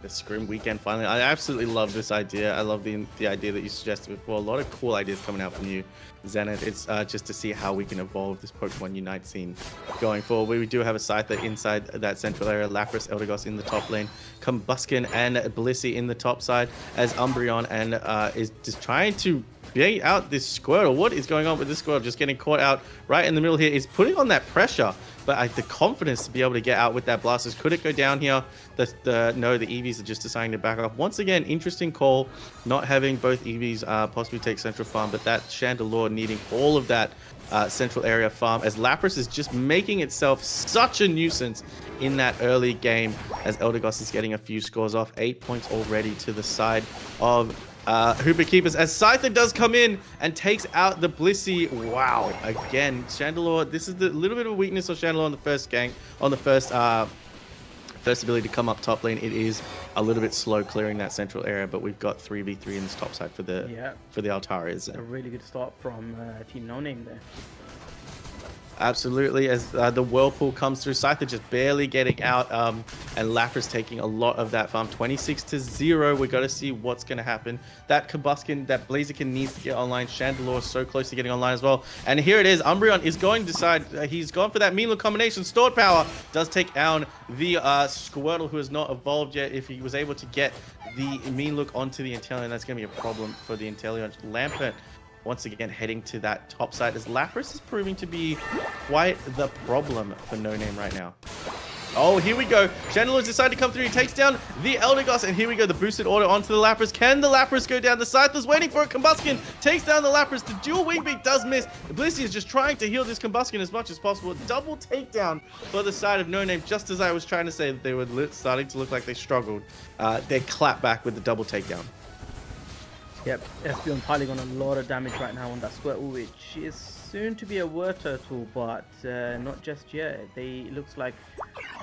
The Scrim weekend finally. I absolutely love this idea. I love the idea that you suggested before. A lot of cool ideas coming out from you, Zenith. It's just to see how we can evolve this Pokemon Unite scene going forward. We do have a Scyther inside that central area. Lapras, Eldegoss in the top lane. Combuskin and Blissey in the top side as Umbreon and is just trying to bait out this Squirtle. What is going on with this Squirtle? Just getting caught out right in the middle here. Is putting on that pressure, but the confidence to be able to get out with that Blastoise. Could it go down here? No, the Eevees are just deciding to back off. Once again, interesting call, not having both Eevees possibly take central farm, but that Chandelure needing all of that central area farm as Lapras is just making itself such a nuisance in that early game as Eldegoss is getting a few scores off. 8 points already to the side of Hooper Keepers as Scyther does come in and takes out the Blissey. Wow, again, Chandelure, this is the little bit of a weakness of Chandelure on the first gang, on the first ability to come up top lane. It is a little bit slow clearing that central area, but we've got 3v3 in this top side for the Altaris. A really good start from Team No Name there. Absolutely, as the Whirlpool comes through, Scyther just barely getting out, and Lapras taking a lot of that farm. 26-0. We got to see what's going to happen. That Combuskin, that Blaziken needs to get online. Chandelure so close to getting online as well. And here it is. Umbreon is going to decide. He's gone for that mean look combination. Stored power does take down the Squirtle, who has not evolved yet. If he was able to get the mean look onto the Inteleon, that's going to be a problem for the Inteleon. Lampert once again heading to that top side as Lapras is proving to be quite the problem for No Name right now. Oh, here we go. Chandelure's decided to come through. He takes down the Eldegoss, and here we go. The boosted order onto the Lapras. Can the Lapras go down? The Scyther's waiting for a Combuskin. Takes down the Lapras. The dual wing beat does miss. The Blissey is just trying to heal this Combuskin as much as possible. Double takedown for the side of No Name. Just as I was trying to say that they were starting to look like they struggled. They clap back with the double takedown. Yep, Espeon piling on a lot of damage right now on that Squirtle, which is soon to be a Word Turtle, but not just yet. It looks like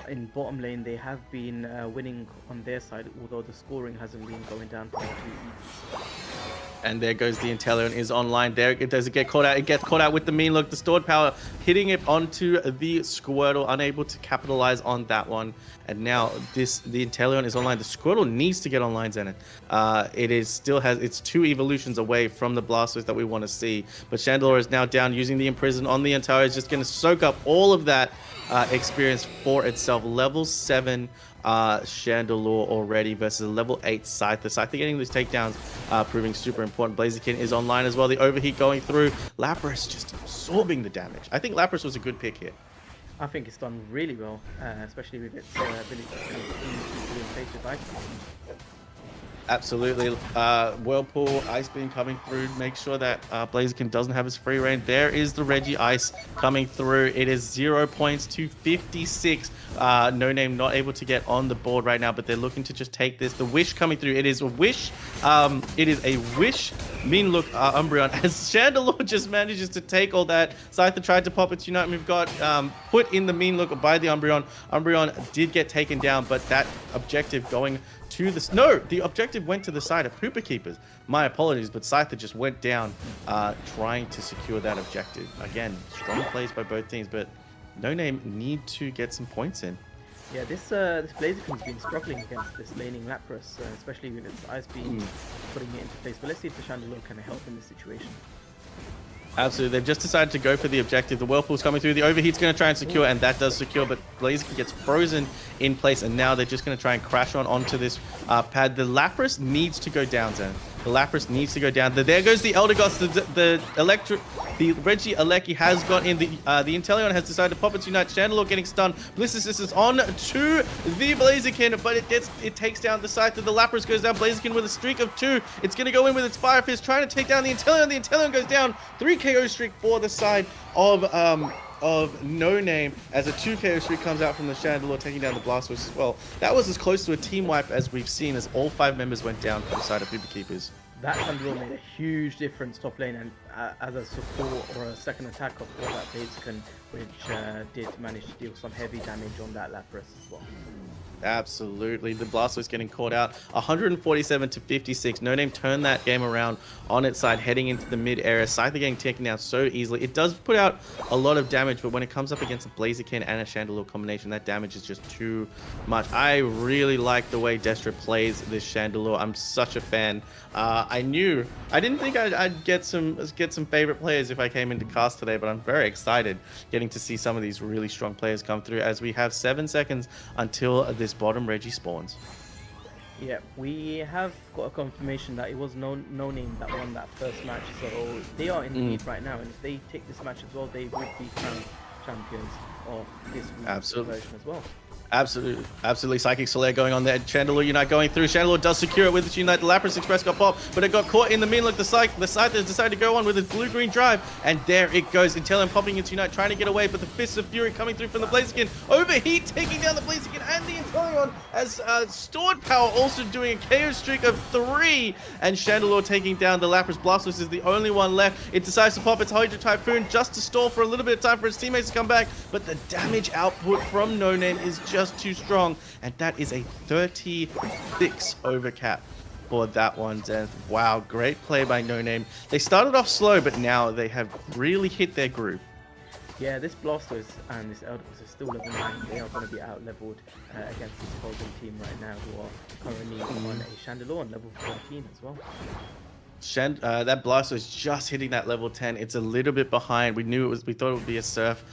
in bottom lane they have been winning on their side, although the scoring hasn't been going down for the two Eevees. And there goes the Inteleon is online. There it does get caught out. It gets caught out with the mean look. The stored power hitting it onto the Squirtle, unable to capitalize on that one. And now the Inteleon is online. The Squirtle needs to get online, Zenith. It's 2 evolutions away from the Blastoise that we want to see. But Chandelure is now down using the Imprison on the Entire. Is just going to soak up all of that experience for itself. Level 7 Chandelure already versus a level 8 Scyther. Scyther getting these takedowns proving super important. Blaziken is online as well. The overheat going through. Lapras just absorbing the damage. I think Lapras was a good pick here. I think it's done really well, especially with its ability to place with items. Absolutely. Whirlpool, Ice Beam coming through. Make sure that Blaziken doesn't have his free reign. There is the Reggie Ice coming through. It is 0 points to 56. No Name not able to get on the board right now, but they're looking to just take this. The Wish coming through. It is a Wish. It is a Wish mean look Umbreon as Chandelure just manages to take all that. Scyther tried to pop its Unite move, got put in the mean look by the Umbreon. Umbreon did get taken down, but that objective going to this. No, the objective went to the side of Hooper Keepers. My apologies, but Scyther just went down trying to secure that objective. Again, strong plays by both teams, but No Name need to get some points in. Yeah, this Blaziken's been struggling against this laning Lapras, especially with its Ice Beam putting it into place. But let's see if the Chandelure can help in this situation. Absolutely, they've just decided to go for the objective. The Whirlpool's coming through. The Overheat's going to try and secure, and that does secure, but Blaziken gets frozen in place, and now they're just going to try and crash onto this pad. The Lapras needs to go down, Zen. The Lapras needs to go down. There goes the Elder Gods. The Reggie Alecki has got in. The Inteleon has decided to pop its Unite. Chandelure getting stunned. Bliss Assistance on to the Blaziken, but it takes down the Scyther. The Lapras goes down. Blaziken with a streak of 2. It's going to go in with its Fire Fist, trying to take down the Inteleon. The Inteleon goes down. 3 KO streak for the side of No Name, as a 2 KO streak comes out from the Chandelure, taking down the Blastoise as well. That was as close to a team wipe as we've seen, as all 5 members went down from the side of Hooper Keepers. That Chandelure made a huge difference top lane, and as a support or a second attack of all that Blaziken, which did manage to deal some heavy damage on that Lapras as well. Absolutely. The Blastoise getting caught out. 147 to 56. No Name turned that game around on its side, heading into the mid area. Scyther getting taken down so easily. It does put out a lot of damage, but when it comes up against a Blaziken and a Chandelure combination, that damage is just too much. I really like the way Destra plays this Chandelure. I'm such a fan. I didn't think I'd get some favorite players if I came into cast today, but I'm very excited getting to see some of these really strong players come through, as we have 7 seconds until this bottom Reggie spawns. Yeah, we have got a confirmation that it was no Name that won that first match, so they are in the lead right now, and if they take this match as well, they would be crowned champions of this version as well. Absolutely. Psychic Solaire going on there. Chandelure Unite going through. Chandelure does secure it with its Unite. The Lapras Express got popped, but it got caught in the middle of the Scyther has decided to go on with its blue-green drive, and there it goes. Inteleon popping its Unite, trying to get away, but the Fists of Fury coming through from the Blaziken. Overheat taking down the Blaziken and the Inteleon, as Stored Power also doing a KO streak of 3, and Chandelure taking down the Lapras. Blastoise is the only one left. It decides to pop its Hydro Typhoon just to stall for a little bit of time for its teammates to come back, but the damage output from No Name is just too strong, and that is a 36 over cap for that one. And wow, great play by No Name. They started off slow, but now they have really hit their groove. Yeah, this Blastoise and this Elder Gods is still level 9. They are going to be out-leveled against this Golden team right now, who are currently on a Chandelure on level 14 as well. That Blastoise just hitting that level 10. It's a little bit behind. We thought it would be a Surf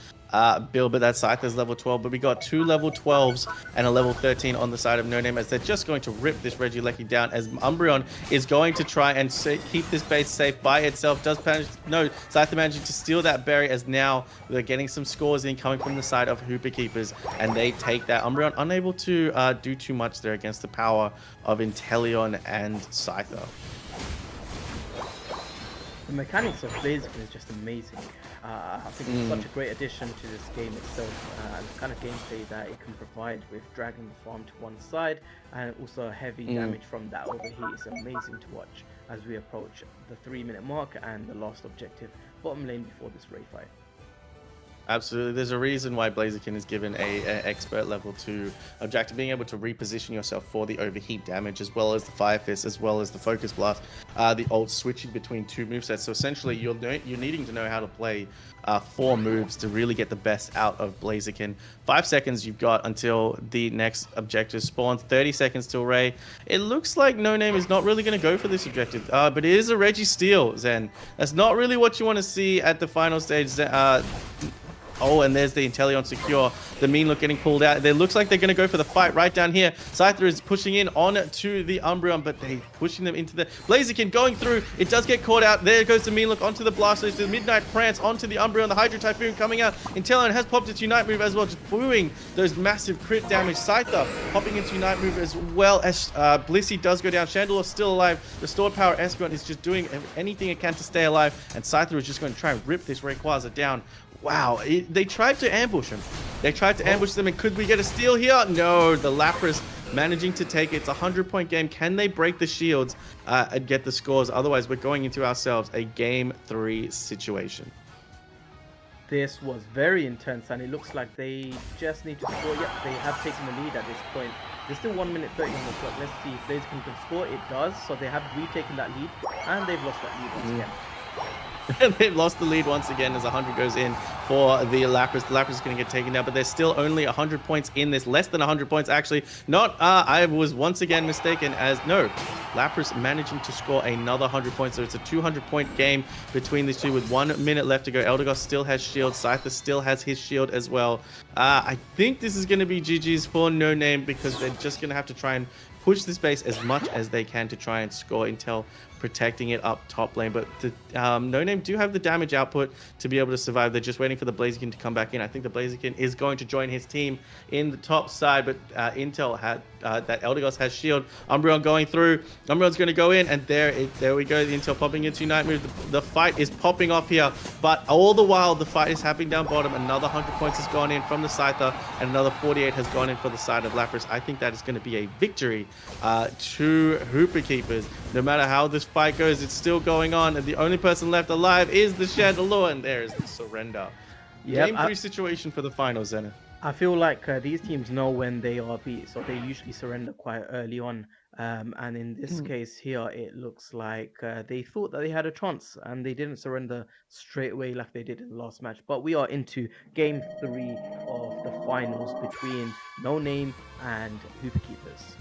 build, but that Scyther's level 12. But we got 2 level 12s and a level 13 on the side of No Name, as they're just going to rip this Regieleki down, as Umbreon is going to try and keep this base safe by itself. Scyther managing to steal that berry, as now they're getting some scores in coming from the side of Hooper Keepers, and they take that. Umbreon unable to do too much there against the power of Inteleon and Scyther. The mechanics of Blaziken is just amazing. I think it's such a great addition to this game itself, and the kind of gameplay that it can provide with dragging the farm to one side, and also heavy damage from that overheat is amazing to watch as we approach the 3-minute mark and the last objective, bottom lane, before this Ray fight. Absolutely. There's a reason why Blaziken is given a expert level 2 objective, being able to reposition yourself for the overheat damage, as well as the Fire Fist, as well as the Focus Blast, the ult switching between 2 movesets. So essentially, you're needing to know how to play 4 moves to really get the best out of Blaziken. 5 seconds you've got until the next objective spawns. 30 seconds till Ray. It looks like No Name is not really going to go for this objective, but it is a Reggie steal, Zen. That's not really what you want to see at the final stage. Oh, and there's the Inteleon secure. The mean look getting pulled out. It looks like they're going to go for the fight right down here. Scyther is pushing in on to the Umbreon, but they're pushing them into the Blaziken going through. It does get caught out. There goes the mean look onto the Blastoise. The Midnight Prance onto the Umbreon. The Hydro Typhoon coming out. Inteleon has popped its Unite move as well, just booing those massive crit damage. Scyther popping its Unite move as well, as Blissey does go down. Chandelure still alive. Restored Power Espeon is just doing anything it can to stay alive, and Scyther is just going to try and rip this Rayquaza down. Wow, they tried to ambush him. They tried to ambush them, and could we get a steal here? No, the Lapras managing to take it. It's a 100-point game. Can they break the shields and get the scores? Otherwise, we're going into ourselves a Game 3 situation. This was very intense, and it looks like they just need to score. Yep, they have taken the lead at this point. There's still 1 minute 30 on the clock. Let's see if Blaziken can score. It does, so they have retaken that lead, and they've lost that lead once again. They've lost the lead once again as 100 goes in for the Lapras. The Lapras is going to get taken down, but there's still only 100 points in this. Less than 100 points, actually. Not, I was once again mistaken as, no, Lapras managing to score another 100 points. So it's a 200-point game between these two with 1 minute left to go. Eldegoss still has shield. Scyther still has his shield as well. I think this is going to be GG's for No Name because they're just going to have to try and push this base as much as they can to try and score Intel, protecting it up top lane. But the No Name do have the damage output to be able to survive. They're just waiting for the Blaziken to come back in. I think the Blaziken is going to join his team in the top side, but Intel had that Eldegoss has shield. Umbreon going through. Umbreon's going to go in, and there we go. The Intel popping into Unite move. The fight is popping off here, but all the while the fight is happening down bottom. Another 100 points has gone in from the Scyther, and another 48 has gone in for the side of Lapras. I think that is going to be a victory to Hooper Keepers. No matter how this fight goes, it's still going on, and the only person left alive is the Chandelure, and there is the surrender. Game 3 situation for the finals, Zenith. I feel like these teams know when they are beat, so they usually surrender quite early on. And in this case here, it looks like they thought that they had a chance, and they didn't surrender straight away like they did in the last match. But we are into Game 3 of the finals between No Name and Hooper Keepers.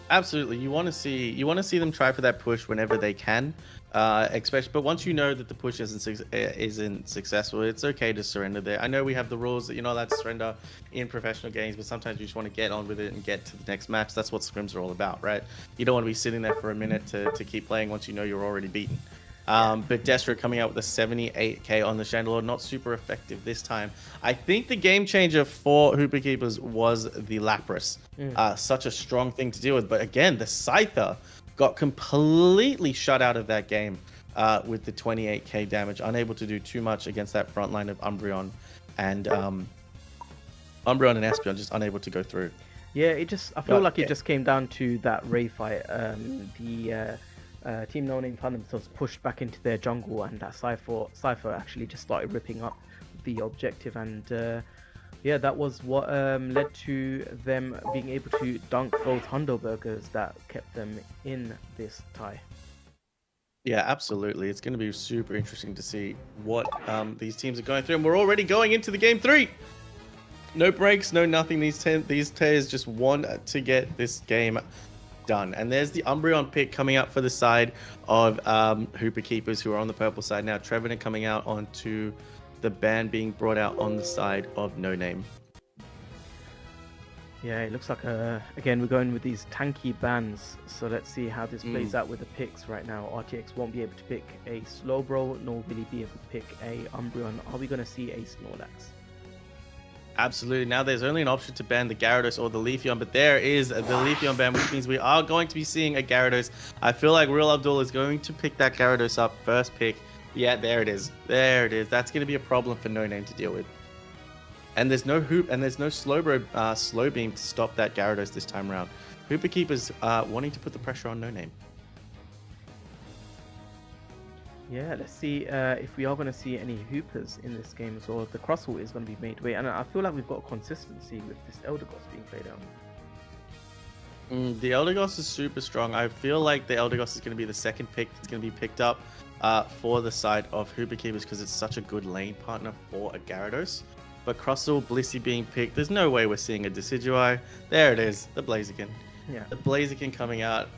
Absolutely, you want to see them try for that push whenever they can, especially. But once you know that the push isn't successful, it's okay to surrender there. I know we have the rules that you're not allowed to surrender in professional games, but sometimes you just want to get on with it and get to the next match. That's what scrims are all about, right? You don't want to be sitting there for a minute to keep playing once you know you're already beaten. But Destro coming out with a 78k on the Chandelure, not super effective this time. I think the game changer for Hooper Keepers was the Lapras. Such a strong thing to deal with. But again, the Scyther got completely shut out of that game with the 28k damage, unable to do too much against that front line of Umbreon and Espeon, just unable to go through. Yeah, I feel like it just came down to that Ray fight. Team No Name found themselves pushed back into their jungle, and that Cypher actually just started ripping up the objective, and yeah, that was what led to them being able to dunk both Hundo Burgers that kept them in this tie. Yeah, absolutely. It's going to be super interesting to see what these teams are going through, and we're already going into the Game 3. No breaks, no nothing. These players just want to get this game done. And there's the Umbreon pick coming up for the side of Hooper Keepers, who are on the purple side now. Trevenant coming out onto the ban being brought out on the side of No Name. Yeah, it looks like again we're going with these tanky bans, so let's see how this plays out with the picks right now. RTX won't be able to pick a Slowbro, nor will he be able to pick a Umbreon. Are we going to see a Snorlax? Absolutely. Now there's only an option to ban the Gyarados or the Leafeon, but there is the Leafeon ban, which means we are going to be seeing a Gyarados. I feel like Real Abdul is going to pick that Gyarados up first pick. Yeah, there it is. There it is. That's going to be a problem for No Name to deal with. And there's no Hoop and there's no Slowbro Slow Beam to stop that Gyarados this time around. Hooper Keepers wanting to put the pressure on No Name. Yeah, let's see if we are going to see any Hoopers in this game as well. The Crosswalk is going to be made way, and I feel like we've got consistency with this Eldegoss being played out. The Eldegoss is super strong. I feel like the Eldegoss is going to be the second pick that's going to be picked up for the side of Hooper Keepers because it's such a good lane partner for a Gyarados. But Crustle, Blissey being picked, there's no way we're seeing a Decidueye. There it is, the Blaziken. Yeah. The Blaziken coming out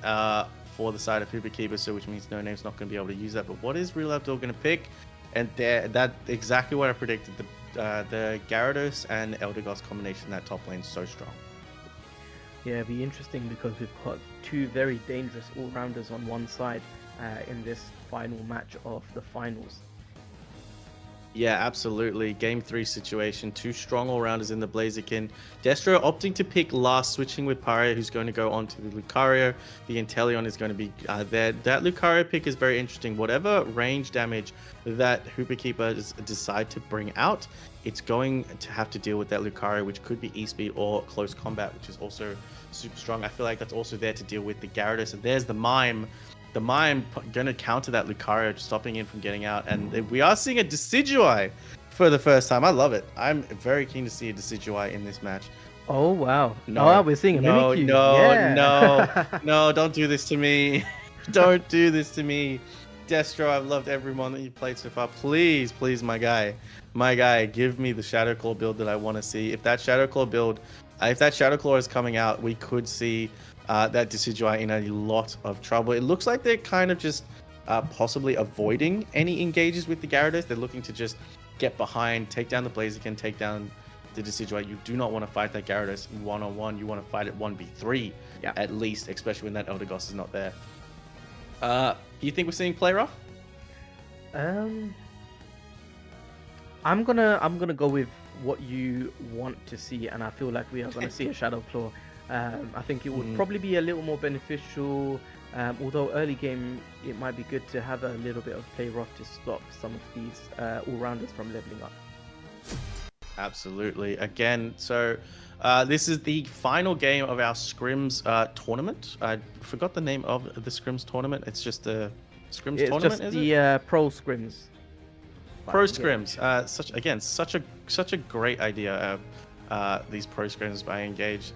for the side of Hooper Keepers, so which means No Name's not going to be able to use that. But what is Real Abdul going to pick? And that's exactly what I predicted. The Gyarados and Eldegoss combination in that top lane is so strong. Yeah, it'll be interesting because we've got two very dangerous all-rounders on one side in this final match of the finals. Yeah, absolutely. Game 3 situation. Two strong all-rounders in the Blaziken. Destro opting to pick last, switching with Paria, who's going to go on to the Lucario. The Inteleon is going to be there. That Lucario pick is very interesting. Whatever range damage that Hooper Keepers decide to bring out, it's going to have to deal with that Lucario, which could be E-Speed or Close Combat, which is also super strong. I feel like that's also there to deal with the Gyarados. And there's the Mime. The Mime going to counter that Lucario, stopping him from getting out. And we are seeing a Decidueye for the first time. I love it. I'm very keen to see a Decidueye in this match. Oh, wow. No, oh, we're seeing a Mimikyu. No, yeah. no, don't do this to me. Don't do this to me. Destro. I've loved every mon that you've played so far. Please, my guy, give me the Shadow Claw build that I want to see. If that Shadow Claw build, if that Shadow Claw is coming out, we could see that Decidueye in a lot of trouble. It looks like they're kind of just possibly avoiding any engages with the Gyarados. They're looking to just get behind, take down the Blaziken, take down the Decidueye. You do not want to fight that Gyarados one-on-one. You want to fight it 1v3 at least, especially when that Eldegoss is not there. Do you think we're seeing play rough? I'm gonna go with what you want to see, and I feel like we are gonna see a Shadow Claw. I think it would probably be a little more beneficial. Although early game, it might be good to have a little bit of play rough to stop some of these all-rounders from leveling up. Absolutely. Again, so this is the final game of our Scrims tournament. I forgot the name of the Scrims tournament. It's just the Scrims tournament, just is it? Pro Scrims. Pro Scrims. Such a great idea. These Pro Scrims by INGAGE.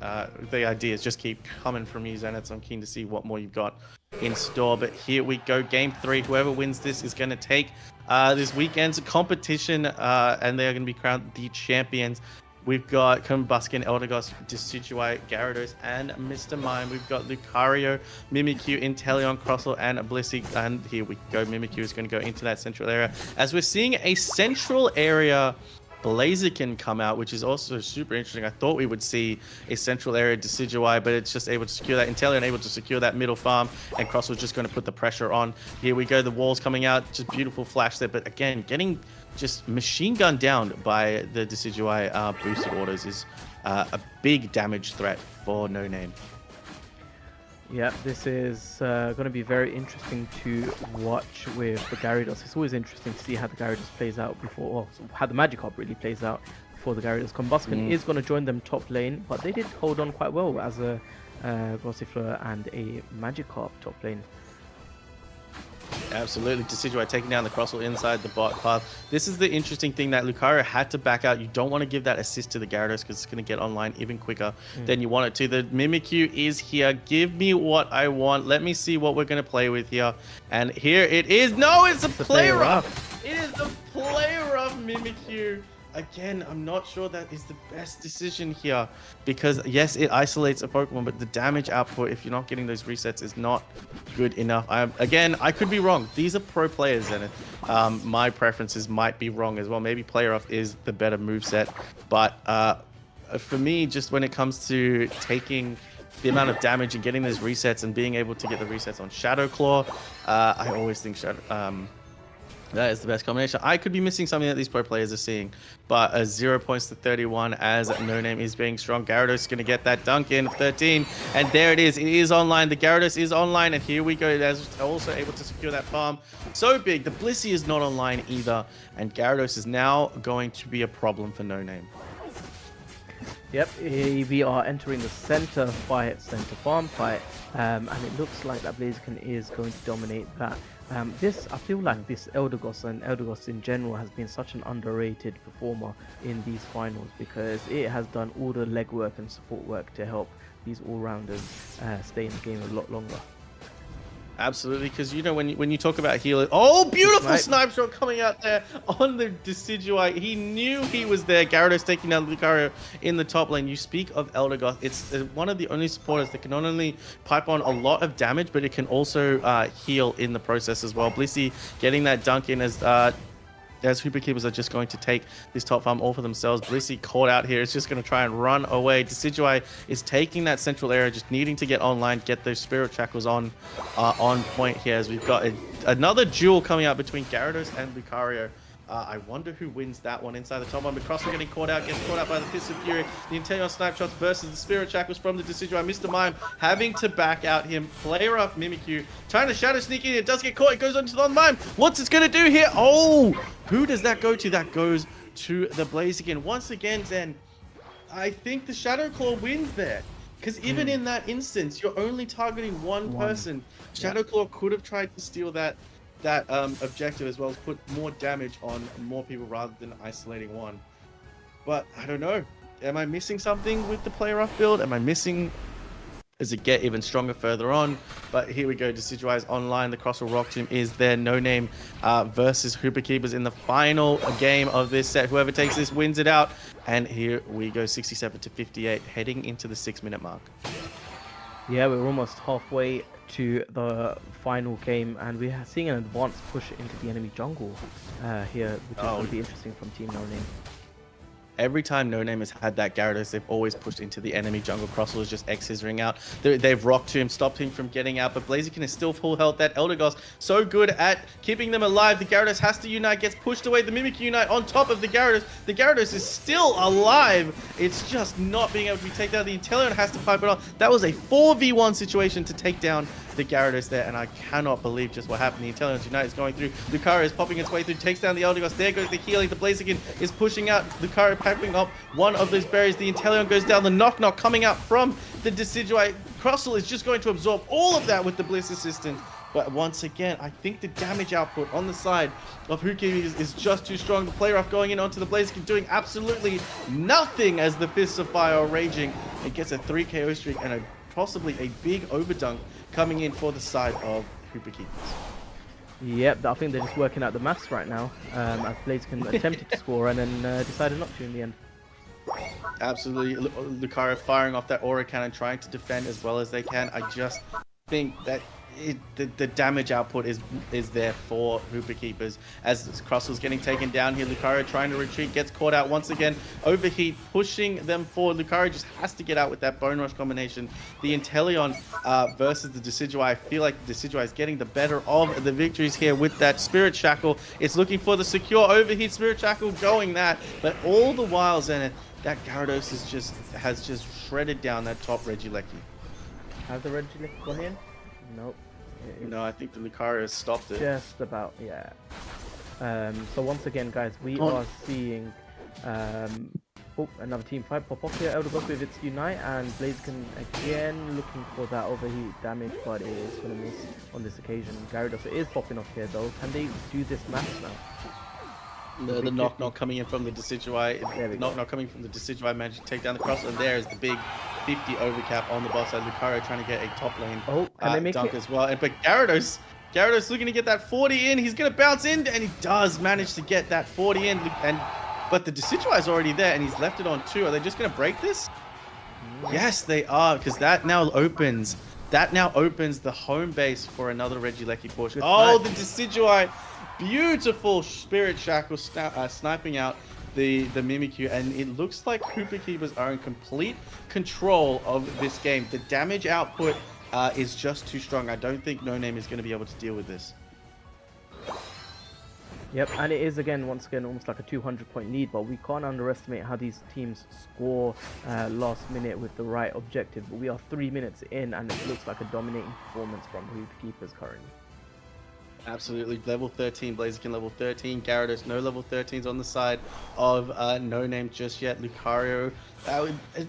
The ideas just keep coming from you, Zenith. So I'm keen to see what more you've got in store. But here we go. Game 3. Whoever wins this is going to take this weekend's competition, and they are going to be crowned the champions. We've got Combusken, Eldegoss, Decidueye, Gyarados, and Mr. Mime. We've got Lucario, Mimikyu, Inteleon, Crostle, and Blissey. And here we go. Mimikyu is going to go into that central area. As we're seeing a central area Blaziken come out, which is also super interesting. I thought we would see a central area Decidueye, but it's just able to secure that. Inteleon able to secure that middle farm, and Cross was just going to put the pressure on. Here we go. The walls coming out. Just beautiful flash there. But again, getting just machine gunned down by the Decidueye boosted autos is a big damage threat for No Name. Yeah, this is going to be very interesting to watch with the Gyarados. It's always interesting to see how the Gyarados plays out before, or how the Magikarp really plays out before the Gyarados. Combusken is going to join them top lane, but they did hold on quite well as a Gossifleur and a Magikarp top lane. Absolutely. Decidueye taking down the Crossel inside the bot path. This is the interesting thing that Lucario had to back out. You don't want to give that assist to the Gyarados because it's going to get online even quicker than you want it to. The Mimikyu is here. Give me what I want. Let me see what we're going to play with here. And here it is. No, it's a play rough. It is a play rough Mimikyu. Again, I'm not sure that is the best decision here because, yes, it isolates a Pokemon, but the damage output, if you're not getting those resets, is not good enough. Again, I could be wrong. These are pro players, and my preferences might be wrong as well. Maybe Play Rough is the better moveset, but for me, just when it comes to taking the amount of damage and getting those resets and being able to get the resets on Shadow Claw, I always think that is the best combination. I could be missing something that these pro players are seeing, but 0 points to 31 as No Name is being strong. Gyarados is going to get that dunk in 13, and there it is. It is online. The Gyarados is online, and here we go. There's also able to secure that farm. So big. The Blissey is not online either, and Gyarados is now going to be a problem for No Name. Yep, we are entering the center fight, center farm fight, and it looks like that Blaziken is going to dominate that. I feel like this Eldegoss and Eldegoss in general has been such an underrated performer in these finals because it has done all the legwork and support work to help these all-rounders stay in the game a lot longer. Absolutely, because you know when you talk about healer, oh, beautiful snipe shot coming out there on the Decidueye. He knew he was there. Gyarados taking down Lucario in the top lane. You speak of Eldegoss, it's one of the only supporters that can not only pipe on a lot of damage, but it can also heal in the process as well. Blissey getting that dunk in as Hooper Keepers are just going to take this top farm all for themselves. Blissey caught out here. It's just going to try and run away. Decidueye is taking that central area, just needing to get online, get those Spirit Shackles on point here as we've got another duel coming out between Gyarados and Lucario. I wonder who wins that one inside the top one. But Crossler getting caught out, gets caught out by the Fist of Fury. The Inteleon Snipe Shots versus the Spirit Shackles from the Decidueye. Mr. Mime having to back out him. Play rough Mimikyu. Trying to Shadow Sneak in. It does get caught. It goes on to the Mime. What's it going to do here? Oh! Who does that go to? That goes to the Blaziken. Once again, Zen, I think the Shadow Claw wins there. Because even in that instance, you're only targeting one person. Shadow Claw could have tried to steal that objective as well as put more damage on more people rather than isolating one. But I don't know. Am I missing something with the play rough build? Am I missing as it get even stronger further on. But here we go, Decidueye's online. The Crossal Rock Tomb is there. No Name versus Hooper Keepers in the final game of this set. Whoever takes this wins it out. And here we go, 67 to 58, heading into the 6-minute mark. Yeah, we're almost halfway to the final game, and we're seeing an advanced push into the enemy jungle here, which is going to be interesting from Team No Name. Every time No Name has had that Gyarados, they've always pushed into the enemy jungle. Crossal is just X-scissoring out. They've rocked to him, stopped him from getting out, but Blaziken is still full health. That Elder Goss so good at keeping them alive. The Gyarados has to unite, gets pushed away. The Mimikyu unite on top of the Gyarados. The Gyarados is still alive. It's just not being able to be taken down. The Inteleon has to pipe it on. That was a 4v1 situation to take down the Gyarados there, and I cannot believe just what happened. The Inteleon's Unite is going through. Lucario is popping its way through, takes down the Elder Goss. There goes the healing. The Blaziken is pushing out. Lucario picking up one of those berries. The Inteleon goes down. The Knock Knock coming out from the Decidueye. Crossal is just going to absorb all of that with the Bliss Assistant. But once again, I think the damage output on the side of Huki is just too strong. The play rough going in onto the Blaziken, doing absolutely nothing as the Fists of Fire are raging. It gets a 3 KO streak and possibly a big overdunk coming in for the side of Hooper Keepers. Yep, I think they're just working out the maths right now, as Blaziken attempted to score and then decided not to in the end. Absolutely, Lucario firing off that Aura Cannon, trying to defend as well as they can. I just think that the damage output is there for Hooper Keepers. As Crossal's getting taken down here, Lucario trying to retreat, gets caught out once again. Overheat pushing them forward. Lucario just has to get out with that Bone Rush combination. The Inteleon versus the Decidueye. I feel like the Decidueye is getting the better of the victories here with that Spirit Shackle. It's looking for the secure overheat. Spirit Shackle going that, but all the while, Zenith, that Gyarados has just shredded down that top Regieleki. Has the Regieleki gone in? Nope. No, I think the Lucario has stopped it. Just about, yeah. So once again, guys, we are seeing another team fight pop off here. Elder Goss with its Unite, and Blaziken again looking for that overheat damage, but it is going to miss on this occasion. Gyarados is popping off here though. Can they do this match now? The Knock Knock coming in from the Decidueye. The Knock Knock coming from the Decidueye managed to take down the Cross, and there is the big 50 overcap on the boss side. Lucario trying to get a top lane can they make dunk it? As well. But Gyarados looking to get that 40 in. He's going to bounce in, and he does manage to get that 40 in. But the Decidueye is already there, and he's left it on 2. Are they just going to break this? Yes, they are, because that now opens the home base for another Regieleki push. The Decidueye. Beautiful Spirit Shackle sniping out the Mimikyu, and it looks like Hooper Keepers are in complete control of this game. The damage output is just too strong. I don't think No Name is going to be able to deal with this. Yep, and it is once again almost like a 200-point lead, but we can't underestimate how these teams score last minute with the right objective. But we are 3 minutes in, and it looks like a dominating performance from Hooper Keepers currently. Absolutely. Level 13, Blaziken level 13, Gyarados no level 13s on the side of No Name just yet. Lucario,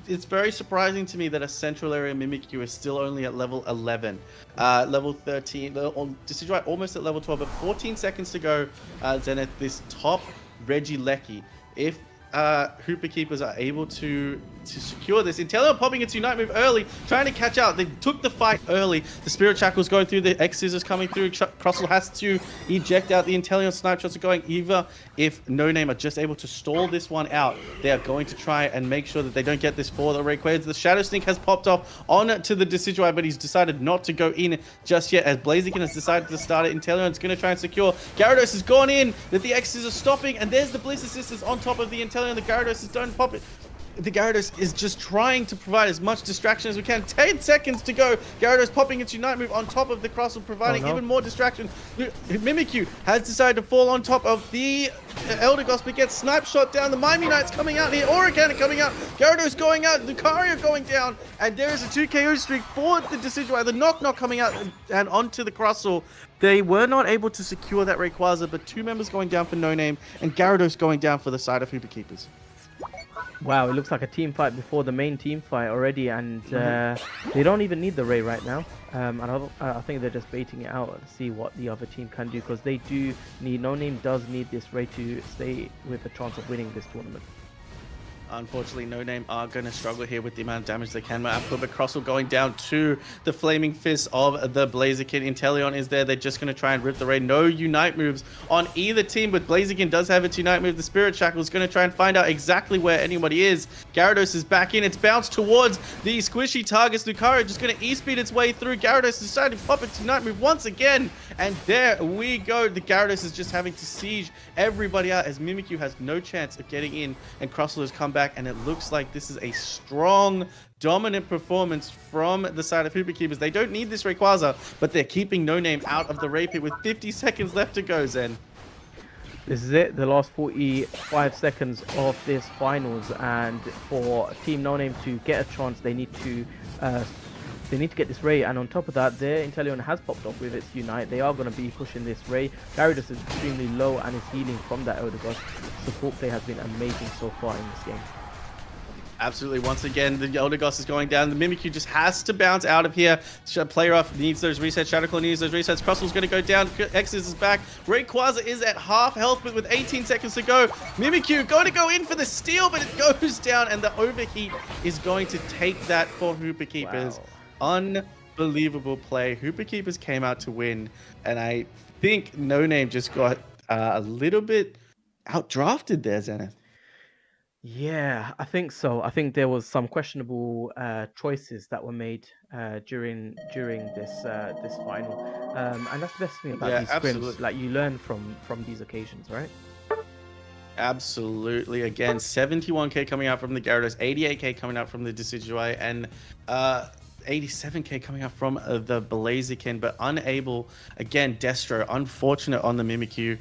it's very surprising to me that a central area Mimikyu is still only at level 11. Level 13, Decidueye almost at level 12, but 14 seconds to go, Zenith, this top Regieleki. If Hooper Keepers are able to secure this. Inteleon popping its Unite move early, trying to catch out. They took the fight early. The Spirit Shackle's going through, the X-Scissors coming through. Crossal has to eject out. The Inteleon snipe shots are going. Either if No Name are just able to stall this one out, they are going to try and make sure that they don't get this for the Rayquaza. The Shadow Sneak has popped off on to the Decidueye, but he's decided not to go in just yet, as Blaziken has decided to start it. Inteleon's going to try and secure. Gyarados has gone in, that the X's are stopping, and there's the Bliss Assistance on top of the Inteleon. The Gyarados is don't pop it. The Gyarados is just trying to provide as much distraction as we can. 10 seconds to go. Gyarados popping its Unite move on top of the Crossal, providing even more distraction. Mimikyu has decided to fall on top of the Elder Goss, but gets snipe shot down. The Mime Unite's coming out here. Aura Cannon coming out. Gyarados going out. Lucario going down. And there is a 2 KO streak for the Decidueye. The Knock Knock coming out and onto the Crossal. They were not able to secure that Rayquaza, but 2 members going down for No Name, and Gyarados going down for the side of Hooper Keepers. Wow, it looks like a team fight before the main team fight already, and they don't even need the Ray right now. And I think they're just baiting it out to see what the other team can do, because they do need, No Name does need this Ray to stay with a chance of winning this tournament. Unfortunately, No Name are going to struggle here with the amount of damage they can output, but Crossel going down to the Flaming Fist of the Blaziken. Inteleon is there. They're just going to try and rip the raid. No Unite moves on either team, but Blaziken does have its Unite move. The Spirit Shackle is going to try and find out exactly where anybody is. Gyarados is back in. It's bounced towards the squishy targets. Lucario just going to E-speed its way through. Gyarados decided to pop its Unite move once again, and there we go. The Gyarados is just having to siege everybody out as Mimikyu has no chance of getting in, and Crossel has come back, and it looks like this is a strong, dominant performance from the side of Hooper Keepers. They don't need this Rayquaza, but they're keeping No Name out of the raid pit with 50 seconds left to go, Zen. This is it, the last 45 seconds of this finals, and for Team No Name to get a chance, they need to get this Ray, and on top of that, their Inteleon has popped off with its Unite. They are going to be pushing this Ray. Gyarados is extremely low and is healing from that Elder God. Support play has been amazing so far in this game. Absolutely. Once again, the Elder Goss is going down. The Mimikyu just has to bounce out of here. Player off needs those resets. Shadowclaw needs those resets. Crossel's going to go down. X's is back. Rayquaza is at half health, but with 18 seconds to go. Mimikyu going to go in for the steal, but it goes down, and the overheat is going to take that for Hooper Keepers. Wow. Unbelievable play. Hooper Keepers came out to win, and I think No Name just got a little bit outdrafted there, Zenith. Yeah, I think so. I think there was some questionable choices that were made during this final, and that's the best thing about these scrims. Like, you learn from these occasions, right? Absolutely. Again, 71k coming out from the Gyarados, 88k coming out from the Decidueye, and 87k coming out from the Blaziken, but unable, again, Destro, unfortunate on the Mimikyu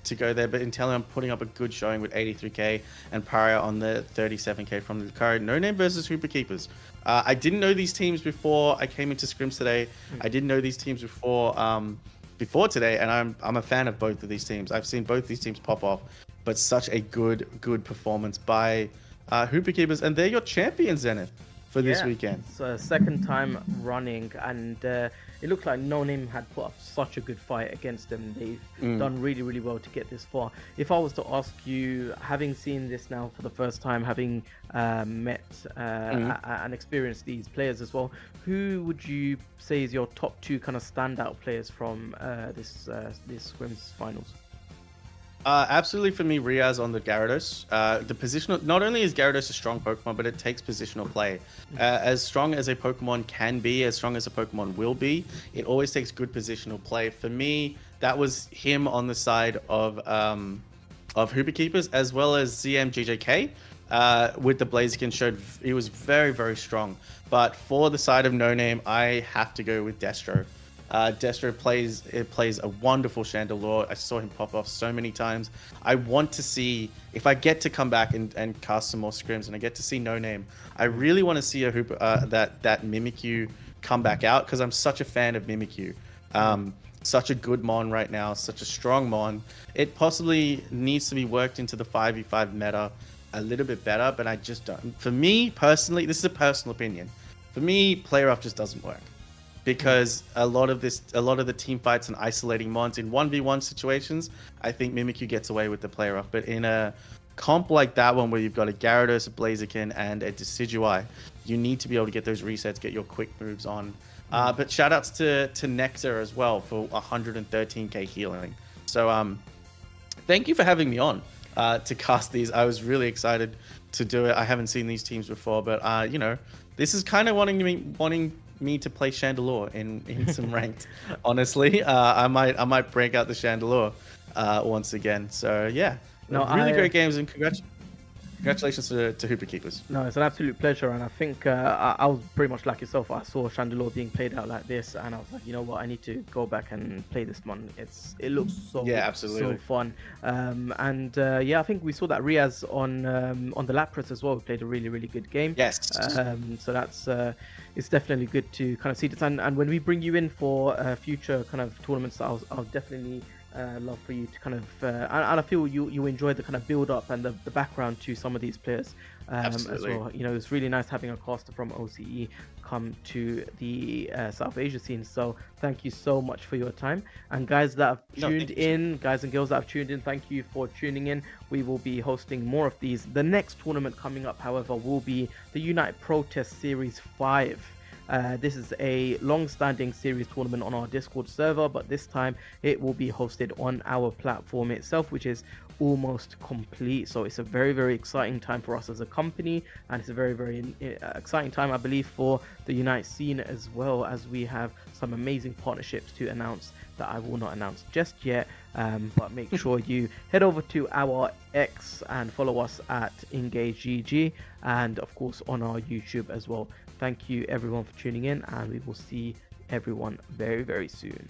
to go there, but Inteleon putting up a good showing with 83k, and Paria on the 37k from the Lucario. No Name versus Hooper Keepers. I didn't know these teams before I came into scrims today. I didn't know these teams before today, and I'm a fan of both of these teams. I've seen both these teams pop off, but such a good performance by Hooper Keepers, and they're your champions, Zenith, for this weekend. So second time running, and it looked like No Name had put up such a good fight against them. They've done really well to get this far. If I was to ask you, having seen this now for the first time, having met and experienced these players as well, who would you say is your top two kind of standout players from this scrims finals? Absolutely, for me, Riaz on the Gyarados. The positional, not only is Gyarados a strong Pokemon, but it takes positional play. As strong as a Pokemon can be, as strong as a Pokemon will be, it always takes good positional play. For me, that was him on the side of Hooper Keepers, as well as ZMGJK. With the Blaziken, showed he was very strong. But for the side of No Name, I have to go with Destro. Destro plays a wonderful Chandelure. I saw him pop off so many times. I want to see, if I get to come back and cast some more scrims and I get to see No Name, I really want to see a Hooper, that Mimikyu come back out, because I'm such a fan of Mimikyu. Such a good Mon right now, such a strong Mon. It possibly needs to be worked into the 5v5 meta a little bit better, but I just don't. For me personally, this is a personal opinion. For me, player off just doesn't work, because a lot of the team fights and isolating Mons in 1v1 situations, I think Mimikyu gets away with the player off. But in a comp like that one, where you've got a Gyarados, a Blaziken, and a Decidueye, you need to be able to get those resets, get your quick moves on. But shout outs to Nectar as well for 113k healing. So thank you for having me on to cast these. I was really excited to do it. I haven't seen these teams before, but you know, this is kind of wanting me to play Chandelure in some ranked. Honestly, I might break out the Chandelure once again. So yeah, really great games, and congratulations to Hooper Keepers. No, it's an absolute pleasure, and I think I was pretty much like yourself. I saw Chandelure being played out like this, and I was like, you know what, I need to go back and play this one. It looks so fun. Yeah, I think we saw that Riaz on the Lapras as well played a really good game. Yes. So that's it's definitely good to kind of see this, and when we bring you in for future kind of tournaments, I'll definitely love for you to kind of, and I feel you enjoy the kind of build up and the background to some of these players as Absolutely. well. You know, it's really nice having a caster from OCE come to the South Asia scene. So thank you so much for your time. And guys that have No, tuned thank you. in, guys and girls that have tuned in, thank you for tuning in. We will be hosting more of these. The next tournament coming up, however, will be the Unite Protest Series 5. This is a long-standing series tournament on our Discord server, but this time it will be hosted on our platform itself, which is almost complete. So it's a very, very exciting time for us as a company, and it's a very, very exciting time, I believe, for the Unite scene as well, as we have some amazing partnerships to announce that I will not announce just yet. But make sure you head over to our X and follow us at INGAGE, and of course on our YouTube as well. Thank you everyone for tuning in, and we will see everyone very, very soon.